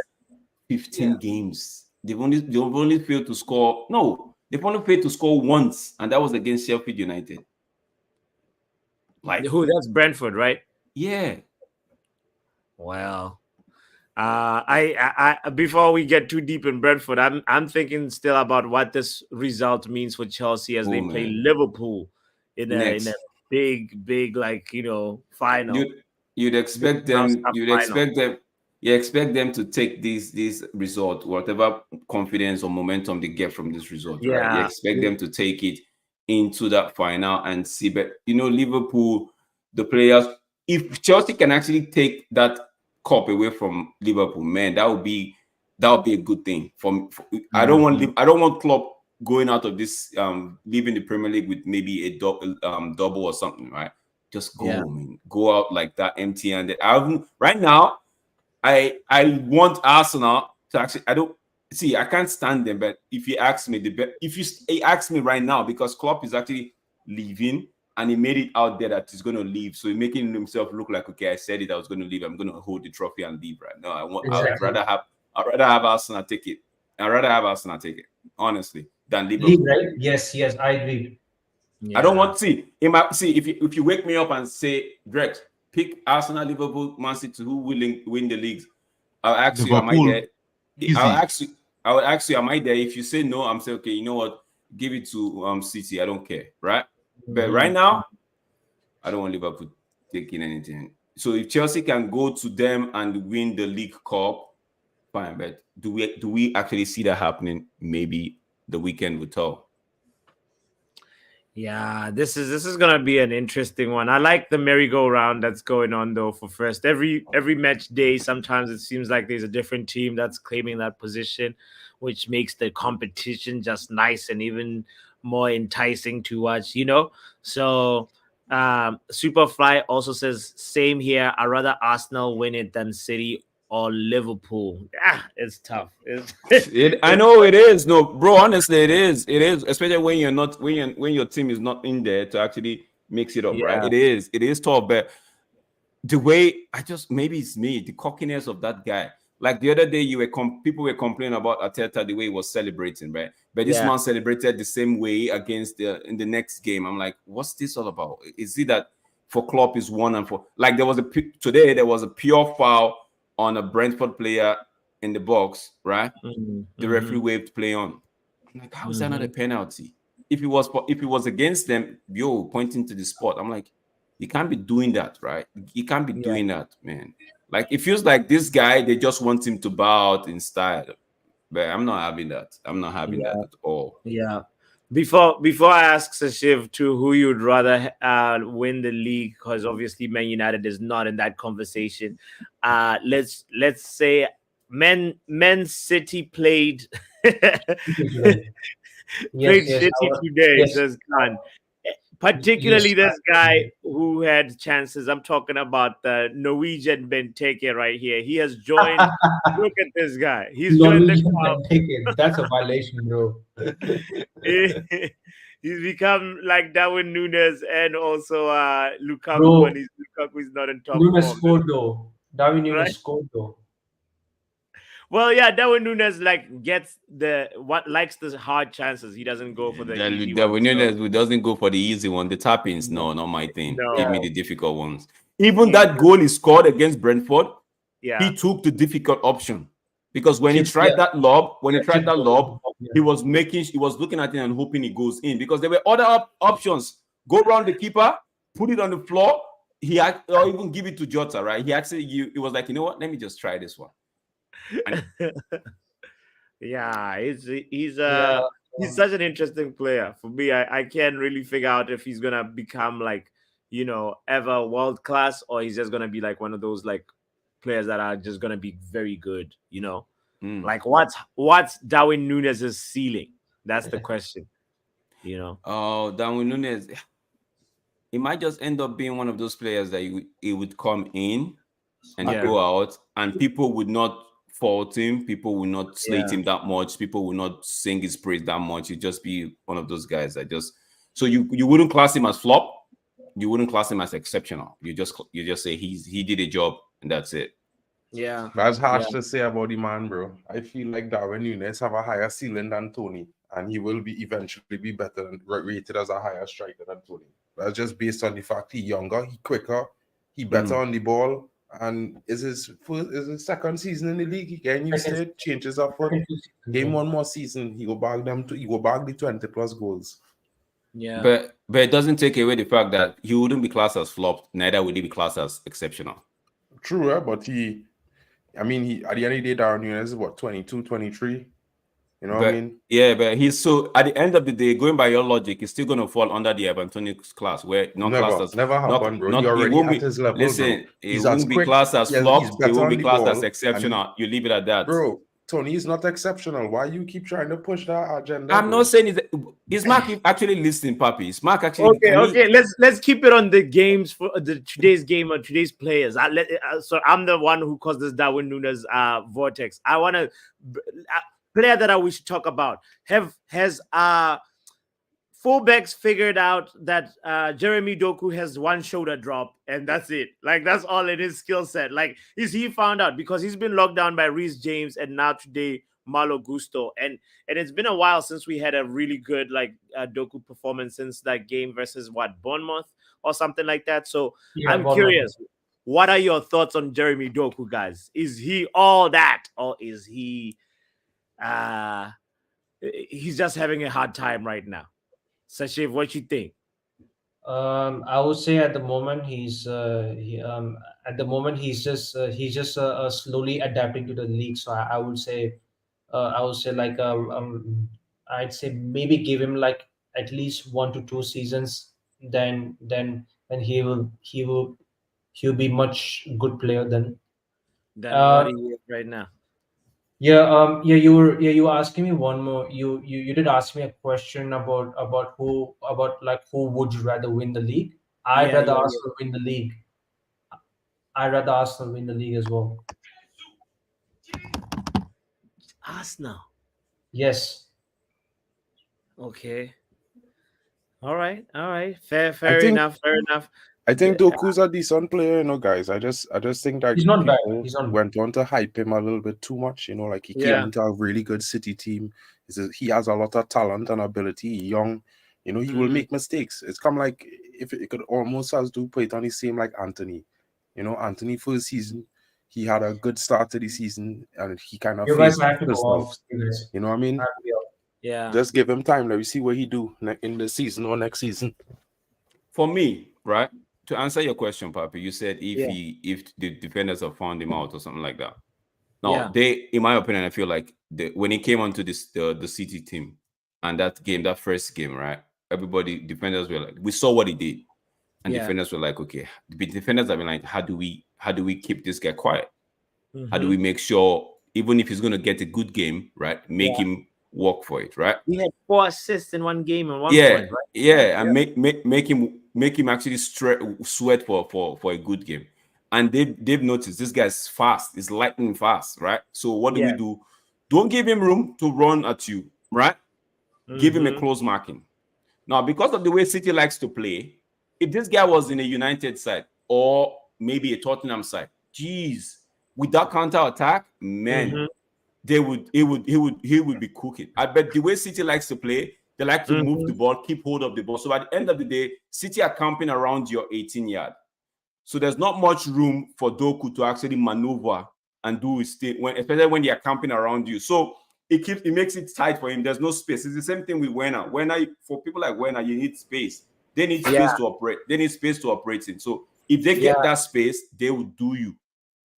Speaker 2: 15 games. They've only failed to score. No, they've only failed to score once, and that was against Sheffield United.
Speaker 1: Like who? That's Brentford, right?
Speaker 2: Yeah.
Speaker 1: Well, I before we get too deep in Brentford, I'm thinking still about what this result means for Chelsea as they play Liverpool in a big like, you know, final.
Speaker 2: You'd expect them. You expect them to take this result, whatever confidence or momentum they get from this result, right? You expect them to take it into that final and see. But you know, Liverpool, the players, if Chelsea can actually take that cup away from Liverpool, man, that would be a good thing. I don't want Klopp going out of this, leaving the Premier League with maybe a double or something, right? Just go, man, go out like that, empty-handed. Right now, I want Arsenal to actually. I can't stand them. But if you ask me, ask me right now, because Klopp is actually leaving, and he made it out there that he's going to leave, so he's making himself look like, okay, I said it, I was going to leave. I'm going to hold the trophy and leave right now. I'd rather have Arsenal take it. I'd rather have Arsenal take it, honestly, than Liverpool.
Speaker 8: Leave, right? Yes, I agree.
Speaker 2: Yeah. I don't want to see if you wake me up and say, Drex, pick Arsenal, Liverpool, Man City, who will win the leagues. I'll ask you, am I there? I will ask you, am I there? If you say no, I'm saying, okay, you know what? Give it to City. I don't care, right? But right now, I don't want Liverpool taking anything. So if Chelsea can go to them and win the League Cup, fine. But do we actually see that happening? Maybe the weekend will tell.
Speaker 1: Yeah, this is gonna be an interesting one. I like the merry-go-round that's going on though. For first, every match day, sometimes it seems like there's a different team that's claiming that position, which makes the competition just nice and even more enticing to watch. You know, so Superfly also says same here. I'd rather Arsenal win it than City or Liverpool. It's tough.
Speaker 2: I know it is. No, bro, honestly, it is, especially when you're not, when your team is not in there to actually mix it up, right? It is tough. But the way maybe it's me, the cockiness of that guy. Like the other day, people were complaining about Arteta, the way he was celebrating, right? But this man celebrated the same way against in the next game. I'm like, what's this all about? Is it that for Klopp is 1-4? Like there was a pure foul on a Brentford player in the box, right? The referee waved play on. I'm like, how is that not a penalty? If it was against them, pointing to the spot, I'm like, You can't be doing that, right? You can't be doing that, man. Like, it feels like this guy, they just want him to bow out in style. But I'm not having that. I'm not having that at all.
Speaker 1: Yeah. Before I ask Sashiv to who you'd rather win the league, because obviously Man United is not in that conversation. Let's say Man City played played
Speaker 8: Yes.
Speaker 1: City today,
Speaker 8: Yes.
Speaker 1: says Khan. Particularly this guy who had chances. I'm talking about the Norwegian Benteke right here. He has joined. Look at this guy. He's joined the club.
Speaker 8: That's a violation, bro.
Speaker 1: He's become like Darwin Nunes and also Lukaku
Speaker 8: Bro,
Speaker 1: when Lukaku is not in top
Speaker 8: Nunes
Speaker 1: form.
Speaker 8: scored though. Darwin Nunes
Speaker 1: Right?
Speaker 8: scored though.
Speaker 1: Well, yeah, Darwin Nunes likes the hard chances. He doesn't go for the easy
Speaker 2: Darwin
Speaker 1: ones.
Speaker 2: Nunes doesn't go for the easy one. The tap-ins, no, not my thing.
Speaker 1: No.
Speaker 2: Give me the difficult ones. Even that goal he scored against Brentford, he took the difficult option. Because when he tried that lob, he was looking at it and hoping it goes in. Because there were other options. Go around the keeper, put it on the floor, or even give it to Jota, right? He was like, you know what? Let me just try this one.
Speaker 1: Yeah, he's such an interesting player. For me, I can't really figure out if he's gonna become like, ever world class, or he's just gonna be like one of those like players that are just gonna be very good, Like what's Darwin Nunes' ceiling? That's the question.
Speaker 2: Oh, Darwin Nunes, he might just end up being one of those players that he would come in and go out, and people would not fault him, people will not slate him that much, people will not sing his praise that much. He'd just be one of those guys that so you wouldn't class him as flop, you wouldn't class him as exceptional. You just say he did a job and that's it.
Speaker 1: Yeah,
Speaker 3: that's harsh to say about the man, bro. I feel like Darwin Nunes have a higher ceiling than Tony, and he will eventually be better and rated as a higher striker than Tony. That's just based on the fact he's younger, he quicker, he better on the ball, and is his second season in the league. He getting used to it, changes up for game one more season. He go back the 20+ goals.
Speaker 1: Yeah,
Speaker 2: but it doesn't take away the fact that he wouldn't be classed as flopped, neither would he be classed as exceptional.
Speaker 3: True, but at the end of the day, Darwin Nunes is what, 22, 23? You know what I mean?
Speaker 2: Yeah, but he's so at the end of the day, going by your logic, he's still going to fall under the Antony class, where
Speaker 3: never happen, bro. He already at his level.
Speaker 2: Listen,
Speaker 3: bro.
Speaker 2: He won't be classed as flopped. He won't be classed as exceptional. You leave it at that,
Speaker 3: bro. Tony is not exceptional. Why you keep trying to push that agenda?
Speaker 2: I'm not saying is Mark actually listening, Papi? Is Mark actually
Speaker 1: okay? Let's keep it on the games for today's game or today's players. So I'm the one who caused this Darwin Nunes vortex. I want to. Player that we should talk about has fullbacks figured out that Jeremy Doku has one shoulder drop and that's it. Like that's all in his skill set. Like he found out because he's been locked down by Reece James and now today Malo Gusto, and it's been a while since we had a really good Doku performance since that game versus Bournemouth or something like that. So I'm curious, what are your thoughts on Jeremy Doku, guys? Is he all that, or is he? He's just having a hard time right now. Sashiv, what you think?
Speaker 8: I would say at the moment he's just slowly adapting to the league. So I would say I'd say maybe give him like at least 1 to 2 seasons. Then he'll be much good player then.
Speaker 1: What he is right now.
Speaker 8: You were asking me one more. You did ask me a question about who would you rather win the league? I'd rather Arsenal win the league. I'd rather Arsenal win the league as well.
Speaker 1: Arsenal.
Speaker 8: Yes.
Speaker 1: Okay. All right. Fair enough.
Speaker 3: I think Doku's a decent player, guys. I just think that
Speaker 8: he's not bad.
Speaker 3: Went on to hype him a little bit too much, like he came into a really good City team. He has a lot of talent and ability. He's young, he will make mistakes. It's come like if it could almost as do put it on the same like Antony. Antony first season, he had a good start to the season and he kind of faced himself. You know what I mean?
Speaker 1: Yeah.
Speaker 3: Just give him time. Let me see what he do in the season or next season.
Speaker 2: For me, right? to answer your question, Papi, you said
Speaker 1: Yeah.
Speaker 2: if the defenders have found him out or something like that. No,
Speaker 1: Yeah.
Speaker 2: they, in my opinion, I feel like when he came onto the City team and that first game, right? Everybody, defenders were like, we saw what he did, and
Speaker 1: Yeah.
Speaker 2: defenders were like, okay. The defenders have been like, how do we keep this guy quiet? How do we make sure, even if he's going to get a good game, right, make him work for it, right?
Speaker 1: He had 4 assists in one game at one point, right?
Speaker 2: Yeah, and make him actually sweat for a good game. And they've noticed this guy's fast, he's lightning fast, right? So what do? Don't give him room to run at you, right? Give him a close marking. Now, because of the way City likes to play, if this guy was in a United side or maybe a Tottenham side, geez, with that counter attack, man, he would be cooking. I bet the way City likes to play, they like to move the ball, keep hold of the ball. So at the end of the day, City are camping around your 18-yard. So there's not much room for Doku to actually maneuver and do his thing, especially when they are camping around you. So it makes it tight for him. There's no space. It's the same thing with Werner. For people like Werner, you need space. They need space to operate. They need space to operate in. So if they get that space, they will do you.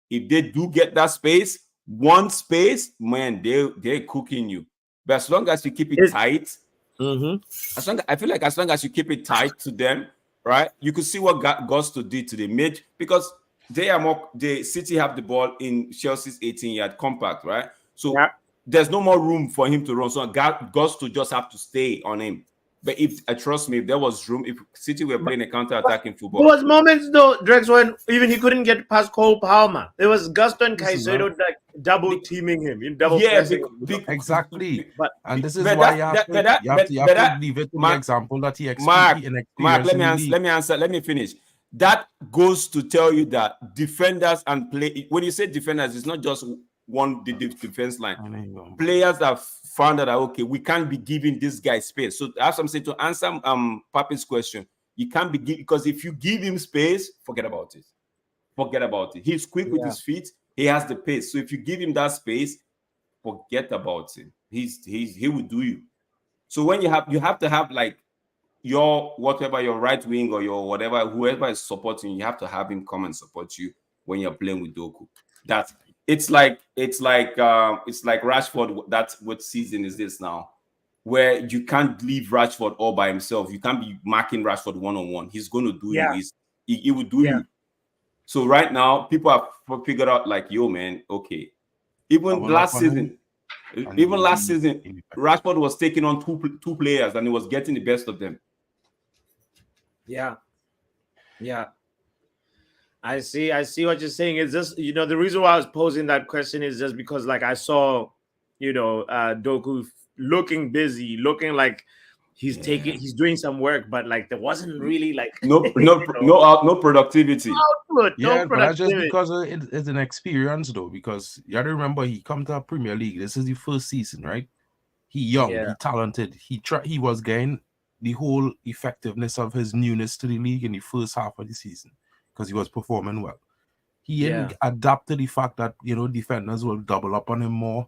Speaker 2: If they do get that space, one space, man, they're cooking you. But as long as you keep it tight, I feel like as long as you keep it tight to them, right? You could see what Gusto did to the mid, because the City have the ball in Chelsea's 18-yard compact, right? So there's no more room for him to run. So Gusto just have to stay on him. But trust me, if there was room, if City were playing a counter-attacking football.
Speaker 1: There was moments though, Drex, when even he couldn't get past Cole Palmer. There was Gusto and Caicedo like double teaming him, double pressing him.
Speaker 3: Exactly. And this is
Speaker 2: but
Speaker 3: why you have to leave it to the example that he experienced.
Speaker 2: Mark, let me finish. That goes to tell you that defenders and when you say defenders, it's not just one defense line. Players have found that okay, we can't be giving this guy space. So as I'm saying, to answer Papi's question, you can't be because if you give him space, forget about it. Forget about it. He's quick with his feet. He has the pace. So if you give him that space, forget about it. He will do you. So when you have to have like your right wing or your whatever, whoever is supporting you have to have him come and support you when you're playing with Doku. It's like Rashford. That's what season is this now, where you can't leave Rashford all by himself. You can't be marking Rashford one-on-one. He's going to do you. He will do you. So right now, people have figured out like, yo, man, okay. Even last season, Rashford was taking on two players and he was getting the best of them.
Speaker 1: Yeah. I see what you're saying. It's just, the reason why I was posing that question is just because like I saw, Doku looking busy, looking like he's doing some work, but like there wasn't really like
Speaker 2: no productivity.
Speaker 3: But that's just because it's an experience though, because you gotta remember he come to a Premier League. This is the first season, right? He young, he talented, he was getting the whole effectiveness of his newness to the league in the first half of the season, because he was performing well. He didn't adapt to the fact that, defenders will double up on him more.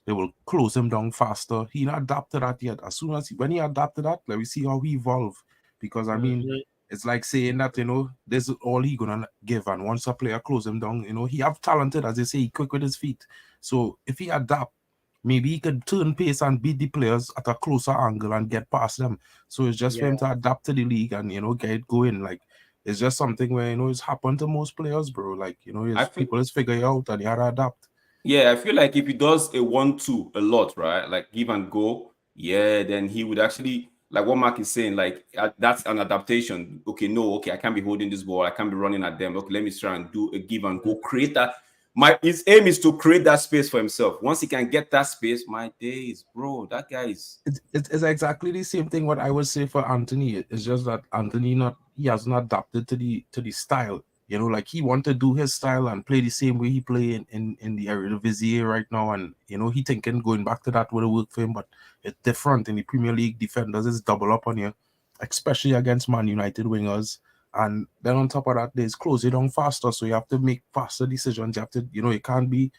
Speaker 3: They will close him down faster. He not adapted that yet. As soon as when he adapted that, let me see how he evolve. Because, I mean, it's like saying that, this is all he going to give. And once a player close him down, he have talented, as they say, he quick with his feet. So if he adapt, maybe he could turn pace and beat the players at a closer angle and get past them. So it's just for him to adapt to the league and, get it going. Like, it's just something where, it's happened to most players, bro. Like, people just figure it out and you have to adapt.
Speaker 2: Yeah, I feel like if he does a 1-2 a lot, right? Like give and go, then he would actually, like what Mark is saying, like that's an adaptation. Okay, I can't be holding this ball. I can't be running at them. Okay, let me try and do a give and go. Create that. His aim is to create that space for himself. Once he can get that space, my days, bro, that guy is.
Speaker 3: It's exactly the same thing what I would say for Antony. It's just that Antony he hasn't adapted to the style. Like he want to do his style and play the same way he play in the Eredivisie right now. And, he thinking going back to that would work for him, but it's different in the Premier League. Defenders is double up on you, especially against Man United wingers. And then on top of that, there's close it down faster. So you have to make faster decisions. You have to, you can't be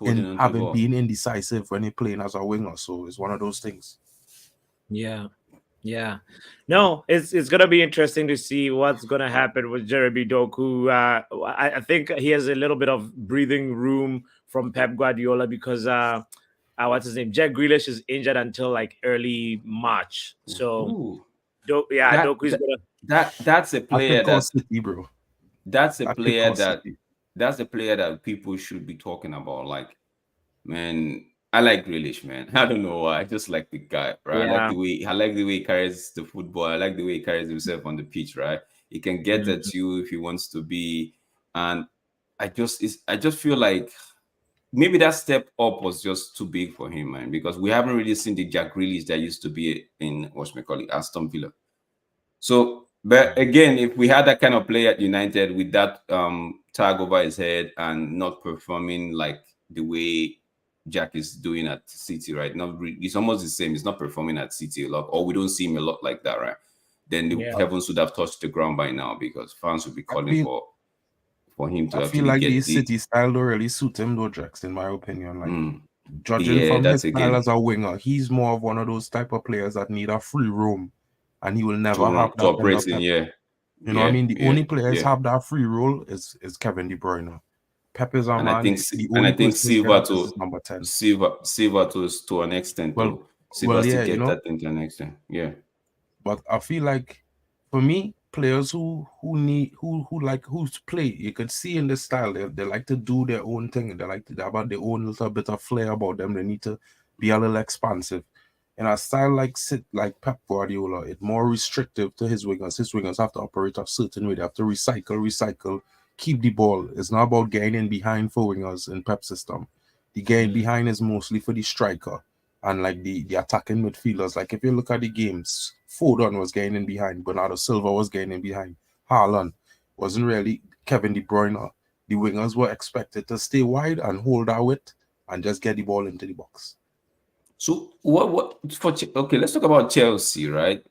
Speaker 3: being indecisive when you're playing as a winger. So it's one of those things.
Speaker 1: Yeah. Yeah, no, it's gonna be interesting to see what's gonna happen with Jeremy Doku. I think he has a little bit of breathing room from Pep Guardiola because what's his name? Jack Grealish is injured until like early March. So
Speaker 2: Ooh,
Speaker 1: Yeah,
Speaker 2: that,
Speaker 1: Doku's
Speaker 2: that
Speaker 1: gonna.
Speaker 2: that's a
Speaker 3: I
Speaker 2: player
Speaker 3: could call
Speaker 2: that
Speaker 3: City, bro.
Speaker 2: that's a
Speaker 3: I could
Speaker 2: player
Speaker 3: call
Speaker 2: that
Speaker 3: City.
Speaker 2: that's a player that people should be talking about. Like, man, I like Grealish, man. I don't know why. I just like the guy, right?
Speaker 1: Yeah.
Speaker 2: I like the way he carries the football. I like the way he carries himself on the pitch, right? He can get
Speaker 1: Mhm.
Speaker 2: at you if he wants to be. And I just feel like maybe that step up was just too big for him, man, because we haven't really seen the Jack Grealish that used to be in Aston Villa. So, but again, if we had that kind of player at United with that tag over his head and not performing like the way Jack is doing at City, right? It's almost the same. He's not performing at City a lot, or we don't see him a lot like that, right? Then the
Speaker 1: Yeah.
Speaker 2: heavens would have touched the ground by now because fans would be
Speaker 3: I
Speaker 2: calling
Speaker 3: feel
Speaker 2: for him to
Speaker 3: I feel
Speaker 2: actually
Speaker 3: like
Speaker 2: get
Speaker 3: the
Speaker 2: the.
Speaker 3: City style don't really suit him though, Jax, in my opinion. Like
Speaker 2: Mm,
Speaker 3: judging
Speaker 2: yeah,
Speaker 3: from his
Speaker 2: that's
Speaker 3: style
Speaker 2: again
Speaker 3: as a winger, he's more of one of those type of players that need a free roam, and he will
Speaker 2: to
Speaker 3: never have
Speaker 2: run to
Speaker 3: that under
Speaker 2: operate in.
Speaker 3: Pep.
Speaker 2: Yeah,
Speaker 3: You know what I
Speaker 2: yeah,
Speaker 3: mean? The
Speaker 2: yeah,
Speaker 3: only players
Speaker 2: yeah.
Speaker 3: have that free role is Kevin De Bruyne. Pep is a man. The
Speaker 2: And I
Speaker 3: only
Speaker 2: think
Speaker 3: person who get that is his number 10.
Speaker 2: Silva to an extent
Speaker 3: Well,
Speaker 2: too. Silva still
Speaker 3: yeah, you
Speaker 2: get
Speaker 3: know.
Speaker 2: that thing to an extent. Yeah.
Speaker 3: But I feel like for me, players who need who like who's play, you could see in the style they like to do their own thing. They like to they have their own little bit of flair about them. They need to be a little expansive. In a style like Pep Guardiola, it's more restrictive to his wingers. His wingers have to operate a certain way. They have to recycle, keep the ball. It's not about getting in behind for wingers in Pep system. The getting behind is mostly for the striker and like the attacking midfielders. Like if you look at the games, Foden was getting in behind, Bernardo Silva was getting in behind, Haaland wasn't really Kevin De Bruyne. The wingers were expected to stay wide and hold our width and just get the ball into the box.
Speaker 2: So okay, let's talk about Chelsea, right?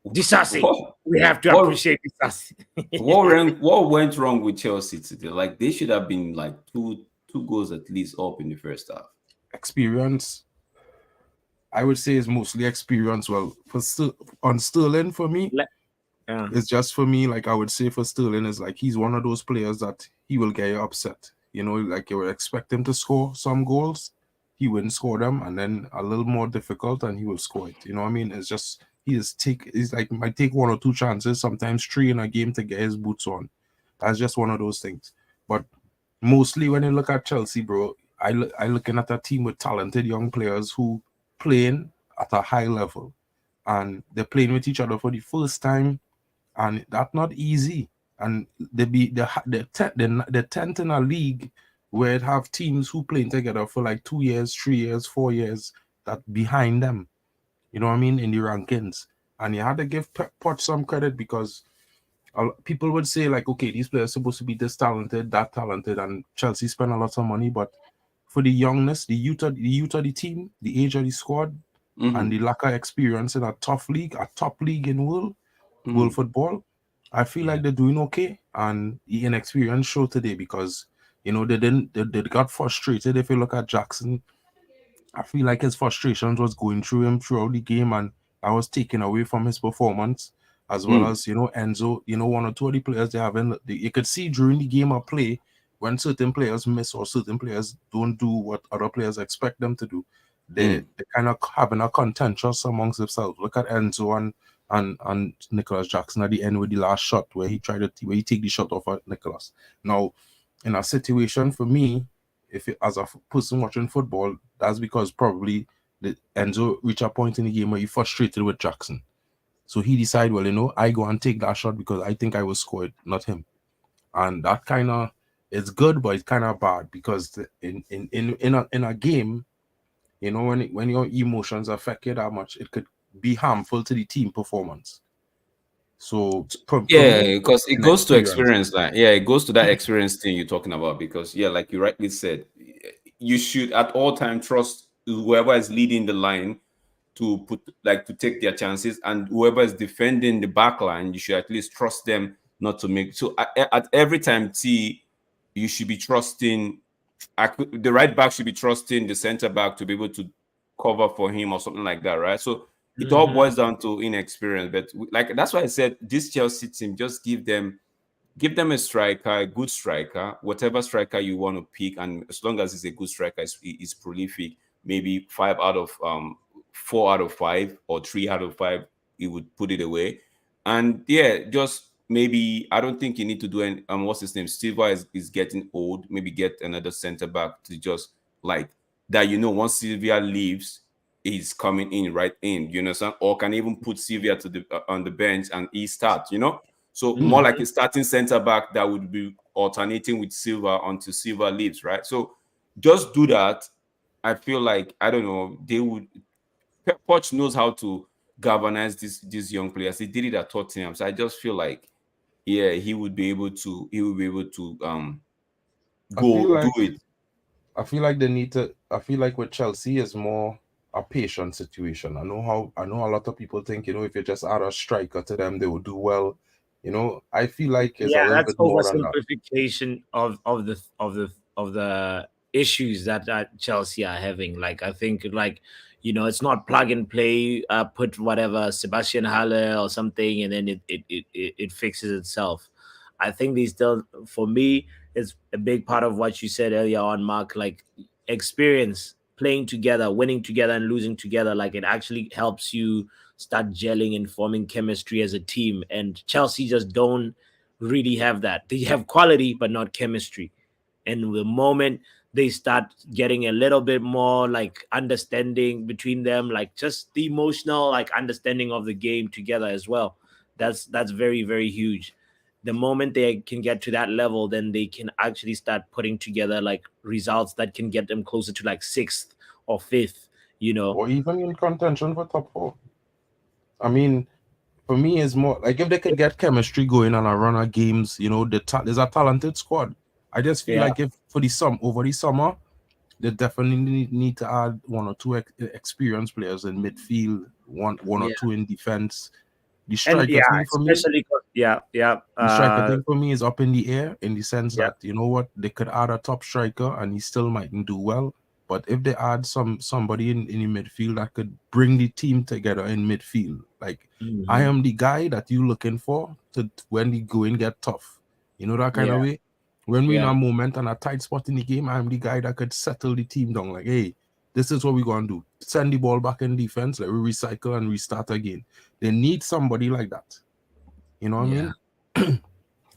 Speaker 1: Disasi.
Speaker 2: What
Speaker 1: We have to
Speaker 2: what
Speaker 1: appreciate Disasi.
Speaker 2: what went wrong with Chelsea today? Like they should have been like two goals at least up in the first half.
Speaker 3: Experience, I would say, is mostly experience. Well, on Sterling for me,
Speaker 1: Yeah.
Speaker 3: it's just for me. Like I would say for Sterling is like he's one of those players that he will get you upset. You know, like you would expect him to score some goals, he wouldn't score them, and then a little more difficult, and he will score it. You know what I mean? It's just he's like might take one or two chances, sometimes three in a game to get his boots on. That's just one of those things. But mostly when you look at Chelsea, bro, I looking at a team with talented young players who playing at a high level, and they're playing with each other for the first time, and that's not easy. And they be the 10th in a league where it have teams who playing together for like 2 years, 3 years, 4 years that behind them. You know what I mean, in the rankings. And you had to give Pep Pot some credit because people would say like, okay, these players are supposed to be this talented, that talented, and Chelsea spend a lot of money, but for the youngness, the youth of the team, the age of the squad, and the lack of experience in a top league in world football, I feel like they're doing okay. And the inexperience showed today because you know they got frustrated. If you look at Jackson, I feel like his frustrations was going through him throughout the game, and I was taken away from his performance, as well as Enzo. One or two of the players they have you could see during the game of play when certain players miss or certain players don't do what other players expect them to do. They kind of having a contentious amongst themselves. Look at Enzo and Nicholas Jackson at the end with the last shot where he take the shot off at Nicholas. Now, in a situation for me, as a person watching football, that's because probably the Enzo reached a point in the game where he frustrated with Jackson. So he decided, well, I go and take that shot because I think I will score it, not him. And that kind of it's good, but it's kind of bad because in a game, when your emotions affect you that much, it could be harmful to the team performance. So for
Speaker 2: Yeah,
Speaker 3: me,
Speaker 2: because it goes to
Speaker 3: experience.
Speaker 2: experience. Like, yeah, it goes to that experience thing you're talking about. Because yeah, like you rightly said, you should at all time trust whoever is leading the line to take their chances, and whoever is defending the back line, you should at least trust them not to make. So at every time, you should be trusting. The right back should be trusting the center back to be able to cover for him or something like that, right? So It all boils down to inexperience. But like that's why I said this Chelsea team, just give them a striker, a good striker, whatever striker you want to pick, and as long as it's a good striker, is prolific, maybe 4 out of 5 or 3 out of 5, he would put it away. And yeah, just maybe I don't think you need to do any what's his name? Silva is getting old. Maybe get another center back to just like that, once Silva leaves, he's coming in right in, you understand? Or can even put Silva to the on the bench and he start, So more like a starting center back that would be alternating with Silva until Silva leaves, right? So just do that. I feel like, I don't know, they would. Poch knows how to galvanize these young players. He did it at Tottenham, so I just feel like, yeah, he would be able to go do it.
Speaker 3: I feel like they need to. I feel like with Chelsea is more a patient situation. I know a lot of people think, if you just add a striker to them, they will do well. I feel like it's a little bit more than that.
Speaker 1: Oversimplification of the issues that Chelsea are having. Like, I think, like, it's not plug and play. Put whatever Sebastian Haller or something, and then it fixes itself. I think these still, for me, is a big part of what you said earlier on, Mark. Like, experience, playing together, winning together, and losing together. Like, it actually helps you start gelling and forming chemistry as a team. And Chelsea just don't really have that. They have quality, but not chemistry. And the moment they start getting a little bit more like understanding between them, like just the emotional like understanding of the game together as well, that's very, very huge. The moment they can get to that level, then they can actually start putting together like results that can get them closer to like 6th or 5th,
Speaker 3: or even in contention for top 4. I mean, for me, it's more like if they could get chemistry going on a run of games, there's a talented squad. I just feel like if over the summer, they definitely need to add 1 or 2 experienced players in midfield, one or 2 in defense. The striker thing for me, the striker thing for me is up in the air in the sense that they could add a top striker and he still mightn't do well. But if they add somebody in the midfield that could bring the team together in midfield, like I am the guy that you're looking for to when the going get tough, that kind of way. When we're in a moment and a tight spot in the game, I'm the guy that could settle the team down. Like, hey, this is what we're going to do. Send the ball back in defense, like we recycle and restart again. They need somebody like that. You know what I mean?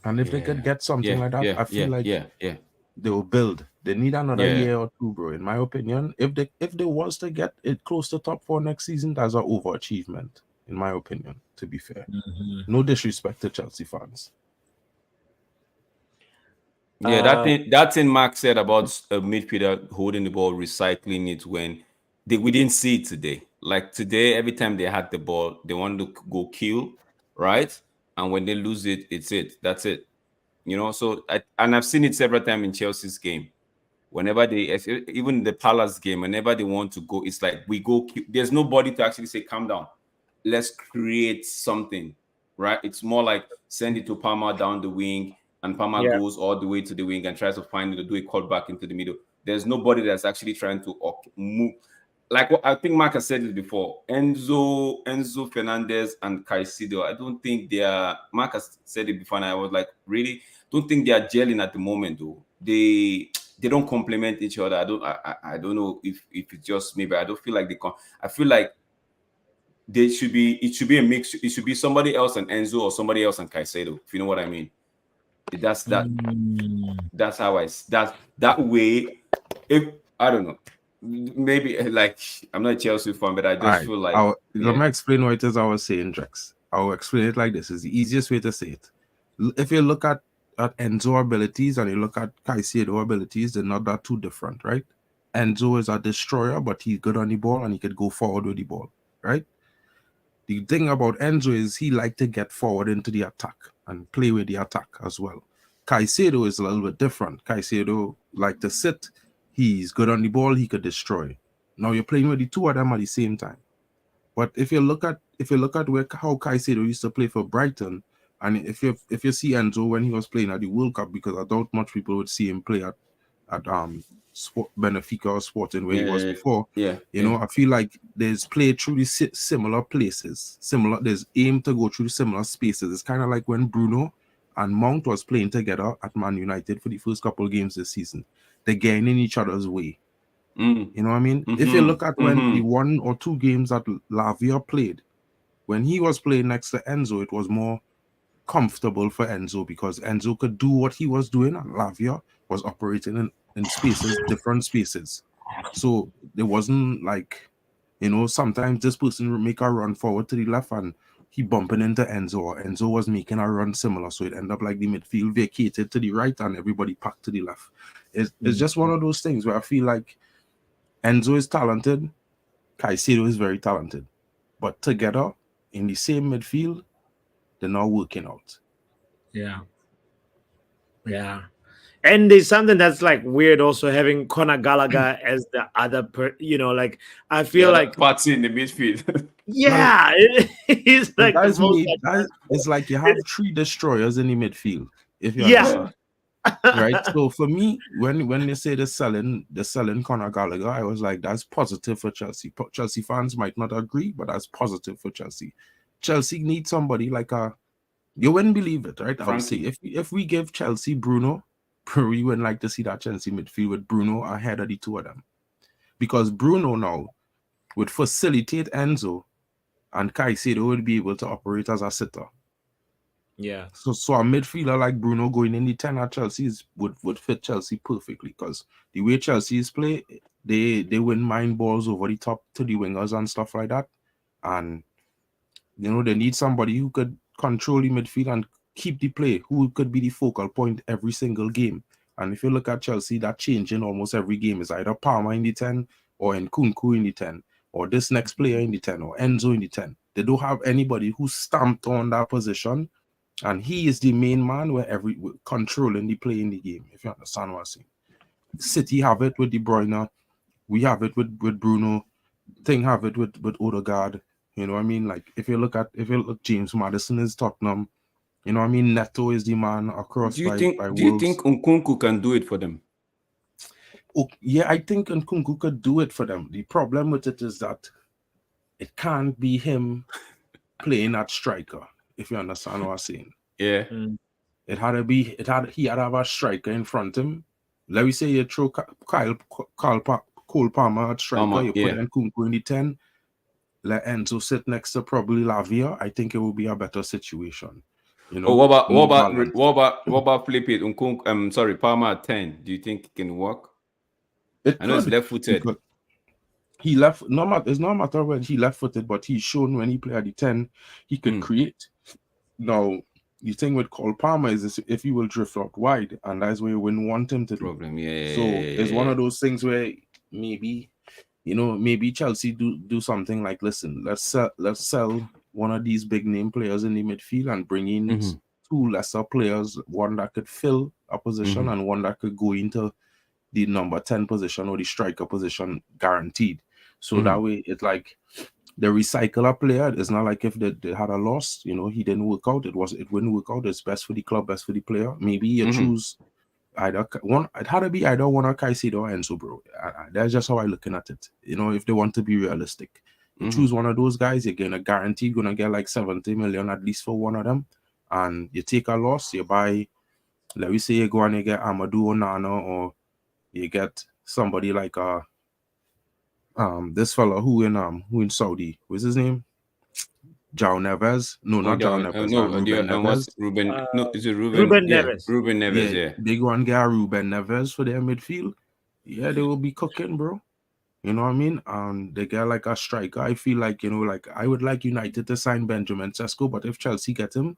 Speaker 3: And if they could get something like that, I feel like they will build. They need another year or 2, bro. In my opinion, if they was to get it close to top 4 next season, that's an overachievement. In my opinion, to be fair. No disrespect to Chelsea fans.
Speaker 2: Yeah, that thing Mark said about a midfielder holding the ball, recycling it when we didn't see it today. Like today, every time they had the ball, they wanted to go kill, right? And when they lose it, that's it. So I've seen it several times in Chelsea's game. Whenever even the Palace game, whenever they want to go, it's like we go. There's nobody to actually say, "Calm down, let's create something," right? It's more like send it to Palmer down the wing, and Palmer goes all the way to the wing and tries to find it to do a cut back into the middle. There's nobody that's actually trying to move. Like what I think Mark has said it before, Enzo Fernandez and Caicedo. I don't think they are. Mark has said it before, and I was like, really, don't think they are gelling at the moment, though. They don't complement each other. I don't know if it's just me, but I don't feel like I feel like it should be a mix. It should be somebody else and Enzo or somebody else and Caicedo, if you know what I mean. That's how that way. If I don't know, maybe like I'm not a Chelsea fan, but I just feel like
Speaker 3: let me explain what it is I was saying, Drex. I'll explain it like this. It's the easiest way to say it. If you look at Enzo abilities and you look at Caicedo abilities, they're not that too different, right? Enzo is a destroyer, but he's good on the ball and he could go forward with the ball, right? The thing about Enzo is he like to get forward into the attack and play with the attack as well. Caicedo is a little bit different. Caicedo like to sit. He's good on the ball. He could destroy. Now you're playing with the 2 of them at the same time. But if you look at how Caicedo used to play for Brighton, and if you see Enzo when he was playing at the World Cup, because I doubt much people would see him play at at Benfica or Sporting where he was before.
Speaker 2: Yeah,
Speaker 3: you know, I feel like there's played through these similar places, there's aim to go through similar spaces. It's kind of like when Bruno and Mount was playing together at Man United for the first couple of games this season. They're getting in each other's way. You know what I mean? If you look at when the 1 or 2 games that Lavia played, when he was playing next to Enzo, it was more comfortable for Enzo because Enzo could do what he was doing and Lavia was operating in spaces, different spaces. So there wasn't like, you know, sometimes this person would make a run forward to the left and he bumping into Enzo, or Enzo was making a run similar. So it ended up like the midfield vacated to the right and everybody packed to the left. It's just one of those things where I feel like Enzo is talented, Caicedo is very talented, but together in the same midfield, they're not working out.
Speaker 1: Yeah. And there's something that's like weird also having Conor Gallagher as the other like I feel like
Speaker 2: party in the midfield.
Speaker 1: he's like
Speaker 3: it's like you have 3 destroyers in the midfield, if you understand. Right. So for me, when they say they're selling Conor Gallagher, I was like, that's positive for Chelsea. Chelsea fans might not agree, but that's positive for Chelsea. Chelsea needs somebody like you wouldn't believe it, right? I would say if we give Chelsea Bruno, we wouldn't like to see that Chelsea midfield with Bruno ahead of the 2 of them. Because Bruno now would facilitate Enzo and Caicedo would be able to operate as a sitter.
Speaker 1: Yeah.
Speaker 3: So a midfielder like Bruno going in the 10 at Chelsea would fit Chelsea perfectly because the way Chelsea's play, they win mind balls over the top to the wingers and stuff like that. And you know, they need somebody who could control the midfield and keep the play, who could be the focal point every single game. And if you look at Chelsea, that changing almost every game is either Palmer in the 10 or Nkunku in the 10 or this next player in the 10 or Enzo in the 10. They don't have anybody who's stamped on that position, and he is the main man where controlling the play in the game, if you understand what I'm saying. City have it with De Bruyne, we have it with Bruno, Thing have it with Odegaard. You know what I mean? Like if you look James Maddison is Tottenham. You know what I mean? Neto is the man across. Do you think
Speaker 2: Nkunku can do it for them?
Speaker 3: Oh, yeah, I think Nkunku could do it for them. The problem with it is that it can't be him playing at striker, if you understand what I'm saying.
Speaker 2: Yeah.
Speaker 3: He had to have a striker in front of him. Let me say you throw Cole Palmer at striker, you put Nkunku in the 10, let Enzo sit next to probably Lavia. I think it will be a better situation. You know,
Speaker 2: what about flip it? Nkunku, Palmer at 10. Do you think it can work? I know it's left-footed.
Speaker 3: It's not matter when he left-footed, but he's shown when he played at the 10, he could create. Now, the thing with Cole Palmer is if he will drift out wide, and that's where you wouldn't want him to do. It's one of those things where maybe Chelsea do something like, listen, let's sell one of these big name players in the midfield and bring in 2 lesser players, one that could fill a position and one that could go into the number 10 position or the striker position guaranteed. So that way it's like the recycler player. It's not like if they had a loss, you know, he didn't work out. It wouldn't work out. It's best for the club, best for the player. Maybe you choose either one. It had to be either one or Caicedo or Enzo, bro. That's just how I'm looking at it. You know, if they want to be realistic, you choose one of those guys, you're gonna get like 70 million at least for one of them. And you take a loss, you buy, let me say you go and you get Amadou Onana, or you get somebody like this fella who in Saudi, what's his name? João Neves. No, not João Neves.
Speaker 2: Ruben Neves. Is it Ruben?
Speaker 1: Ruben Neves.
Speaker 2: Ruben Neves, yeah.
Speaker 3: They go and get Ruben Neves for their midfield. Yeah, they will be cooking, bro. You know what I mean? They get like a striker. I feel like, you know, like I would like United to sign Benjamin Sesko, but if Chelsea get him,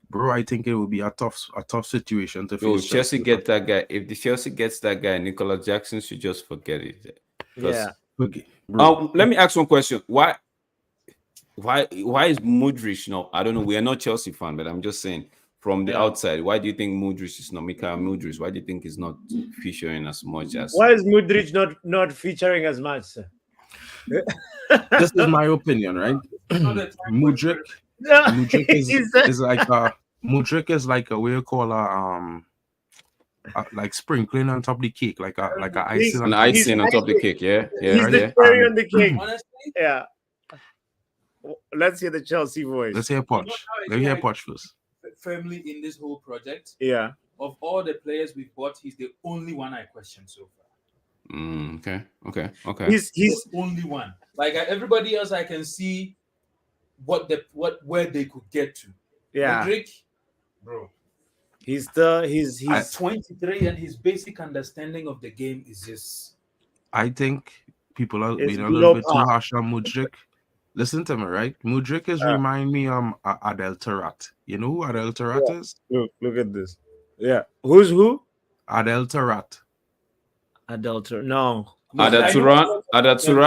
Speaker 3: bro, I think it will be a tough situation to face.
Speaker 2: Chelsea get that guy. If the Chelsea gets that guy, Nicolas Jackson should just forget it.
Speaker 1: Yeah.
Speaker 3: Okay.
Speaker 2: Let me ask one question. Why is Mudryk not? I don't know. We are not Chelsea fan, but I'm just saying from the outside, why do you think Mudryk is not Mikael Mudryk? Why do you think he's not featuring as much as?
Speaker 1: Why is Mudryk not featuring as much, sir?
Speaker 3: This is my opinion, right? Mudryk is like Mudryk is like a way you call like sprinkling on top of the cake, like a icing
Speaker 2: An
Speaker 3: on top.
Speaker 2: icing on top of the cake. Yeah, yeah,
Speaker 1: He's the
Speaker 2: yeah.
Speaker 1: cherry on the cake.
Speaker 7: Honestly,
Speaker 1: Yeah. Let's hear the Chelsea voice.
Speaker 3: Let's hear Poch. Let me hear Poch first.
Speaker 7: firmly in this whole project.
Speaker 1: Yeah.
Speaker 7: Of all the players we've bought, he's the only one I question so far.
Speaker 2: Okay.
Speaker 1: He's
Speaker 7: the only one. Like everybody else, I can see where they could get to.
Speaker 1: yeah.
Speaker 7: Modric, bro.
Speaker 1: He's
Speaker 7: 23 and his basic understanding of the game is just.
Speaker 3: I think people are
Speaker 1: It's
Speaker 3: being a little bit too
Speaker 1: below par.
Speaker 3: harsh on Mudryk. Listen to me, right? Mudryk is remind me Adel Tarat. You know who Adel Tarat is?
Speaker 1: Look at this. Yeah. Who's who?
Speaker 3: Adel Tarat.
Speaker 1: Adulter. No.
Speaker 2: Ada Turan.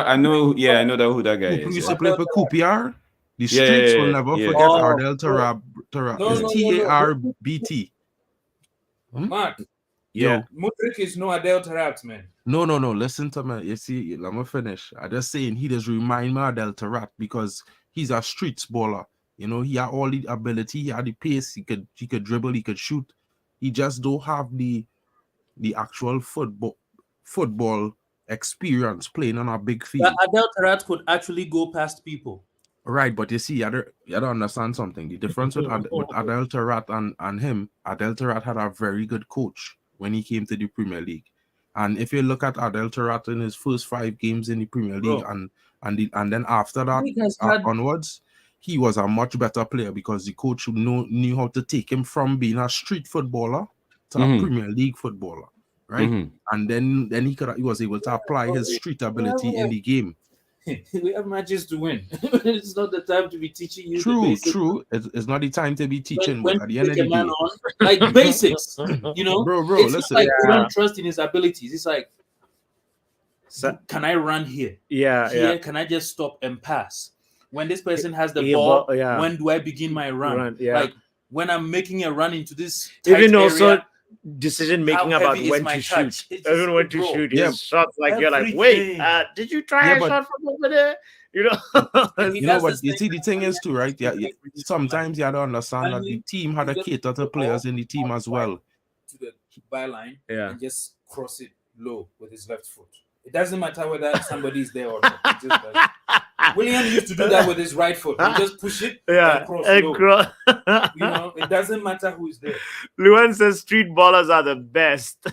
Speaker 2: I know. Yeah, I know who that guy
Speaker 3: Who
Speaker 2: is.
Speaker 3: used
Speaker 2: Yeah.
Speaker 3: to play for Coupiar? The
Speaker 2: Yeah,
Speaker 3: streets
Speaker 2: yeah,
Speaker 3: will
Speaker 2: yeah,
Speaker 3: never
Speaker 2: yeah.
Speaker 3: forget
Speaker 1: Oh.
Speaker 3: Adel Tarat.
Speaker 7: No,
Speaker 3: It's Tarbt.
Speaker 7: Mark,
Speaker 1: Yeah.
Speaker 7: Modric is no Adel Tarat, man.
Speaker 3: No. Listen to me. You see, let me finish. I just saying he just remind me of Adel Tarat because he's a streets baller. You know, he had all the ability, he had the pace, he could dribble, he could shoot. He just don't have the actual football experience playing on a big field.
Speaker 7: But Adel Tarat could actually go past people.
Speaker 3: Right, but you see, you don't understand something. The difference with Adel Tarat and him, Adel Tarat had a very good coach when he came to the Premier League. And if you look at Adel Tarat in his first 5 games in the Premier League, and then after that onwards, he was a much better player because the coach knew how to take him from being a street footballer to a Premier League footballer, right? And then he was able to apply his street ability in the game.
Speaker 7: We have matches to win. It's not the time to be teaching you.
Speaker 3: True. It's not the time to be teaching, but at the end of the day,
Speaker 7: like basics, you know,
Speaker 3: bro.
Speaker 7: It's
Speaker 3: Listen,
Speaker 7: like you don't trust in his abilities. It's like, can I run here?
Speaker 1: Yeah.
Speaker 7: Can I just stop and pass? When this person has the ball, when do I begin my run? Like when I'm making a run into this tight
Speaker 1: even also
Speaker 7: area,
Speaker 1: decision making
Speaker 7: how
Speaker 1: about
Speaker 7: heavy is
Speaker 1: when
Speaker 7: my
Speaker 1: to
Speaker 7: touch?
Speaker 1: shoot.
Speaker 7: It's
Speaker 1: Even
Speaker 7: just-
Speaker 1: when to
Speaker 7: bro,
Speaker 1: shoot
Speaker 3: yeah.
Speaker 1: his shots, like you're like, wait, did you try a
Speaker 3: but-
Speaker 1: shot from over there? You know,
Speaker 7: He
Speaker 3: you know,
Speaker 7: does
Speaker 3: but
Speaker 7: this
Speaker 3: you
Speaker 7: thing
Speaker 3: see, the thing is too, right? Yeah, sometimes you have to understand that the
Speaker 7: Finally,
Speaker 3: team had to
Speaker 7: you just
Speaker 3: cater to players in the team as well.
Speaker 7: to the byline
Speaker 1: Yeah.
Speaker 7: and just cross it low with his left foot. It doesn't matter whether somebody is there or not. He just does it. William used to do that with his right foot. He just push it and cross low. You know, it doesn't matter who is there.
Speaker 1: Luan says street ballers are the best.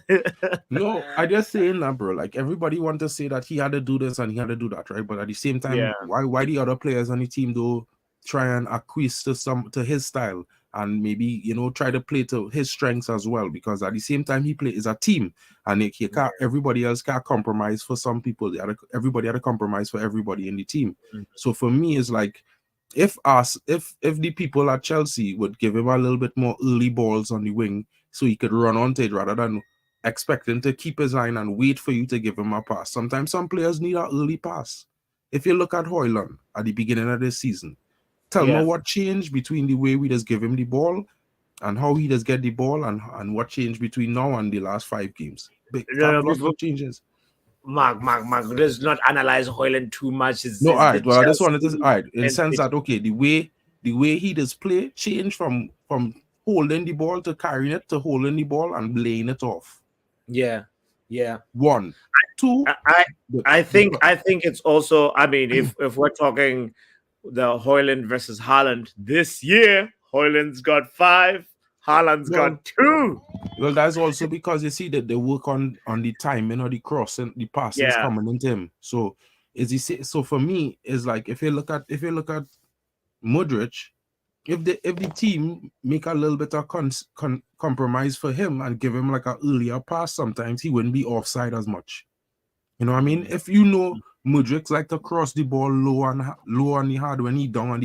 Speaker 3: No, I just saying that, bro. Like everybody want to say that he had to do this and he had to do that, right? But at the same time,
Speaker 1: Yeah.
Speaker 3: why the other players on the team though try and acquiesce to his style and maybe, you know, try to play to his strengths as well? Because at the same time, he plays a team, and he can't. Everybody else can't compromise for some people. Everybody had to compromise for everybody in the team. So for me, it's like, if the people at Chelsea would give him a little bit more early balls on the wing so he could run onto it rather than expecting to keep his line and wait for you to give him a pass. Sometimes some players need an early pass. If you look at Haaland at the beginning of this season, tell me what changed between the way we just give him the ball and how he does get the ball, and what changed between now and the last 5 games. Lots of changes.
Speaker 1: Mark, let's not analyze Haaland too much.
Speaker 3: No, all right. Well, I just wanted to, all right, in the sense that, okay, the way he does play changed from holding the ball to carrying it to holding the ball and laying it off.
Speaker 1: Yeah.
Speaker 3: 1, 2.
Speaker 1: I think it's also, I mean, if we're talking the Haaland versus Haaland this year, Haaland's got 5, Haaland's got 2.
Speaker 3: Well, that's also because you see that they work on the timing or the cross and the passes coming into him. So so for me, it's like if you look at Modric, if the team make a little bit of compromise for him and give him like an earlier pass, sometimes he wouldn't be offside as much. You know what I mean? If you know Modric like to cross the ball low on the hard when he down on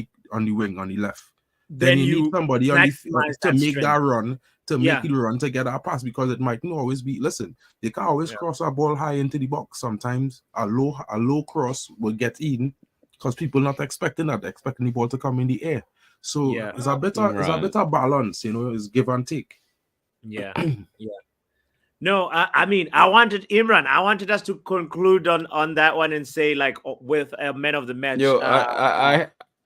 Speaker 3: the wing on the left, then you need somebody on the field to make that run, to make it run to get that pass, because it might not always be. Listen, they can't always cross a ball high into the box. Sometimes a low cross will get in because people not expecting that, expecting the ball to come in the air. So it's a better balance, you know, it's give and take.
Speaker 1: Yeah. No, I mean, I wanted us to conclude on that one and say, like, with a man of the match.
Speaker 2: Yo,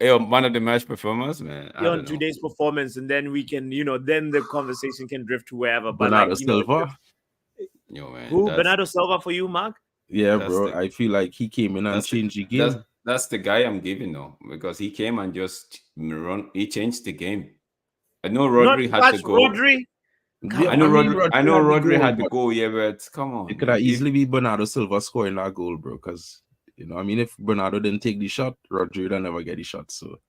Speaker 2: man of the match performance, man. I
Speaker 1: on
Speaker 2: don't know.
Speaker 1: today's performance, and then we can, then the conversation can drift to wherever. But
Speaker 3: Bernardo
Speaker 1: like,
Speaker 3: Silva.
Speaker 2: Yo, man.
Speaker 1: who Bernardo Silva for you, Mark?
Speaker 3: Yeah,
Speaker 2: That's
Speaker 3: bro. I feel like he came in and changed the game.
Speaker 2: That's the guy I'm giving though, because he came and just he changed the game. I know Rodri had to go.
Speaker 1: Rodri.
Speaker 3: Yeah,
Speaker 2: I know Rodri
Speaker 3: goal,
Speaker 2: had to go, yeah, but come on.
Speaker 3: It could have easily be Bernardo Silva scoring that goal, bro. Because I mean, if Bernardo didn't take the shot, Rodri would never get the shot. So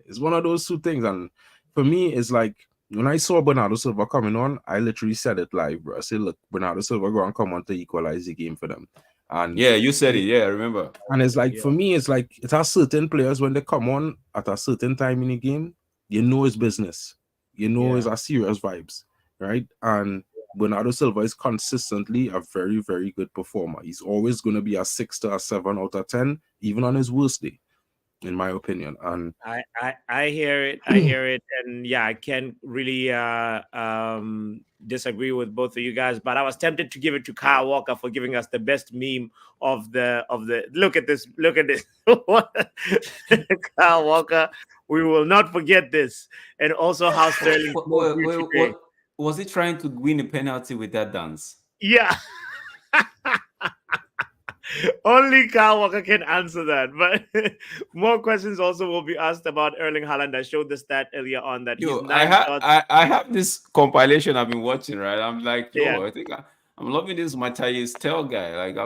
Speaker 3: it's one of those two things. And for me, it's like when I saw Bernardo Silva coming on, I literally said it live, bro. I said, look, Bernardo Silva going to come on to equalize the game for them. And
Speaker 2: yeah, you said it. Yeah, I remember.
Speaker 3: And it's like, for me, it's like it has certain players when they come on at a certain time in the game, it's business. It's a serious vibes, right? And Bernardo Silva is consistently a very, very good performer. He's always going to be a 6 to a 7 out of 10, even on his worst day, in my opinion. And
Speaker 1: I hear it. I hear it. And yeah, I can't really disagree with both of you guys, but I was tempted to give it to Kyle Walker for giving us the best meme of the look at this. Kyle Walker, we will not forget this. And also how Sterling
Speaker 2: what was he trying to win a penalty with that dance?
Speaker 1: Yeah. Only Kyle Walker can answer that. But more questions also will be asked about Erling Haaland. I showed the stat earlier on that
Speaker 2: I have this compilation I've been watching, right? I'm like, I think I'm loving this Matthias Tell guy. Like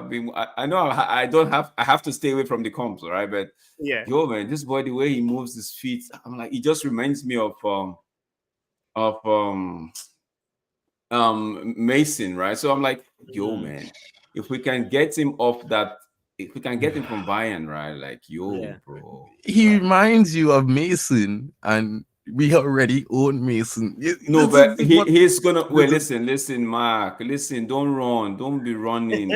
Speaker 2: I know I have to stay away from the comps, right? But man, this boy, the way he moves his feet, I'm like, he just reminds me of Mason, right? So I'm like, man, if we can get him off that, if we can get him from Bayern, right? Like, bro.
Speaker 3: He reminds you of Mason, and we already own Mason.
Speaker 2: No, but he's gonna listen, Mark. Listen, don't run, don't be running.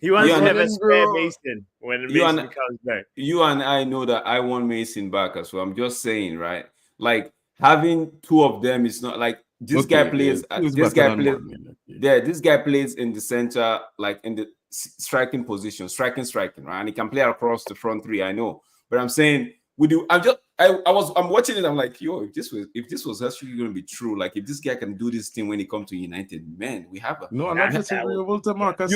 Speaker 1: He wants to have a spare Mason when Mason comes back.
Speaker 2: You and I know that I want Mason back as well. I'm just saying, right? Like having two of them is not like this guy plays. This guy plays in the center, like in the striking position, striking, right? And he can play across the front three. I know, but I'm saying I'm watching it. I'm like, if this was actually going to be true, like if this guy can do this thing when he comes to United, man, we have a.
Speaker 3: No, I'm not disagreeable to Marcus.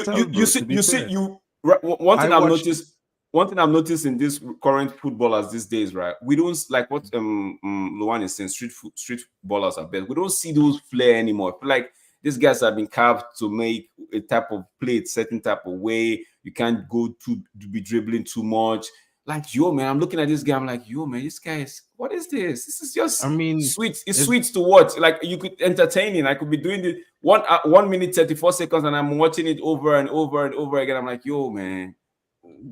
Speaker 2: One thing I've noticed in this current footballers these days, right? We don't like what Luan is saying. Street ballers are best. We don't see those flair anymore. Like these guys have been carved to make a type of play, a certain type of way. You can't go to be dribbling too much. Like, man, I'm looking at this guy. I'm like, man, this guy is. What is this? This is just. Sweet. It's sweet to watch. Like you could entertain it. I could be doing the 1 minute 34 seconds, and I'm watching it over and over and over again. I'm like, man.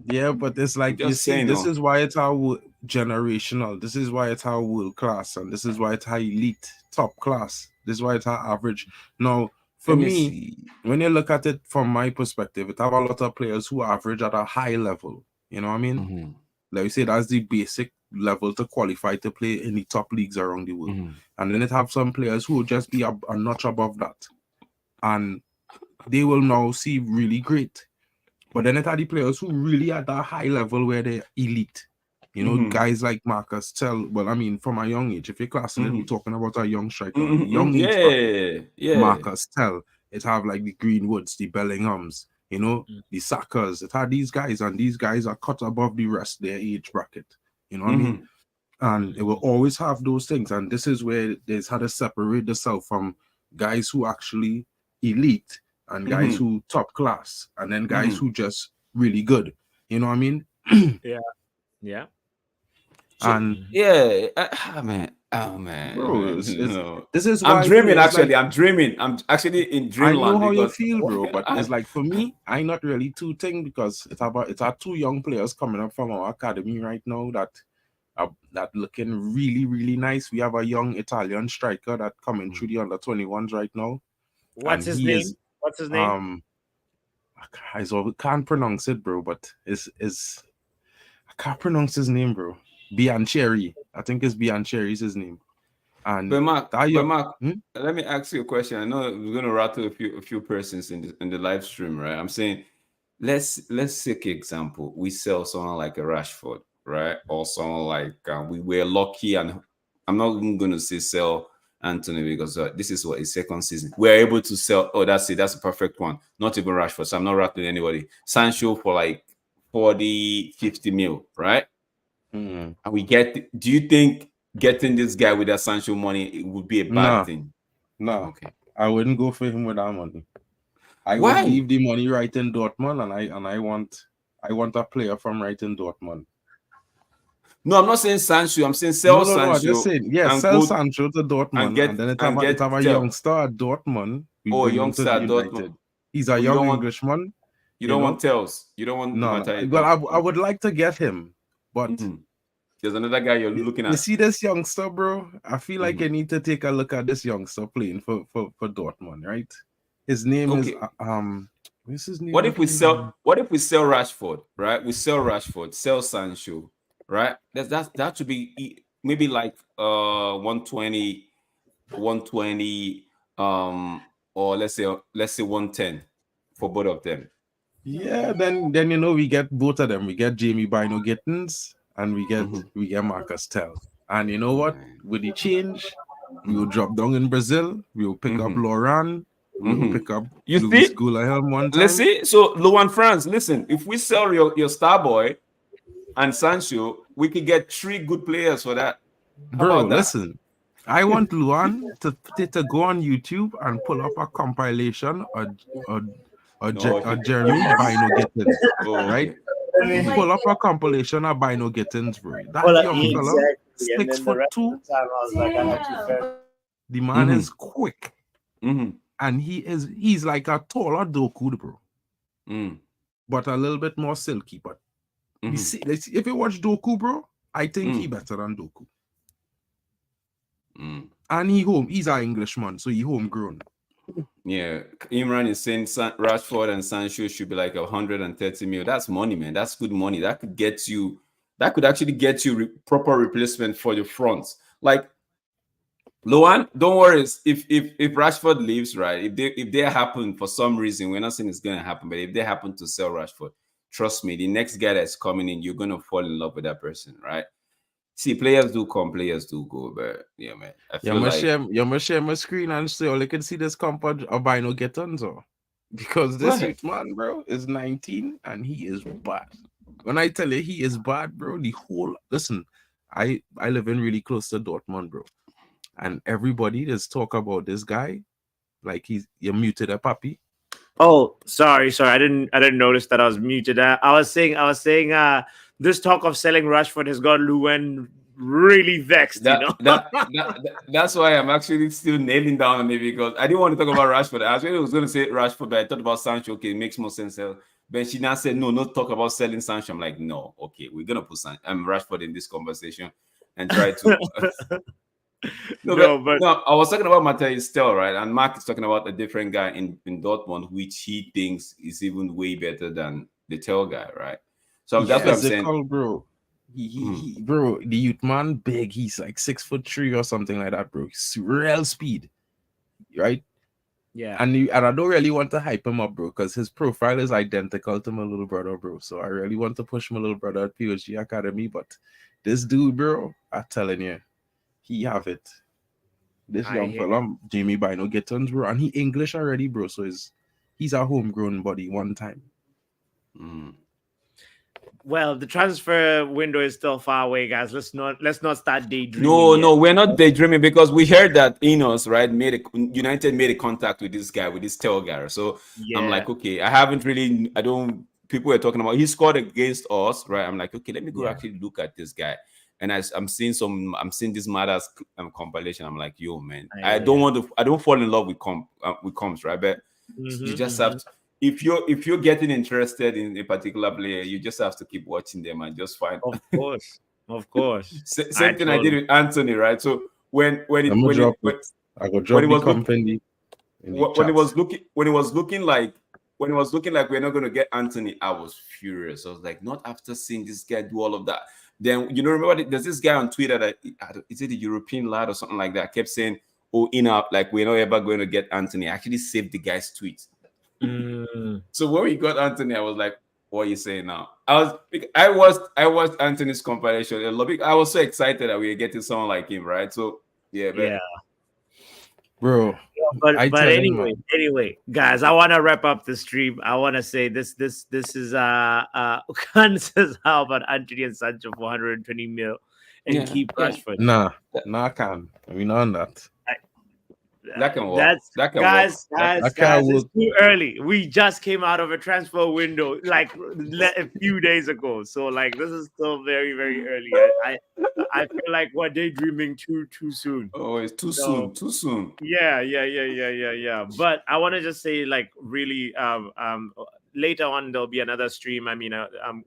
Speaker 3: Yeah, but it's like this is why it's our generational. This is why it's our world class, and this is why it's our elite, top class. This is why it's our average. Now, for me, when you look at it from my perspective, it have a lot of players who average at a high level. You know what I mean?
Speaker 2: Mm-hmm.
Speaker 3: Like you say, that's the basic level to qualify to play in the top leagues around the world.
Speaker 2: Mm-hmm.
Speaker 3: And then it have some players who will just be a notch above that, and they will now see really great. But then it are the players who really at that high level where they're elite. Guys like Marcus Tell. Well, I mean, from a young age, if you're classing it, we're talking about a young striker. Young age, Marcus Tell. It have like the Greenwoods, the Bellinghams, the Sackers. It had these guys, and these guys are cut above the rest of their age bracket. You know what I mean? And it will always have those things. And this is where there's how to separate yourself from guys who actually elite and guys who top class, and then guys who just really good. You know what I mean?
Speaker 1: Yeah.
Speaker 3: And
Speaker 2: man. Oh man,
Speaker 3: bro,
Speaker 2: no.
Speaker 3: This is
Speaker 2: I'm
Speaker 3: why
Speaker 2: dreaming. Actually, I'm dreaming. I'm actually in dreamland.
Speaker 3: I know how you feel, bro. But it's like for me, I'm not really too thing because it's our two young players coming up from our academy right now that looking really, really nice. We have a young Italian striker that coming through the under-21s right now.
Speaker 1: What's his name?
Speaker 3: I can't pronounce it, bro. But I can't pronounce his name, bro. Biancheri. I think it's Biancheri is his name. And
Speaker 2: but Mark, let me ask you a question. I know we're gonna rattle a few persons in the live stream, right? I'm saying let's take an example. We sell someone like a Rashford, right? Or someone like we were lucky, and I'm not even going to say sell Antony because this is what his second season. We're able to sell. Oh, that's it. That's a perfect one. Not even Rashford. So I'm not rattling anybody. Sancho for like 40, 50 mil, right? And we get. Do you think getting this guy with that Sancho money it would be a bad thing?
Speaker 3: No,
Speaker 2: Okay.
Speaker 3: I wouldn't go for him with that money. I
Speaker 2: Why?
Speaker 3: would leave the money right in Dortmund, and I want a player from right in Dortmund.
Speaker 2: No, I'm not saying Sancho. I'm saying sell Sancho.
Speaker 3: No. I just saying, sell Sancho to Dortmund, and then it have a youngster at Dortmund. We bring him to United.
Speaker 2: Dortmund.
Speaker 3: He's a young Englishman.
Speaker 2: You don't want Tels. You don't want
Speaker 3: no. Well, I would like to get him, but
Speaker 2: there's another guy you're looking at.
Speaker 3: You see this youngster, bro? I feel like you need to take a look at this youngster playing for Dortmund, right? His name is what's his name?
Speaker 2: What if we sell Rashford, right? We sell Rashford, sell Sancho, right? That should be maybe like 120, or let's say 110 for both of them.
Speaker 3: Yeah, then we get both of them. We get Jamie Bino Gittins and we get Marcus Tell. And you know what? With the change, we will drop down in Brazil. We will pick up Laurent. We will pick up Luis Gulahelm one time.
Speaker 2: Let's see. So Luan France, listen, if we sell your star boy and Sancho, we could get 3 good players for that.
Speaker 3: Bro, listen. I want Luan to go on YouTube and pull up a compilation or Jeremy Bino Gittins, right? Pull up a compilation of Bino Gittins, bro. That young fella, 6'2". The man is quick, and he's like a taller Doku, bro, but a little bit more silky. But you see, if you watch Doku, bro, I think he better than Doku. And he's an Englishman, so he homegrown.
Speaker 2: Yeah, Imran is saying Rashford and Sancho should be like 130 mil. That's money, man. That's good money. That could actually get you proper replacement for the front. Like Luan, don't worry. If Rashford leaves, right? If they happen for some reason, we're not saying it's gonna happen, but if they happen to sell Rashford, trust me, the next guy that's coming in, you're gonna fall in love with that person, right? See, players do come, players do go, but yeah, man. I feel
Speaker 3: share my screen and so you can see this comp of Bino Gittins, because this youth man, bro, is 19 and he is bad. When I tell you he is bad, bro, listen, I live in really close to Dortmund, bro, and everybody just talk about this guy like you're muted a puppy.
Speaker 1: Oh, sorry. I didn't notice that I was muted. I was saying this talk of selling Rashford has got Luen really vexed.
Speaker 2: That's why I'm actually still nailing down on it, because I didn't want to talk about Rashford. I actually was going to say Rashford, but I thought about Sancho. Okay, it makes more sense. But she now said, no, talk about selling Sancho. I'm like, no, okay, we're going to put Rashford in this conversation and try to... No, I was talking about Matthijs Stel, right? And Mark is talking about a different guy in Dortmund, which he thinks is even way better than the Tel guy, right? So that's what I'm saying,
Speaker 3: bro. Bro, the youth man big. He's like 6'3" or something like that, bro. He's real speed, right?
Speaker 1: Yeah.
Speaker 3: And I don't really want to hype him up, bro, because his profile is identical to my little brother, bro. So I really want to push my little brother at PSG Academy, but this dude, bro, I'm telling you, he have it. This young fella, Jamie Bino Gittins, bro, and he English already, bro. So he's a homegrown body one time.
Speaker 1: Well, the transfer window is still far away, guys. Let's not start daydreaming.
Speaker 2: No, we're not daydreaming, because we heard that Enos, right, United made a contact with this guy, with this Tel guy. So I'm like, okay, people were talking about he scored against us, right? I'm like, okay, let me go actually look at this guy. And I'm seeing this Matters compilation. I'm like, yo, man, I don't fall in love with comps, right? But you just have to, if you're getting interested in a particular player, you just have to keep watching them and just find.
Speaker 1: Of course.
Speaker 2: Same thing I did with Antony, right? So when it was looking like we're not gonna get Antony, I was furious. I was like, not after seeing this guy do all of that. Then remember there's this guy on Twitter that is it a European lad or something like that, kept saying, we're not ever going to get Antony. I actually saved the guy's tweet. So when we got Antony, I was like, what you say now. I watched Anthony's compilation a lot. I was so excited that we were getting someone like him, right? So yeah, but
Speaker 3: bro.
Speaker 1: But anyway, guys, I want to wrap up the stream. I want to say this is Khan says how about Antony and Sancho for 120 mil and keep Rashford.
Speaker 3: Nah, I can't. I mean, on that.
Speaker 2: That can work.
Speaker 1: That's
Speaker 2: that can
Speaker 1: guys,
Speaker 2: work.
Speaker 1: guys, it's too early. We just came out of a transfer window like a few days ago. So like this is still very, very early. I feel like we're daydreaming too soon.
Speaker 2: Oh, it's too soon.
Speaker 1: Yeah. But I want to just say, like, really, later on there'll be another stream. I mean,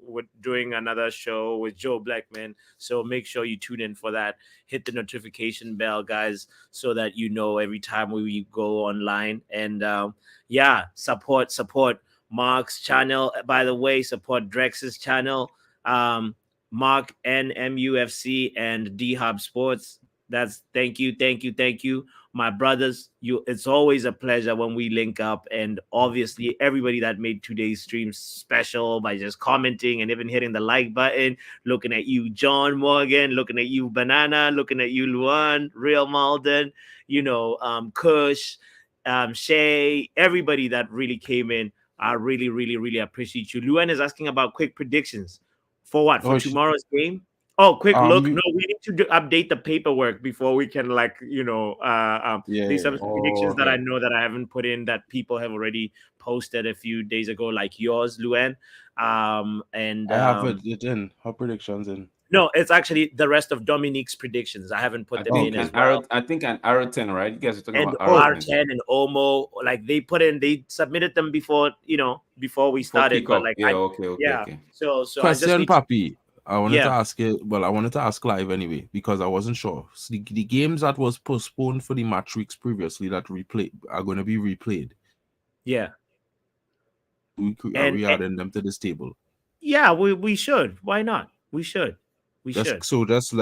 Speaker 1: we're doing another show with Joe Blackman, so make sure you tune in for that. Hit the notification bell, guys, so that you know every time we go online. And support Mark's channel. By the way, support Drex's channel. Mark NMUFC and D Hub Sports. That's thank you, my brothers. It's always a pleasure when we link up, and obviously everybody that made today's stream special by just commenting and even hitting the like button. Looking at you, John Morgan. Looking at you, Banana. Looking at you, Luan, Real Malden. Kush, Shay. Everybody that really came in. I really, really, really appreciate you. Luan is asking about quick predictions. For what? For tomorrow's game? Oh, quick look. No, we need to update the paperwork before we can, like, there's some predictions that I know that I haven't put in that people have already posted a few days ago, like yours, Luan. And
Speaker 3: I have it in. Her predictions in.
Speaker 1: No, it's actually the rest of Dominique's predictions. I haven't put them in as well.
Speaker 2: I think an Erikten, right? You guys are talking about
Speaker 1: Erikten and Omo, like they submitted them before, before we started. But like,
Speaker 2: okay.
Speaker 1: So
Speaker 3: question, Papi. I wanted to ask it. Well, I wanted to ask live anyway because I wasn't sure. So the games that was postponed for the match weeks previously that are going to be replayed.
Speaker 1: Yeah.
Speaker 3: Are we adding them to this table?
Speaker 1: Yeah, we should. Why not? We should.
Speaker 3: So just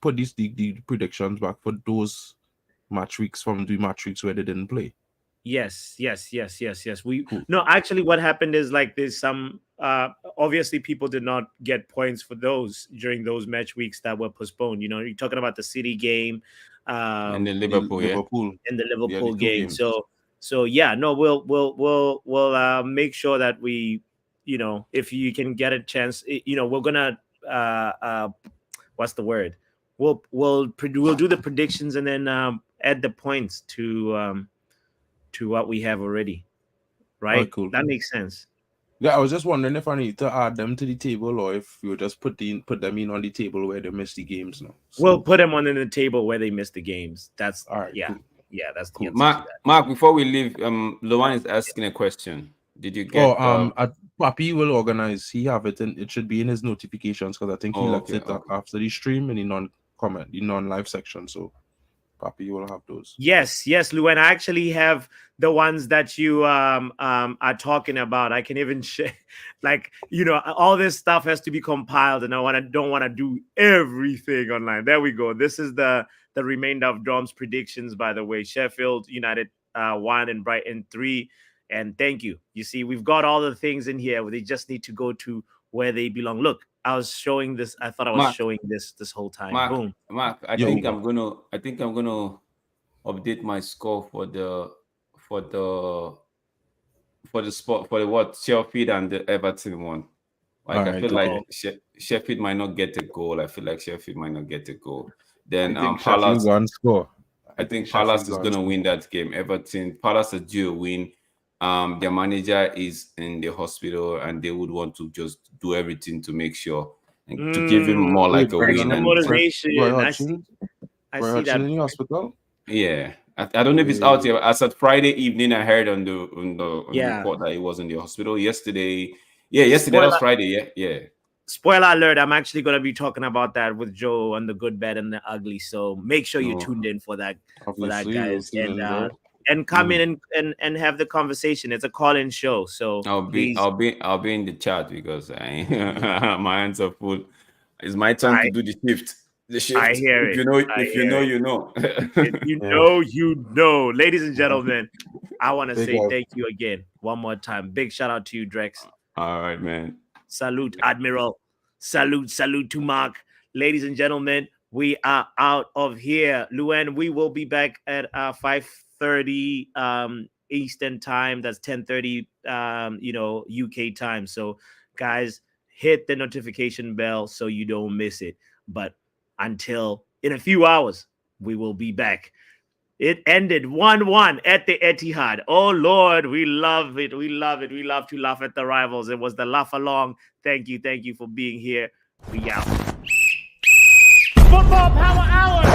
Speaker 3: put the predictions back for those match weeks from the match weeks where they didn't play.
Speaker 1: Yes. No, actually, what happened is, like, there's some obviously people did not get points for those during those match weeks that were postponed. You're talking about the City game,
Speaker 2: and the Liverpool
Speaker 1: and the Liverpool game. So yeah, no, we'll make sure that we, if you can get a chance, we're gonna what's the word? We'll do the predictions and then add the points to what we have already, right?
Speaker 3: Oh, cool.
Speaker 1: That makes sense.
Speaker 3: Yeah, I was just wondering if I need to add them to the table or if you just put them in on the table where they missed the games now.
Speaker 1: So we'll put them on the table where they missed the games. That's all right. Yeah,
Speaker 3: cool.
Speaker 1: Yeah, that's the answer.
Speaker 2: Mark, before we leave, Luan is asking a question. Did you get?
Speaker 3: Papi will organize. He have it, and it should be in his notifications because I think he left it after the stream in the non-live section. So Papi will have those.
Speaker 1: Yes, Luan. I actually have the ones that you are talking about. I can even share, like, all this stuff has to be compiled, and I don't want to do everything online. There we go. This is the remainder of Dom's predictions, by the way. Sheffield United 1 and Brighton 3. And thank you. You see, we've got all the things in here. They just need to go to where they belong. Look, I was showing this. I thought I was showing this whole time. Boom.
Speaker 2: Mark, I think I'm gonna update my score for the spot for what Sheffield and the Everton one. Like, I feel like Sheffield might not get a goal. Then Palace
Speaker 3: one score.
Speaker 2: I think Palace is gonna win that game. Everton, Palace is due a win. Their manager is in the hospital, and they would want to just do everything to make sure and to give him more like a win.
Speaker 1: Motivation. I see that
Speaker 3: in the hospital.
Speaker 2: Yeah, I don't know if it's out yet. As at Friday evening, I heard on the report that he was in the hospital yesterday. Yeah, yesterday was Friday. Yeah.
Speaker 1: Spoiler alert! I'm actually going to be talking about that with Joe on the good, bad, and the ugly. So make sure you tuned in for that, guys, and come in and have the conversation. It's a call-in show, so
Speaker 2: I'll be in the chat because my hands are full. It's my turn to do the shift.
Speaker 1: I hear it.
Speaker 2: If you know, you know.
Speaker 1: If you know, you know. Ladies and gentlemen, I want to say thank you again one more time. Big shout out to you, Drex.
Speaker 2: All right, man.
Speaker 1: Salute, Admiral. Salute to Mark. Ladies and gentlemen, we are out of here. Luen, we will be back at 5:30 Eastern time. That's 10:30 UK time. So guys, hit the notification bell so you don't miss it. But until in a few hours, we will be back. It ended 1-1 at the Etihad. Oh, Lord, we love it. We love it. We love to laugh at the rivals. It was the laugh along. Thank you for being here. We out. Football Power Hour.